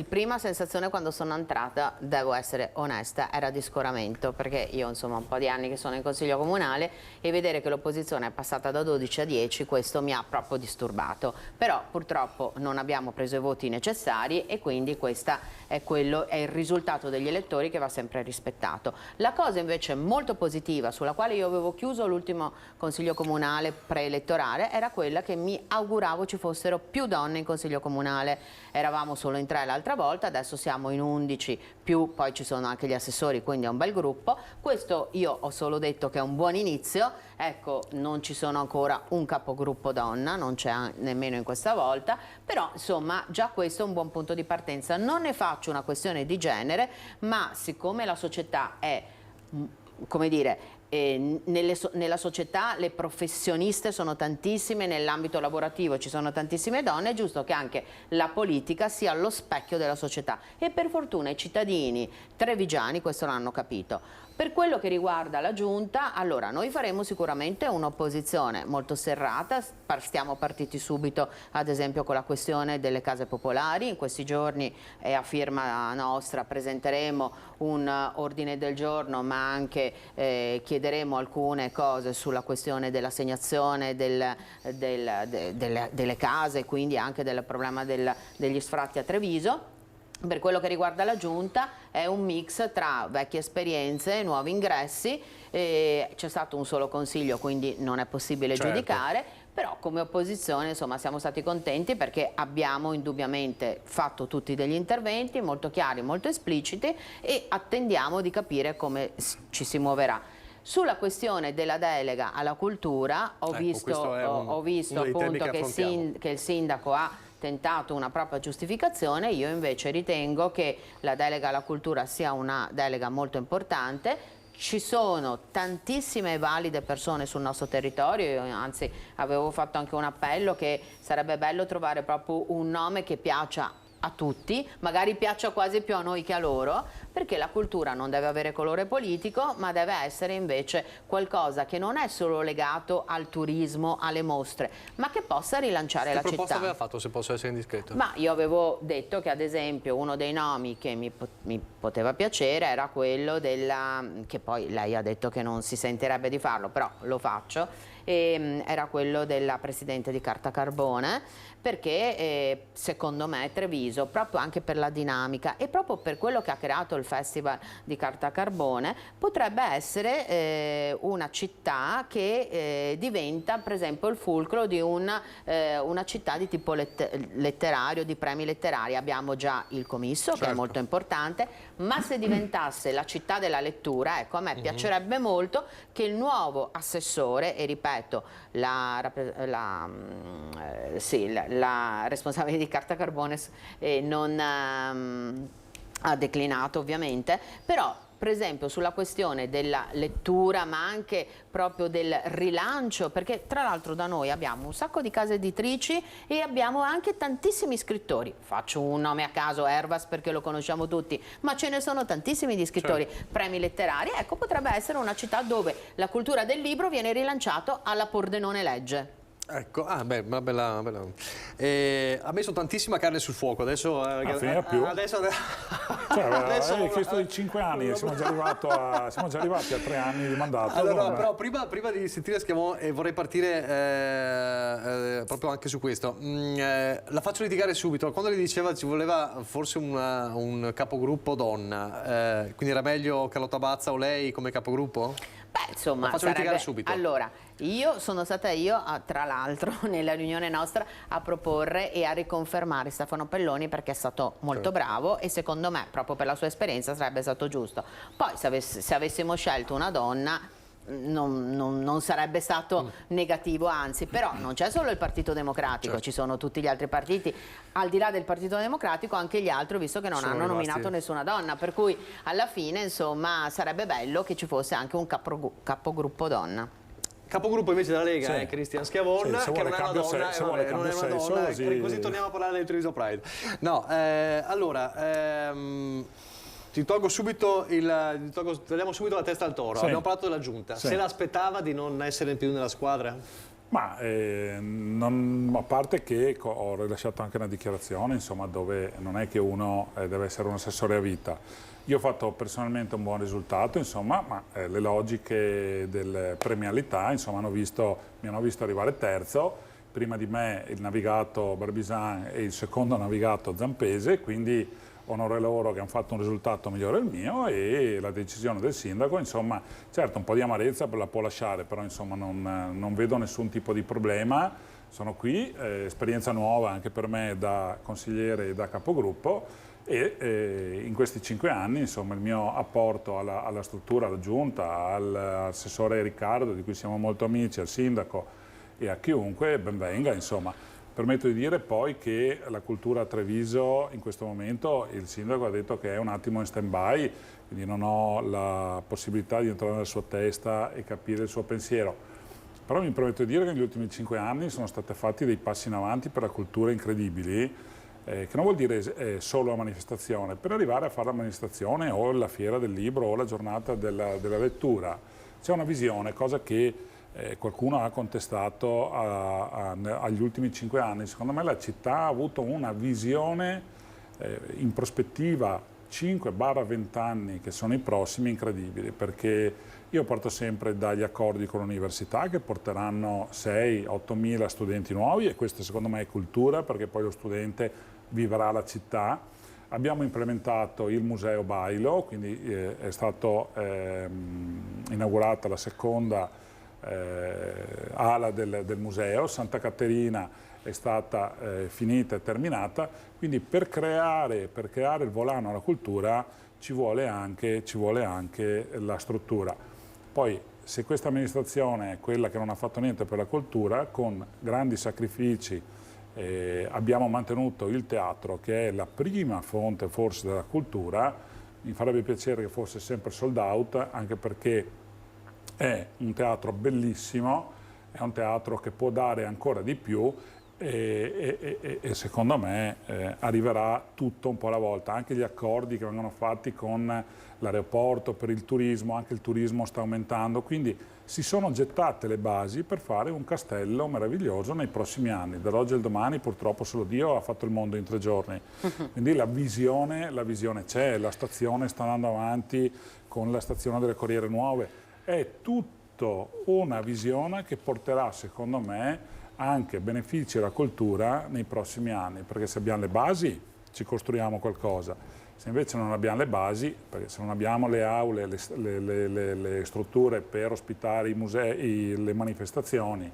prima sensazione quando sono entrata, devo essere onesta, era di scoramento, perché io insomma un po' di anni che sono in consiglio comunale e vedere che l'opposizione è passata da 12 a 10, questo mi ha proprio disturbato, però purtroppo non abbiamo preso i voti necessari e quindi questo è il risultato degli elettori che va sempre rispettato. La cosa invece molto positiva, sulla quale io avevo chiuso l'ultimo consiglio comunale preelettorale, era quella che mi auguravo ci fossero più donne in consiglio comunale. Eravamo solo in 3 l'altra volta, adesso siamo in 11, poi ci sono anche gli assessori, quindi è un bel gruppo. Questo io ho solo detto che è un buon inizio, ecco, non ci sono ancora un capogruppo donna, non c'è nemmeno in questa volta, però insomma già questo è un buon punto di partenza. Non ne faccio una questione di genere, ma siccome la società è, come dire, nella società le professioniste sono tantissime, nell'ambito lavorativo ci sono tantissime donne, è giusto che anche la politica sia lo specchio della società e per fortuna i cittadini trevigiani questo l'hanno capito. Per quello che riguarda la Giunta, allora noi faremo sicuramente un'opposizione molto serrata, stiamo partiti subito ad esempio con la questione delle case popolari, in questi giorni a firma nostra presenteremo un ordine del giorno ma anche chiederemo alcune cose sulla questione dell'assegnazione delle case, quindi anche del problema degli sfratti a Treviso. Per quello che riguarda la Giunta è un mix tra vecchie esperienze e nuovi ingressi, c'è stato un solo consiglio quindi non è possibile giudicare, però come opposizione insomma siamo stati contenti perché abbiamo indubbiamente fatto tutti degli interventi molto chiari, molto espliciti e attendiamo di capire come ci si muoverà. Sulla questione della delega alla cultura ho visto appunto che il sindaco ha tentato una propria giustificazione, io invece ritengo che la delega alla cultura sia una delega molto importante. Ci sono tantissime valide persone sul nostro territorio, io anzi avevo fatto anche un appello che sarebbe bello trovare proprio un nome che piaccia a tutti, magari piaccia quasi più a noi che a loro, perché la cultura non deve avere colore politico, ma deve essere invece qualcosa che non è solo legato al turismo, alle mostre, ma che possa rilanciare la città. Che proposta aveva fatto, se posso essere indiscreto? Ma io avevo detto che ad esempio uno dei nomi che mi poteva piacere era quello che poi lei ha detto che non si sentirebbe di farlo, però lo faccio, era quello della presidente di Carta Carbone, perché secondo me Treviso, proprio anche per la dinamica e proprio per quello che ha creato il Festival di Carta Carbone, potrebbe essere una città che diventa per esempio il fulcro di una città di tipo letterario, di premi letterari. Abbiamo già il Comisso, che è molto importante, ma se diventasse la città della lettura, ecco, a me piacerebbe molto che il nuovo assessore, e ripeto, la responsabile di Carta Carbone non ha declinato ovviamente, però per esempio sulla questione della lettura ma anche proprio del rilancio, perché tra l'altro da noi abbiamo un sacco di case editrici e abbiamo anche tantissimi scrittori, faccio un nome a caso, Hervas perché lo conosciamo tutti, ma ce ne sono tantissimi di scrittori, premi letterari, ecco potrebbe essere una città dove la cultura del libro viene rilanciato alla Pordenone Legge. Ecco, una bella. Ha messo tantissima carne sul fuoco, adesso... più. Adesso hai chiesto di 5 anni, siamo già arrivati a 3 anni di mandato. Allora, però prima di sentire Schiavon vorrei partire proprio anche su questo. La faccio litigare subito. Quando le diceva ci voleva forse un capogruppo donna, quindi era meglio Carlotta Bazza o lei come capogruppo? Beh, insomma, subito. Allora, sono stata io, tra l'altro, nella riunione nostra a proporre e a riconfermare Stefano Pelloni perché è stato molto bravo e secondo me, proprio per la sua esperienza, sarebbe stato giusto. Poi, se avessimo scelto una donna, non sarebbe stato negativo, anzi, però non c'è solo il Partito Democratico, ci sono tutti gli altri partiti, al di là del Partito Democratico anche gli altri, visto che non hanno nominato nessuna donna, per cui alla fine insomma sarebbe bello che ci fosse anche un capogruppo donna. Capogruppo invece della Lega è Cristian Schiavon, che non è una donna, così torniamo a parlare del Treviso Pride. No, allora... Ti tolgo subito togliamo subito la testa al toro. Abbiamo parlato della Giunta. Se l'aspettava di non essere più nella squadra? Ma a parte che ho rilasciato anche una dichiarazione, insomma, dove non è che uno deve essere un assessore a vita. Io ho fatto personalmente un buon risultato, insomma, ma le logiche delle premialità, insomma, mi hanno visto arrivare terzo. Prima di me il navigato Barbisan e il secondo navigato Zampese, quindi onore loro che hanno fatto un risultato migliore del mio, e la decisione del sindaco, insomma, certo un po' di amarezza la può lasciare, però insomma non vedo nessun tipo di problema, sono qui, esperienza nuova anche per me da consigliere e da capogruppo, e in questi 5 anni insomma il mio apporto alla struttura, alla giunta, all'assessore Riccardo, di cui siamo molto amici, al sindaco e a chiunque, ben venga, insomma. Permetto di dire poi che la cultura a Treviso in questo momento il sindaco ha detto che è un attimo in stand-by, quindi non ho la possibilità di entrare nella sua testa e capire il suo pensiero. Però mi permetto di dire che negli ultimi 5 anni sono stati fatti dei passi in avanti per la cultura incredibili, che non vuol dire solo la manifestazione, per arrivare a fare la manifestazione o la fiera del libro o la giornata della lettura. C'è una visione, cosa che qualcuno ha contestato agli ultimi 5 anni. Secondo me la città ha avuto una visione in prospettiva 5-20 anni, che sono i prossimi, incredibili, perché io porto sempre dagli accordi con l'università che porteranno 6-8 mila studenti nuovi, e questo secondo me è cultura, perché poi lo studente vivrà la città, Abbiamo implementato il Museo Bailo, quindi è stata inaugurata la seconda ala del museo. Santa Caterina è stata finita e terminata, quindi per creare il volano alla cultura ci vuole anche la struttura. Poi, se questa amministrazione è quella che non ha fatto niente per la cultura, con grandi sacrifici abbiamo mantenuto il teatro, che è la prima fonte forse della cultura. Mi farebbe piacere che fosse sempre sold out, anche perché è un teatro bellissimo, è un teatro che può dare ancora di più e secondo me arriverà tutto un po' alla volta. Anche gli accordi che vengono fatti con l'aeroporto per il turismo, anche il turismo sta aumentando, quindi si sono gettate le basi per fare un castello meraviglioso nei prossimi anni. Dall'oggi al domani purtroppo solo Dio ha fatto il mondo in 3 giorni, quindi la visione c'è, la stazione sta andando avanti con la stazione delle Corriere Nuove, è tutto una visione che porterà secondo me anche benefici alla cultura nei prossimi anni, perché se abbiamo le basi ci costruiamo qualcosa, se invece non abbiamo le basi, perché se non abbiamo le aule, le strutture per ospitare i musei, le manifestazioni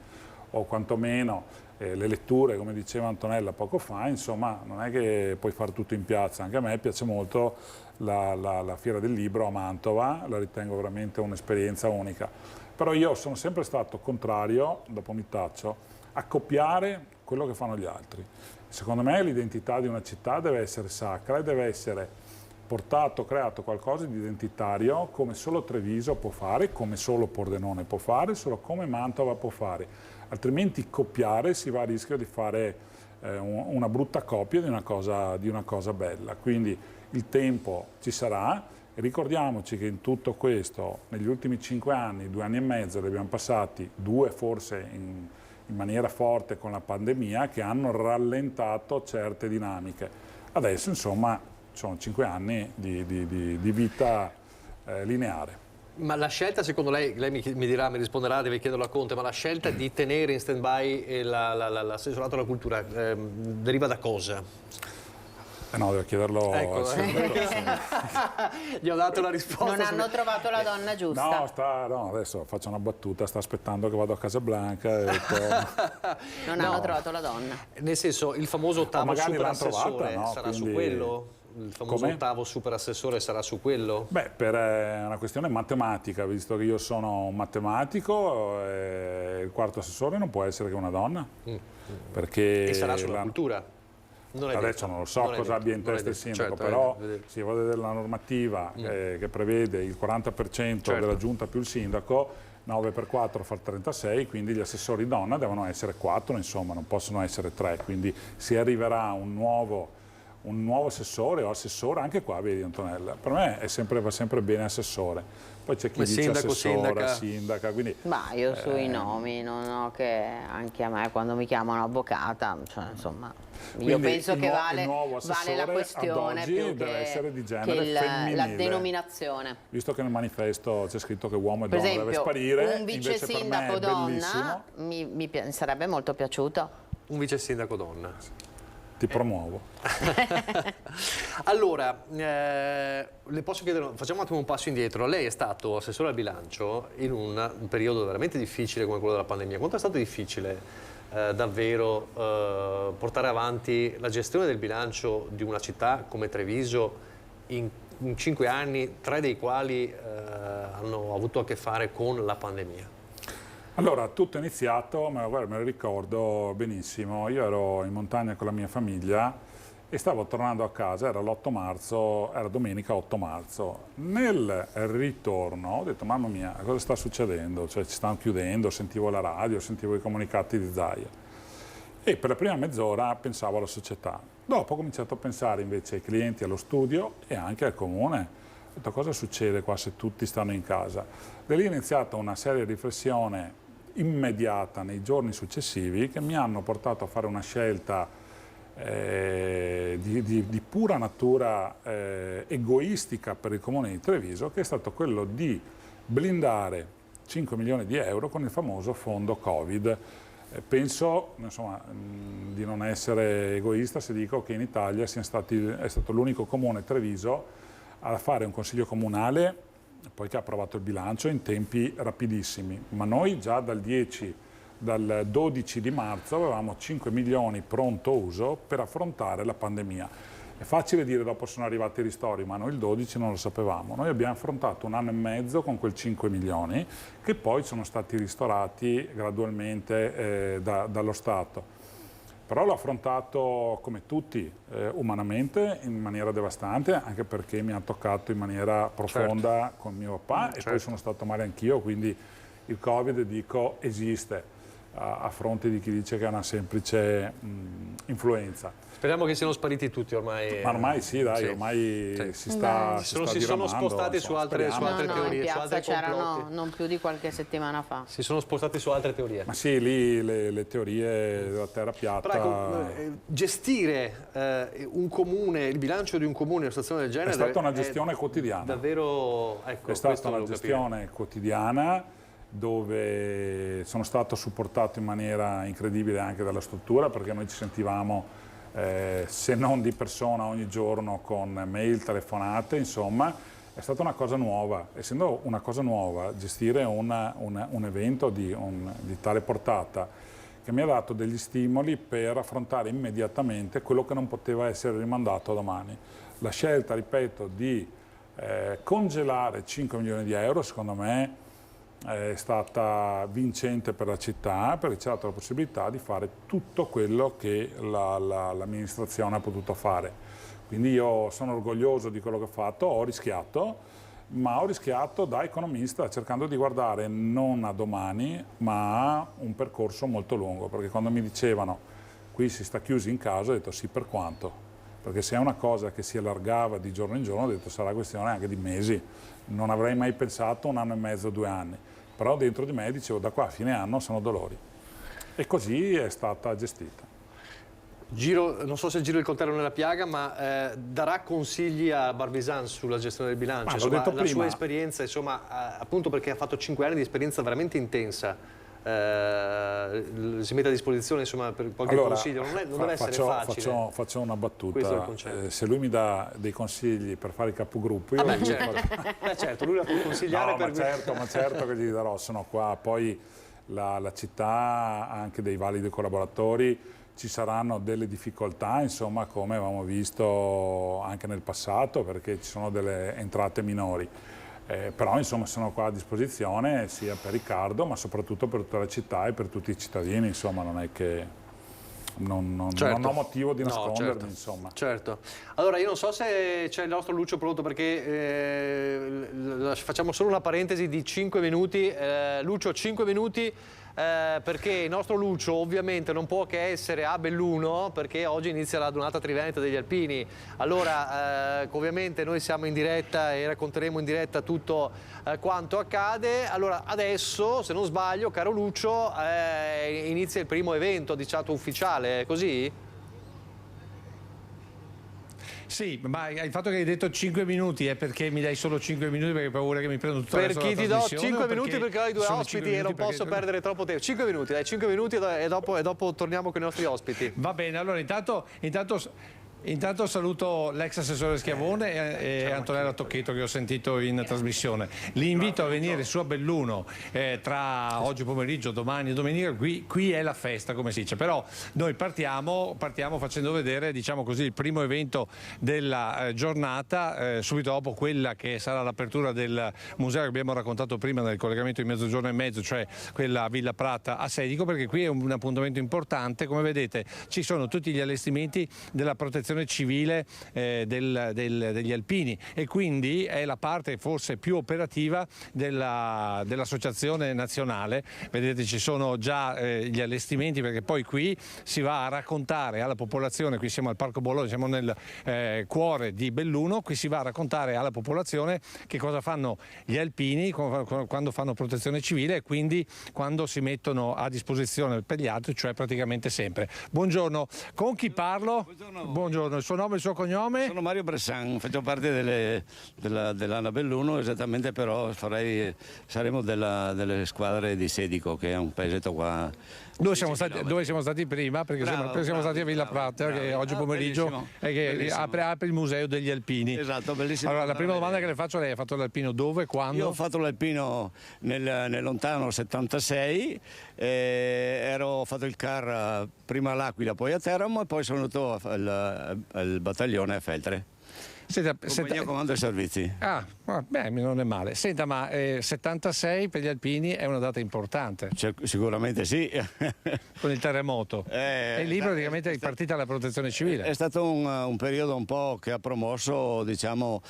o quantomeno le letture, come diceva Antonella poco fa, insomma non è che puoi fare tutto in piazza. Anche a me piace molto la Fiera del Libro a Mantova, la ritengo veramente un'esperienza unica, però io sono sempre stato contrario, dopo mi taccio, a copiare quello che fanno gli altri. Secondo me l'identità di una città deve essere sacra e deve essere creato qualcosa di identitario, come solo Treviso può fare, come solo Pordenone può fare, solo come Mantova può fare. Altrimenti copiare si va a rischio di fare una brutta copia di una cosa bella. Quindi il tempo ci sarà. Ricordiamoci che in tutto questo, negli ultimi 5 anni, 2 anni e mezzo, li abbiamo passati 2 forse in maniera forte con la pandemia, che hanno rallentato certe dinamiche. Adesso insomma sono 5 anni di vita lineare. Ma la scelta, secondo lei mi dirà, mi risponderà, deve chiederlo a Conte, ma la scelta di tenere in stand-by l'assessorato alla cultura deriva da cosa? No, devo chiederlo ecco, gli ho dato la risposta. Non hanno trovato la donna giusta. No, adesso faccio una battuta, sta aspettando che vado a Casablanca e non hanno trovato la donna. Nel senso, il famoso ottavo superassessore sarà quindi... su quello? Il famoso ottavo superassessore sarà su quello? Beh, per una questione matematica, visto che io sono un matematico, il quarto assessore non può essere che una donna. Perché e sarà sulla cultura? Adesso non lo so cosa abbia in testa il sindaco, però si vuole vedere la normativa che prevede il 40% della giunta più il sindaco, 9 per 4 fa 36, quindi gli assessori donna devono essere 4, insomma non possono essere 3, quindi si arriverà a un nuovo assessore o assessora, anche qua vedi Antonella, per me va sempre bene assessore, poi c'è chi dice assessora, sindaca, quindi... Ma io sui nomi non ho che anche a me quando mi chiamano avvocata, cioè insomma io penso che vale la questione più deve essere di genere femminile. La denominazione. Visto che nel manifesto c'è scritto che uomo e donna deve sparire, un vice sindaco donna mi sarebbe molto piaciuto. Un vice sindaco donna. Ti promuovo. Allora, le posso chiedere, facciamo un attimo un passo indietro. Lei è stato assessore al bilancio in un periodo veramente difficile come quello della pandemia. Quanto è stato difficile davvero portare avanti la gestione del bilancio di una città come Treviso in 5 anni, 3 dei quali hanno avuto a che fare con la pandemia? Allora, tutto è iniziato, me lo ricordo benissimo, io ero in montagna con la mia famiglia e stavo tornando a casa, era l'8 marzo, era domenica 8 marzo. Nel ritorno ho detto, mamma mia, cosa sta succedendo? Cioè ci stanno chiudendo, sentivo la radio, sentivo i comunicati di Zaia. E per la prima mezz'ora pensavo alla società. Dopo ho cominciato a pensare invece ai clienti, allo studio e anche al comune. Ho detto, cosa succede qua se tutti stanno in casa? Da lì è iniziata una seria riflessione immediata nei giorni successivi che mi hanno portato a fare una scelta di pura natura egoistica per il comune di Treviso, che è stato quello di blindare 5 milioni di euro con il famoso fondo Covid. Penso di non essere egoista se dico che in Italia è stato l'unico comune, Treviso, a fare un consiglio comunale poi che ha approvato il bilancio in tempi rapidissimi, ma noi già dal 12 di marzo avevamo 5 milioni pronto uso per affrontare la pandemia. È facile dire dopo sono arrivati i ristori, ma noi il 12 non lo sapevamo. Noi abbiamo affrontato 1 anno e mezzo con quel 5 milioni che poi sono stati ristorati gradualmente dallo Stato. Però l'ho affrontato come tutti, umanamente, in maniera devastante, anche perché mi ha toccato in maniera profonda con mio papà e poi sono stato male anch'io, quindi il Covid, dico, esiste a fronte di chi dice che è una semplice influenza. Speriamo che siano spariti tutti ormai. Ma ormai sì, dai, ormai si sta si sono spostati su altre teorie. In piazza c'erano non più di qualche settimana fa. Si sono spostati su altre teorie. Ma sì, lì le teorie della terra piatta. Però, gestire un comune, il bilancio di un comune, una situazione del genere. È stata una gestione quotidiana. Davvero, ecco, è stata una gestione quotidiana, dove sono stato supportato in maniera incredibile anche dalla struttura, perché noi ci sentivamo se non di persona ogni giorno con mail, telefonate, insomma è stata una cosa nuova. Essendo una cosa nuova, gestire un evento di tale portata che mi ha dato degli stimoli per affrontare immediatamente quello che non poteva essere rimandato a domani. La scelta, ripeto, di congelare 5 milioni di euro, secondo me, è stata vincente per la città, perché ci ha dato la possibilità di fare tutto quello che l'amministrazione ha potuto fare. Quindi io sono orgoglioso di quello che ho fatto, ho rischiato, ma ho rischiato da economista, cercando di guardare non a domani, ma a un percorso molto lungo, perché quando mi dicevano qui si sta chiusi in casa, ho detto sì, per quanto? Perché se è una cosa che si allargava di giorno in giorno, ho detto sarà questione anche di mesi. Non avrei mai pensato 1 anno e mezzo, 2 anni. Però dentro di me dicevo da qua a fine anno sono dolori. E così è stata gestita. Non so se giro il coltello nella piaga, ma darà consigli a Barbizan sulla gestione del bilancio? Insomma, la sua esperienza, insomma, appunto perché ha fatto 5 anni di esperienza veramente intensa. Si mette a disposizione, insomma, per qualche consiglio, non deve essere facile. Faccio una battuta. Se lui mi dà dei consigli per fare il capogruppo, io certo, lui la può consigliare. No, ma certo che gli darò, sono qua. Poi la città ha anche dei validi collaboratori, ci saranno delle difficoltà, insomma, come avevamo visto anche nel passato, perché ci sono delle entrate minori. Però insomma sono qua a disposizione sia per Riccardo, ma soprattutto per tutta la città e per tutti i cittadini, insomma non è che non ho motivo di nascondermi, insomma. Certo. Allora io non so se c'è il nostro Lucio pronto, perché facciamo solo una parentesi di 5 minuti. Lucio, 5 minuti. Perché il nostro Lucio ovviamente non può che essere a Belluno, perché oggi inizia la Donata Triveneta degli Alpini. Allora ovviamente noi siamo in diretta e racconteremo in diretta tutto quanto accade. Allora adesso, se non sbaglio, caro Lucio, inizia il primo evento, diciamo, ufficiale, è così? Sì, ma il fatto che hai detto 5 minuti è perché mi dai solo 5 minuti perché hai paura che mi prendo tutta la trasmissione? Perché ti do 5 minuti perché ho i 2 ospiti e non posso perdere troppo tempo. 5 minuti, dai, 5 minuti e dopo torniamo con i nostri ospiti. Va bene, allora intanto saluto l'ex assessore Schiavone e Antonella Tocchetto, che ho sentito in trasmissione. Li invito a venire su a Belluno tra oggi pomeriggio, domani e domenica. Qui è la festa, come si dice. Però noi partiamo facendo vedere, diciamo così, il primo evento della giornata, subito dopo quella che sarà l'apertura del museo che abbiamo raccontato prima nel collegamento di mezzogiorno e mezzo, cioè quella a Villa Prata a Sedico, perché qui è un appuntamento importante. Come vedete ci sono tutti gli allestimenti della protezione civile degli alpini, e quindi è la parte forse più operativa dell'associazione nazionale. Vedete, ci sono già gli allestimenti, perché poi qui si va a raccontare alla popolazione, qui siamo al Parco Bologna, siamo nel cuore di Belluno, qui si va a raccontare alla popolazione che cosa fanno gli alpini quando fanno protezione civile, e quindi quando si mettono a disposizione per gli altri, cioè praticamente sempre. Buongiorno, con chi parlo? Buongiorno. buongiorno, il suo nome e il suo cognome? Sono Mario Bressan, faccio parte dell'Anna Belluno, esattamente, però saremo delle squadre di Sedico, che è un paesetto qua. Dove siamo stati prima, perché siamo stati a Villa Prater, che oggi pomeriggio apre il museo degli alpini. Esatto, bellissimo. Allora, la prima domanda che le faccio, lei ha fatto l'alpino dove, quando? Io ho fatto l'alpino nel lontano 76, ho fatto il CAR prima all'Aquila, poi a Teramo, e poi sono venuto al battaglione a Feltre. Compagnia Comando e Servizi. Non è male. Senta, ma 76 per gli alpini è una data importante. Sicuramente sì. Con il terremoto. E lì praticamente è partita la protezione civile. È stato un periodo un po' che ha promosso, diciamo,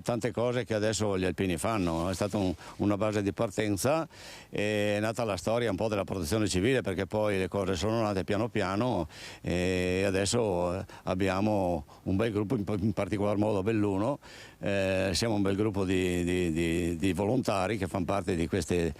tante cose che adesso gli alpini fanno. È stata una base di partenza, è nata la storia un po' della protezione civile, perché poi le cose sono nate piano piano e adesso abbiamo un bel gruppo, in particolar modo Belluno. Siamo un bel gruppo di volontari che fanno parte che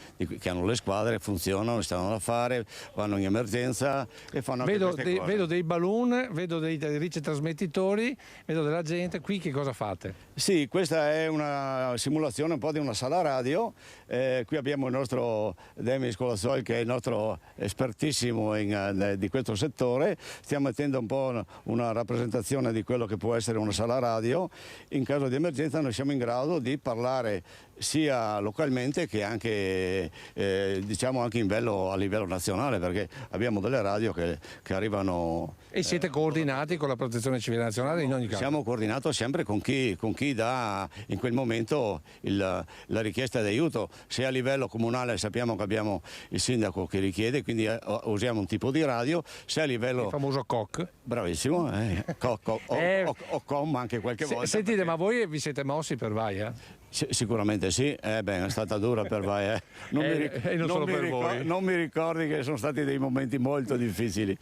hanno le squadre, funzionano, stanno da fare, vanno in emergenza e fanno anche queste cose. Vedo dei balloon, vedo dei ricetrasmettitori, vedo della gente. Qui che cosa fate? Sì, questa è una simulazione un po' di una sala radio. Qui abbiamo il nostro Demis Colazzoi, che è il nostro espertissimo di questo settore. Stiamo mettendo un po' una rappresentazione di quello che può essere una sala radio. In caso di emergenza noi siamo in grado di parlare sia localmente che anche, diciamo anche a livello nazionale, perché abbiamo delle radio che arrivano. E siete coordinati con la Protezione Civile Nazionale in ogni caso? Siamo coordinati sempre con chi dà in quel momento la richiesta di aiuto, se a livello comunale sappiamo che abbiamo il sindaco che richiede, quindi usiamo un tipo di radio, se a livello... Il famoso COC. Bravissimo, o COM anche qualche volta. Sentite, ma voi vi siete mossi per Vaia? Sicuramente sì, è stata dura per Vaia. Non mi ricordi che sono stati dei momenti molto difficili.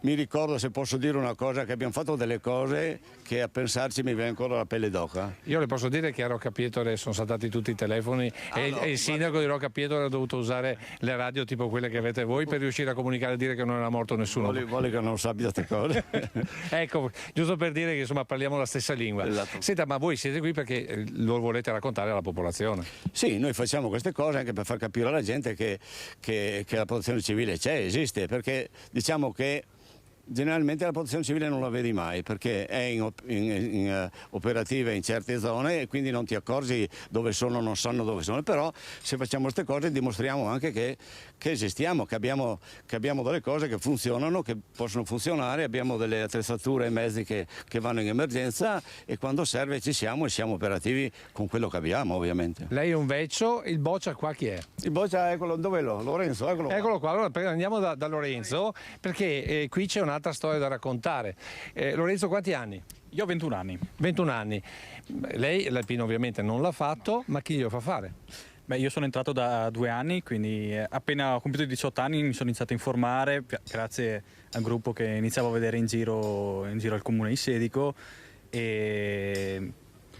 Mi ricordo, se posso dire una cosa, che abbiamo fatto delle cose che a pensarci mi viene ancora la pelle d'oca. Io le posso dire che a Rocca Pietore sono saltati tutti i telefoni e il sindaco di Rocca Pietore ha dovuto usare le radio tipo quelle che avete voi per riuscire a comunicare e dire che non era morto nessuno. Vuole che non sappia queste cose. Ecco, giusto per dire che insomma parliamo la stessa lingua. Esatto. Senta, ma voi siete qui perché lo volete raccontare alla popolazione? Sì, noi facciamo queste cose anche per far capire alla gente che la protezione civile esiste, perché diciamo che generalmente la protezione civile non la vedi mai, perché è operativa in certe zone e quindi non ti accorgi dove sono, non sanno dove sono, però se facciamo queste cose dimostriamo anche che esistiamo, che abbiamo delle cose che funzionano, che possono funzionare, abbiamo delle attrezzature e mezzi che vanno in emergenza e quando serve ci siamo e siamo operativi con quello che abbiamo, ovviamente. Lei è un vecchio, il boccia qua chi è? Il boccia, eccolo, dov'è Lorenzo? Eccolo qua, allora andiamo da Lorenzo, perché qui c'è un'altra storia da raccontare. Lorenzo, quanti anni? Io ho 21 anni. 21 anni. Lei l'alpino ovviamente non l'ha fatto, ma chi glielo fa fare? Beh, io sono entrato da 2 anni, quindi appena ho compiuto i 18 anni mi sono iniziato a informare, grazie al gruppo che iniziavo a vedere in giro al comune di Sedico. E...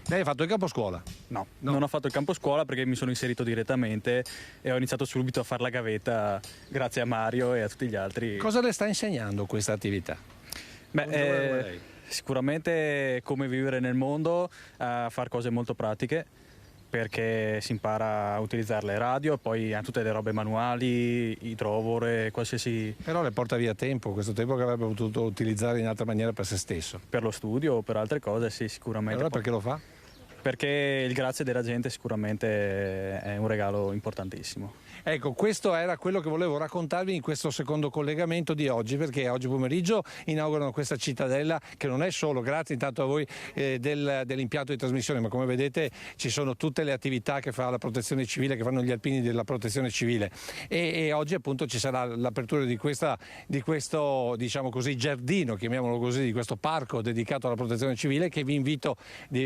Lei ha fatto il campo scuola? No, non ho fatto il campo scuola perché mi sono inserito direttamente e ho iniziato subito a fare la gavetta grazie a Mario e a tutti gli altri. Cosa le sta insegnando questa attività? Beh, sicuramente come vivere nel mondo, a fare cose molto pratiche, perché si impara a utilizzare le radio, poi tutte le robe manuali, idrovore, qualsiasi... Però le porta via tempo, questo tempo che avrebbe potuto utilizzare in altra maniera per se stesso. Per lo studio o per altre cose, sì, sicuramente. Allora perché lo fa? Perché il grazie della gente sicuramente è un regalo importantissimo. Ecco, questo era quello che volevo raccontarvi in questo secondo collegamento di oggi, perché oggi pomeriggio inaugurano questa cittadella che non è solo, grazie intanto a voi, dell'impianto di trasmissione, ma come vedete ci sono tutte le attività che fa la protezione civile, che fanno gli alpini della protezione civile e oggi appunto ci sarà l'apertura di questo, diciamo così, giardino, chiamiamolo così, di questo parco dedicato alla protezione civile che vi invito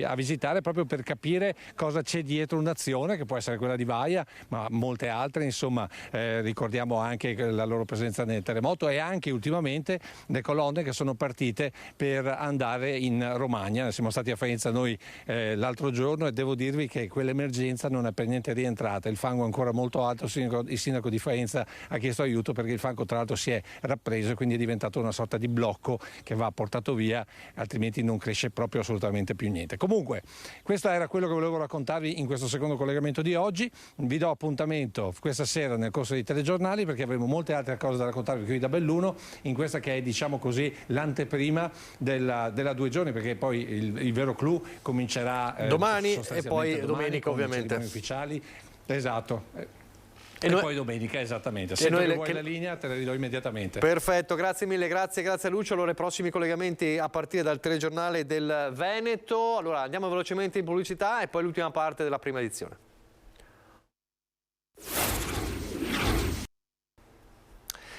a visitare proprio per capire cosa c'è dietro un'azione, che può essere quella di Vaia, ma molte altre, insomma, ricordiamo anche la loro presenza nel terremoto e anche ultimamente le colonne che sono partite per andare in Romagna. Siamo stati a Faenza noi l'altro giorno e devo dirvi che quell'emergenza non è per niente rientrata, il fango è ancora molto alto, il sindaco di Faenza ha chiesto aiuto perché il fango tra l'altro si è rappreso e quindi è diventato una sorta di blocco che va portato via, altrimenti non cresce proprio assolutamente più niente. Comunque questo era quello che volevo raccontarvi in questo secondo collegamento di oggi. Vi do appuntamento questa sera nel corso dei telegiornali perché avremo molte altre cose da raccontarvi qui da Belluno in questa che è, diciamo così, l'anteprima della 2 giorni, perché poi il vero clou comincerà domani e poi domenica ovviamente ufficiali. Esatto. E poi domenica, esattamente. Se tu vuoi la linea te la ridò immediatamente. Perfetto, grazie mille, grazie a Lucio. Allora i prossimi collegamenti a partire dal telegiornale del Veneto. Allora andiamo velocemente in pubblicità e poi l'ultima parte della prima edizione.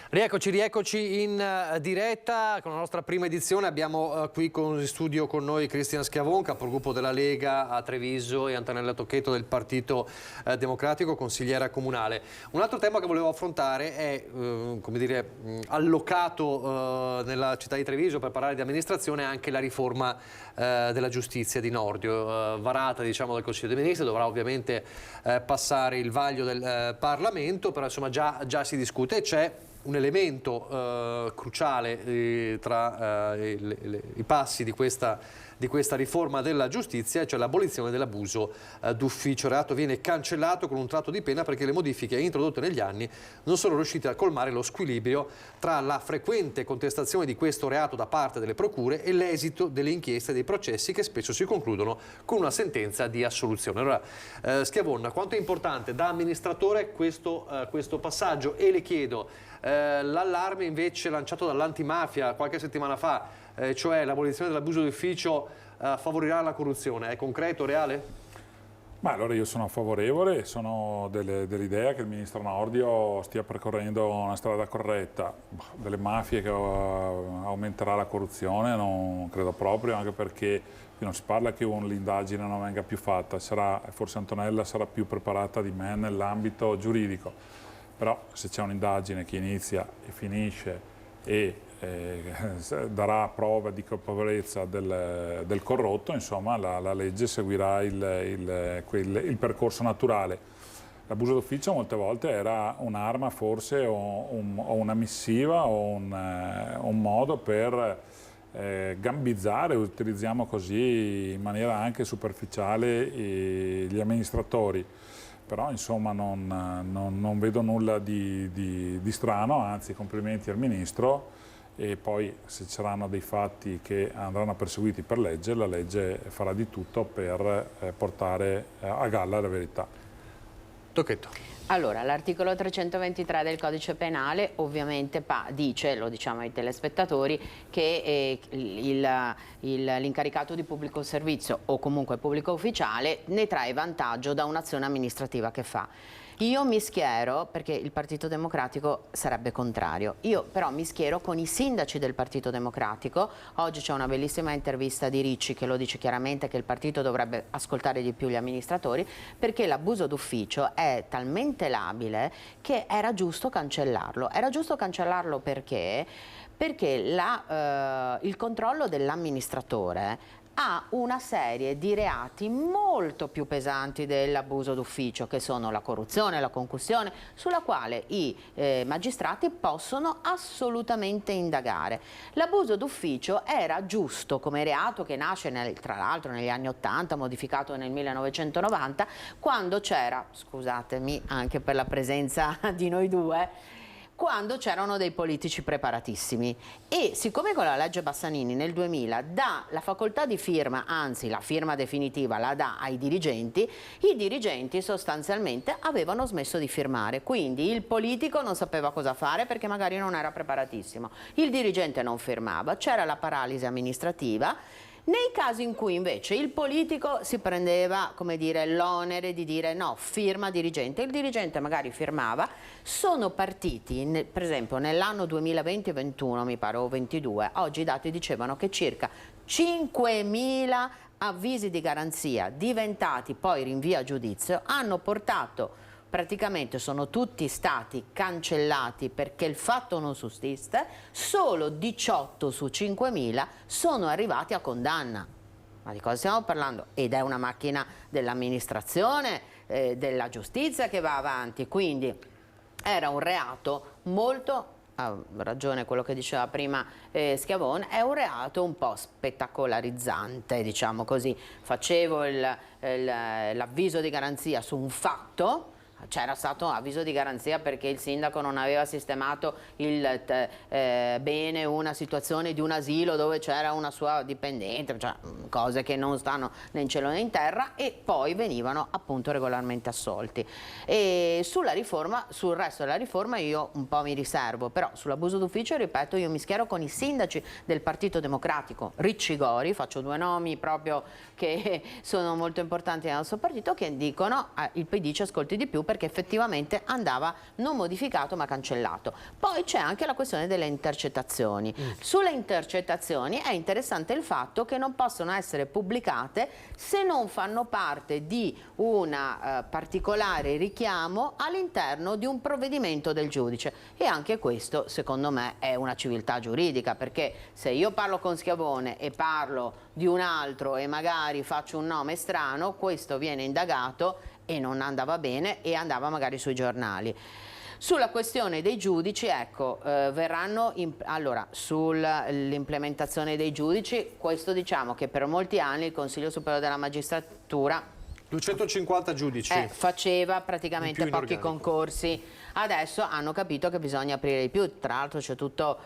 Rieccoci in diretta con la nostra prima edizione. Abbiamo qui in studio con noi Cristian Schiavon, capogruppo della Lega a Treviso, e Antonella Tocchetto del Partito Democratico, consigliera comunale. Un altro tema che volevo affrontare è, come dire, allocato nella città di Treviso per parlare di amministrazione anche la riforma della giustizia di Nordio, varata diciamo dal Consiglio dei Ministri, dovrà ovviamente passare il vaglio del Parlamento, però insomma già si discute e c'è un elemento cruciale tra i passi di questa riforma della giustizia, cioè l'abolizione dell'abuso d'ufficio. Il reato viene cancellato con un tratto di pena perché le modifiche introdotte negli anni non sono riuscite a colmare lo squilibrio tra la frequente contestazione di questo reato da parte delle procure e l'esito delle inchieste e dei processi che spesso si concludono con una sentenza di assoluzione. Allora, Schiavon, quanto è importante da amministratore questo passaggio? E le chiedo, l'allarme invece lanciato dall'antimafia qualche settimana fa, cioè l'abolizione dell'abuso d'ufficio favorirà la corruzione, è concreto, reale? Ma allora io sono favorevole, sono dell'idea che il ministro Nordio stia percorrendo una strada corretta. Delle mafie che aumenterà la corruzione non credo proprio, anche perché qui non si parla che l'indagine non venga più fatta, forse Antonella sarà più preparata di me nell'ambito giuridico. Però se c'è un'indagine che inizia e finisce e darà prova di colpevolezza del corrotto, insomma la legge seguirà il percorso naturale. L'abuso d'ufficio molte volte era un'arma forse o una missiva o un modo per gambizzare, utilizziamo così in maniera anche superficiale gli amministratori. Però insomma non vedo nulla di strano, anzi complimenti al Ministro, e poi se ci saranno dei fatti che andranno perseguiti per legge, la legge farà di tutto per portare a galla la verità. Tocchetto. Allora, l'articolo 323 del Codice Penale ovviamente dice, lo diciamo ai telespettatori, che l'incaricato di pubblico servizio o comunque pubblico ufficiale ne trae vantaggio da un'azione amministrativa che fa. Io mi schiero, perché il Partito Democratico sarebbe contrario, io però mi schiero con i sindaci del Partito Democratico. Oggi c'è una bellissima intervista di Ricci che lo dice chiaramente, che il partito dovrebbe ascoltare di più gli amministratori, perché l'abuso d'ufficio è talmente labile che era giusto cancellarlo. Era giusto cancellarlo perché il controllo dell'amministratore ha una serie di reati molto più pesanti dell'abuso d'ufficio, che sono la corruzione, la concussione, sulla quale i magistrati possono assolutamente indagare. L'abuso d'ufficio era giusto come reato, che nasce tra l'altro negli anni 80, modificato nel 1990, quando c'era, scusatemi anche per la presenza di noi due, quando c'erano dei politici preparatissimi. E siccome con la legge Bassanini nel 2000 dà la facoltà di firma, anzi la firma definitiva la dà ai dirigenti, i dirigenti sostanzialmente avevano smesso di firmare, quindi il politico non sapeva cosa fare perché magari non era preparatissimo, il dirigente non firmava, c'era la paralisi amministrativa. Nei casi in cui invece il politico si prendeva, come dire, l'onere di dire no, firma dirigente, il dirigente magari firmava, sono partiti, per esempio nell'anno 2020-21 mi pare, o 22, oggi i dati dicevano che circa 5.000 avvisi di garanzia diventati poi rinvio a giudizio hanno portato, praticamente sono tutti stati cancellati perché il fatto non sussiste, solo 18 su 5.000 sono arrivati a condanna. Ma di cosa stiamo parlando? Ed è una macchina dell'amministrazione, della giustizia che va avanti, quindi era un reato molto, ha ragione quello che diceva prima Schiavone, è un reato un po' spettacolarizzante, diciamo così. Facevo l'avviso di garanzia su un fatto. C'era stato avviso di garanzia perché il sindaco non aveva sistemato bene una situazione di un asilo dove c'era una sua dipendente, cioè cose che non stanno né in cielo né in terra, e poi venivano appunto regolarmente assolti. E sulla riforma, sul resto della riforma io un po' mi riservo, però sull'abuso d'ufficio, ripeto, io mi schiero con i sindaci del Partito Democratico, Ricci Gori, faccio due nomi proprio che sono molto importanti nel nostro partito, che dicono il PD ci ascolti di più perché effettivamente andava non modificato ma cancellato. Poi c'è anche la questione delle intercettazioni. Sulle intercettazioni è interessante il fatto che non possono essere pubblicate se non fanno parte di un particolare richiamo all'interno di un provvedimento del giudice, e anche questo secondo me è una civiltà giuridica, perché se io parlo con Schiavone e parlo di un altro e magari faccio un nome strano, questo viene indagato e non andava bene e andava magari sui giornali. Sulla questione dei giudici, ecco, verranno, allora, sull'implementazione dei giudici, questo diciamo che per molti anni il Consiglio Superiore della Magistratura 250 giudici. Faceva praticamente pochi concorsi. Adesso hanno capito che bisogna aprire di più. Tra l'altro c'è tutto,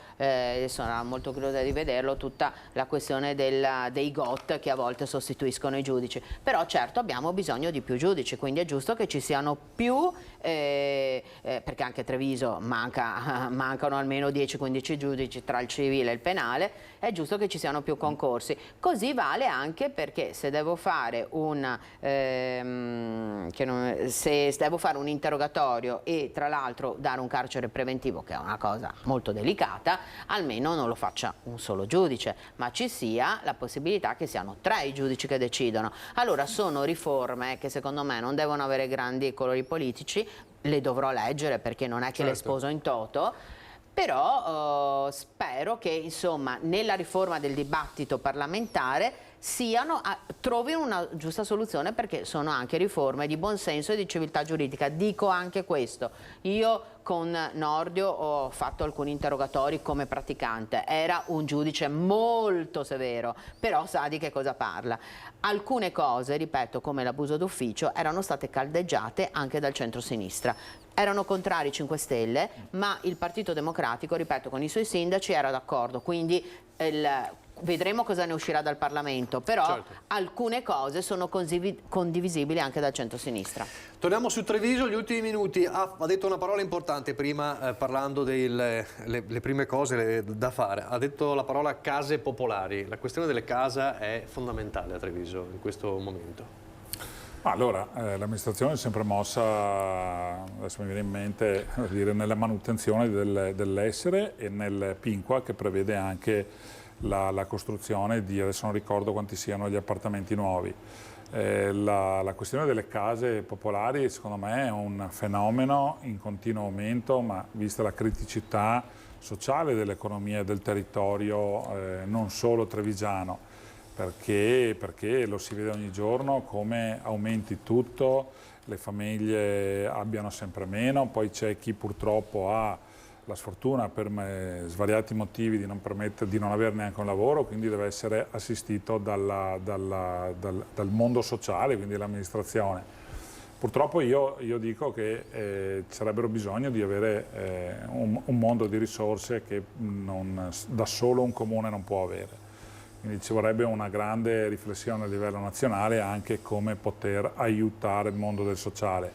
sono molto curiosa di vederlo, tutta la questione dei GOT che a volte sostituiscono i giudici. Però certo abbiamo bisogno di più giudici, quindi è giusto che ci siano più, perché anche a Treviso mancano almeno 10-15 giudici tra il civile e il penale, è giusto che ci siano più concorsi. Così vale anche perché se devo fare se devo fare un interrogatorio e tra l'altro dare un carcere preventivo, che è una cosa molto delicata, almeno non lo faccia un solo giudice, ma ci sia la possibilità che siano 3 i giudici che decidono. Allora sono riforme che secondo me non devono avere grandi colori politici, le dovrò leggere perché non è che le sposo in toto, però spero che insomma nella riforma del dibattito parlamentare trovino una giusta soluzione, perché sono anche riforme di buonsenso e di civiltà giuridica. Dico anche questo, io con Nordio ho fatto alcuni interrogatori come praticante, era un giudice molto severo, però sa di che cosa parla. Alcune cose, ripeto, come l'abuso d'ufficio, erano state caldeggiate anche dal centro-sinistra. Erano contrari i 5 Stelle, ma il Partito Democratico, ripeto, con i suoi sindaci era d'accordo, quindi vedremo cosa ne uscirà dal Parlamento, però alcune cose sono condivisibili anche dal centro-sinistra. Torniamo su Treviso, gli ultimi minuti. Ha detto una parola importante prima, parlando delle prime cose da fare. Ha detto la parola case popolari. La questione delle case è fondamentale a Treviso in questo momento. Allora, l'amministrazione è sempre mossa, adesso mi viene in mente, nella manutenzione dell'essere e nel Pinqua, che prevede anche la costruzione di, adesso non ricordo quanti siano gli appartamenti nuovi. La questione delle case popolari secondo me è un fenomeno in continuo aumento, ma vista la criticità sociale dell'economia del territorio, non solo trevigiano, perché lo si vede ogni giorno come aumenti tutto, le famiglie abbiano sempre meno, poi c'è chi purtroppo ha la sfortuna per svariati motivi di non avere neanche un lavoro, quindi deve essere assistito dal mondo sociale, quindi dall'amministrazione. Purtroppo io dico che sarebbero bisogno di avere un mondo di risorse che da solo un comune non può avere. Quindi ci vorrebbe una grande riflessione a livello nazionale anche come poter aiutare il mondo del sociale.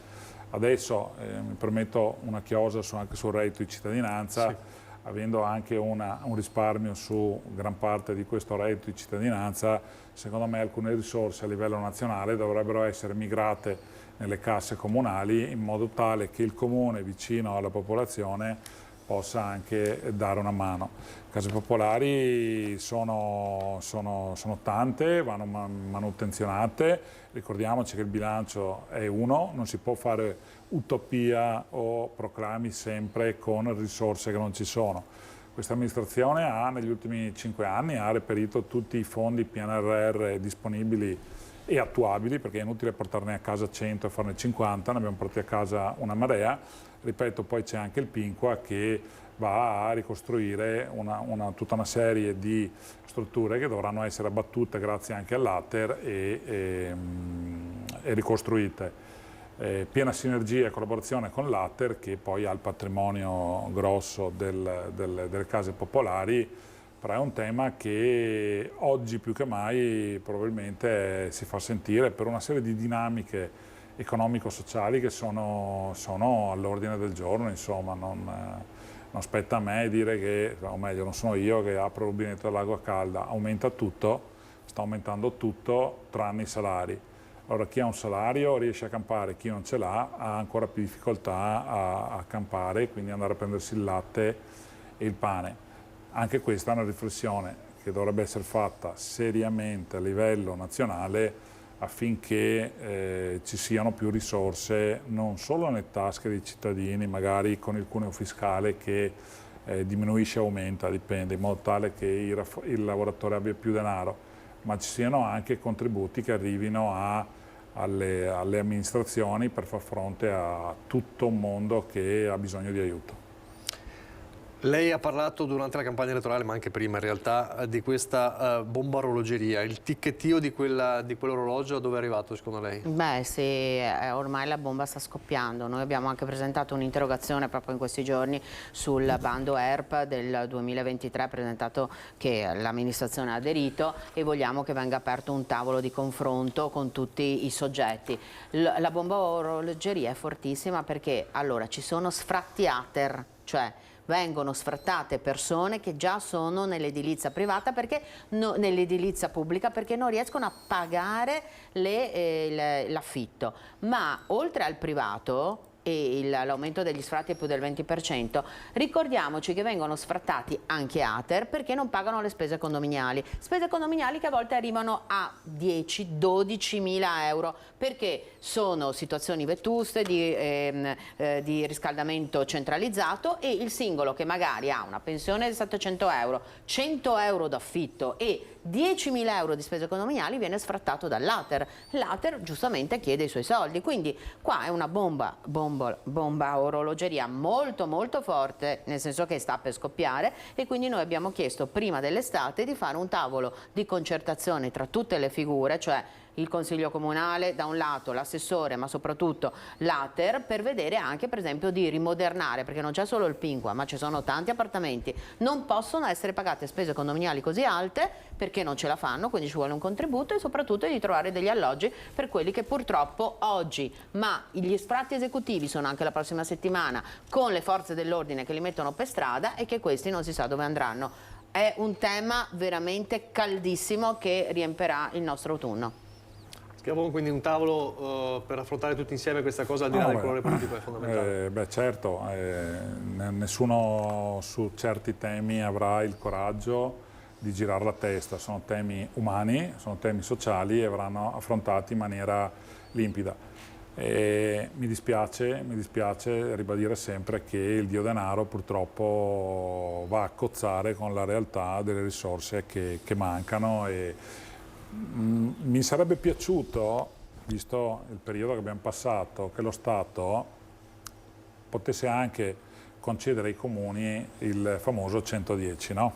Adesso mi permetto una chiosa anche sul reddito di cittadinanza, avendo anche un risparmio su gran parte di questo reddito di cittadinanza, secondo me alcune risorse a livello nazionale dovrebbero essere migrate nelle casse comunali in modo tale che il comune vicino alla popolazione possa anche dare una mano. Case popolari sono tante, vanno manutenzionate, ricordiamoci che il bilancio è uno, non si può fare utopia o proclami sempre con risorse che non ci sono. Questa amministrazione negli ultimi 5 anni ha reperito tutti i fondi PNRR disponibili e attuabili, perché è inutile portarne a casa 100 e farne 50, ne abbiamo portati a casa una marea. Ripeto, poi c'è anche il Pinqua che va a ricostruire tutta una serie di strutture che dovranno essere abbattute grazie anche all'ATER e ricostruite. Piena sinergia e collaborazione con l'ATER, che poi ha il patrimonio grosso delle case popolari, però è un tema che oggi più che mai probabilmente si fa sentire per una serie di dinamiche economico-sociali che sono all'ordine del giorno, insomma. Non spetta a me dire che, o meglio, non sono io che apro il rubinetto dell'acqua calda, aumenta tutto, sta aumentando tutto tranne i salari. Allora chi ha un salario riesce a campare, chi non ce l'ha ha ancora più difficoltà a campare, quindi andare a prendersi il latte e il pane. Anche questa è una riflessione che dovrebbe essere fatta seriamente a livello nazionale affinché ci siano più risorse non solo nelle tasche dei cittadini, magari con il cuneo fiscale che diminuisce o aumenta, dipende, in modo tale che il lavoratore abbia più denaro, ma ci siano anche contributi che arrivino alle amministrazioni per far fronte a tutto un mondo che ha bisogno di aiuto. Lei ha parlato durante la campagna elettorale, ma anche prima in realtà, di questa bomba orologeria. Il ticchettio di quell'orologio dove è arrivato secondo lei? Beh sì, ormai la bomba sta scoppiando. Noi abbiamo anche presentato un'interrogazione proprio in questi giorni sul bando ERP del 2023 presentato, che l'amministrazione ha aderito, e vogliamo che venga aperto un tavolo di confronto con tutti i soggetti. La bomba orologeria è fortissima perché allora ci sono sfratti ATER, cioè vengono sfrattate persone che già sono nell'edilizia privata, nell'edilizia pubblica, perché non riescono a pagare l'affitto. Ma oltre al privato e l'aumento degli sfratti è più del 20%, ricordiamoci che vengono sfrattati anche ATER perché non pagano le spese condominiali che a volte arrivano a 10-12 mila euro, perché sono situazioni vetuste di riscaldamento centralizzato, e il singolo che magari ha una pensione di 700 euro, 100 euro d'affitto e 10.000 euro di spese condominiali viene sfrattato dall'ATER. L'ATER giustamente chiede i suoi soldi, quindi qua è una bomba orologeria molto molto forte, nel senso che sta per scoppiare, e quindi noi abbiamo chiesto prima dell'estate di fare un tavolo di concertazione tra tutte le figure, cioè il Consiglio Comunale da un lato, l'assessore, ma soprattutto l'ATER, per vedere anche per esempio di rimodernare, perché non c'è solo il Pinqua, ma ci sono tanti appartamenti, non possono essere pagate spese condominiali così alte perché non ce la fanno, quindi ci vuole un contributo, e soprattutto di trovare degli alloggi per quelli che purtroppo oggi, ma gli sfratti esecutivi sono anche la prossima settimana, con le forze dell'ordine che li mettono per strada, e che questi non si sa dove andranno. È un tema veramente caldissimo che riempirà il nostro autunno. Scriviamo quindi un tavolo per affrontare tutti insieme questa cosa, al di là del colore politico, è fondamentale. Beh certo, nessuno su certi temi avrà il coraggio di girare la testa, sono temi umani, sono temi sociali e verranno affrontati in maniera limpida. Mi dispiace ribadire sempre che il dio denaro purtroppo va a cozzare con la realtà delle risorse che mancano, e mi sarebbe piaciuto, visto il periodo che abbiamo passato, che lo Stato potesse anche concedere ai comuni il famoso 110, no?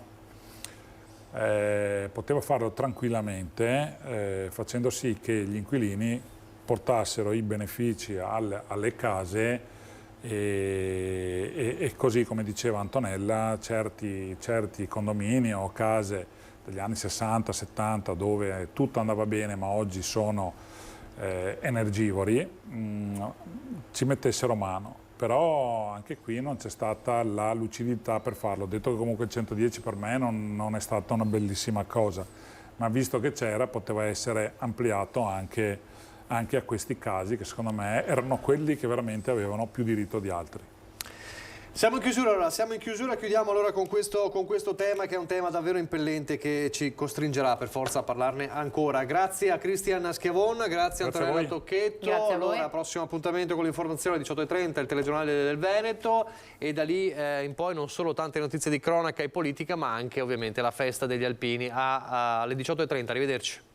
Poteva farlo tranquillamente, facendo sì che gli inquilini portassero i benefici alle case, e così, come diceva Antonella, certi condomini o case degli anni 60-70 dove tutto andava bene ma oggi sono energivori, ci mettessero mano. Però anche qui non c'è stata la lucidità per farlo. Ho detto che comunque il 110 per me non è stata una bellissima cosa, ma visto che c'era poteva essere ampliato anche a questi casi, che secondo me erano quelli che veramente avevano più diritto di altri. Siamo in chiusura, chiudiamo allora con questo tema che è un tema davvero impellente che ci costringerà per forza a parlarne ancora. Grazie a Cristian Schiavon, grazie a Antonella Tocchetto. Grazie a voi. Allora, prossimo appuntamento con l'informazione alle 18:30, il telegiornale del Veneto, e da lì in poi non solo tante notizie di cronaca e politica, ma anche ovviamente la festa degli alpini alle 18:30. Arrivederci.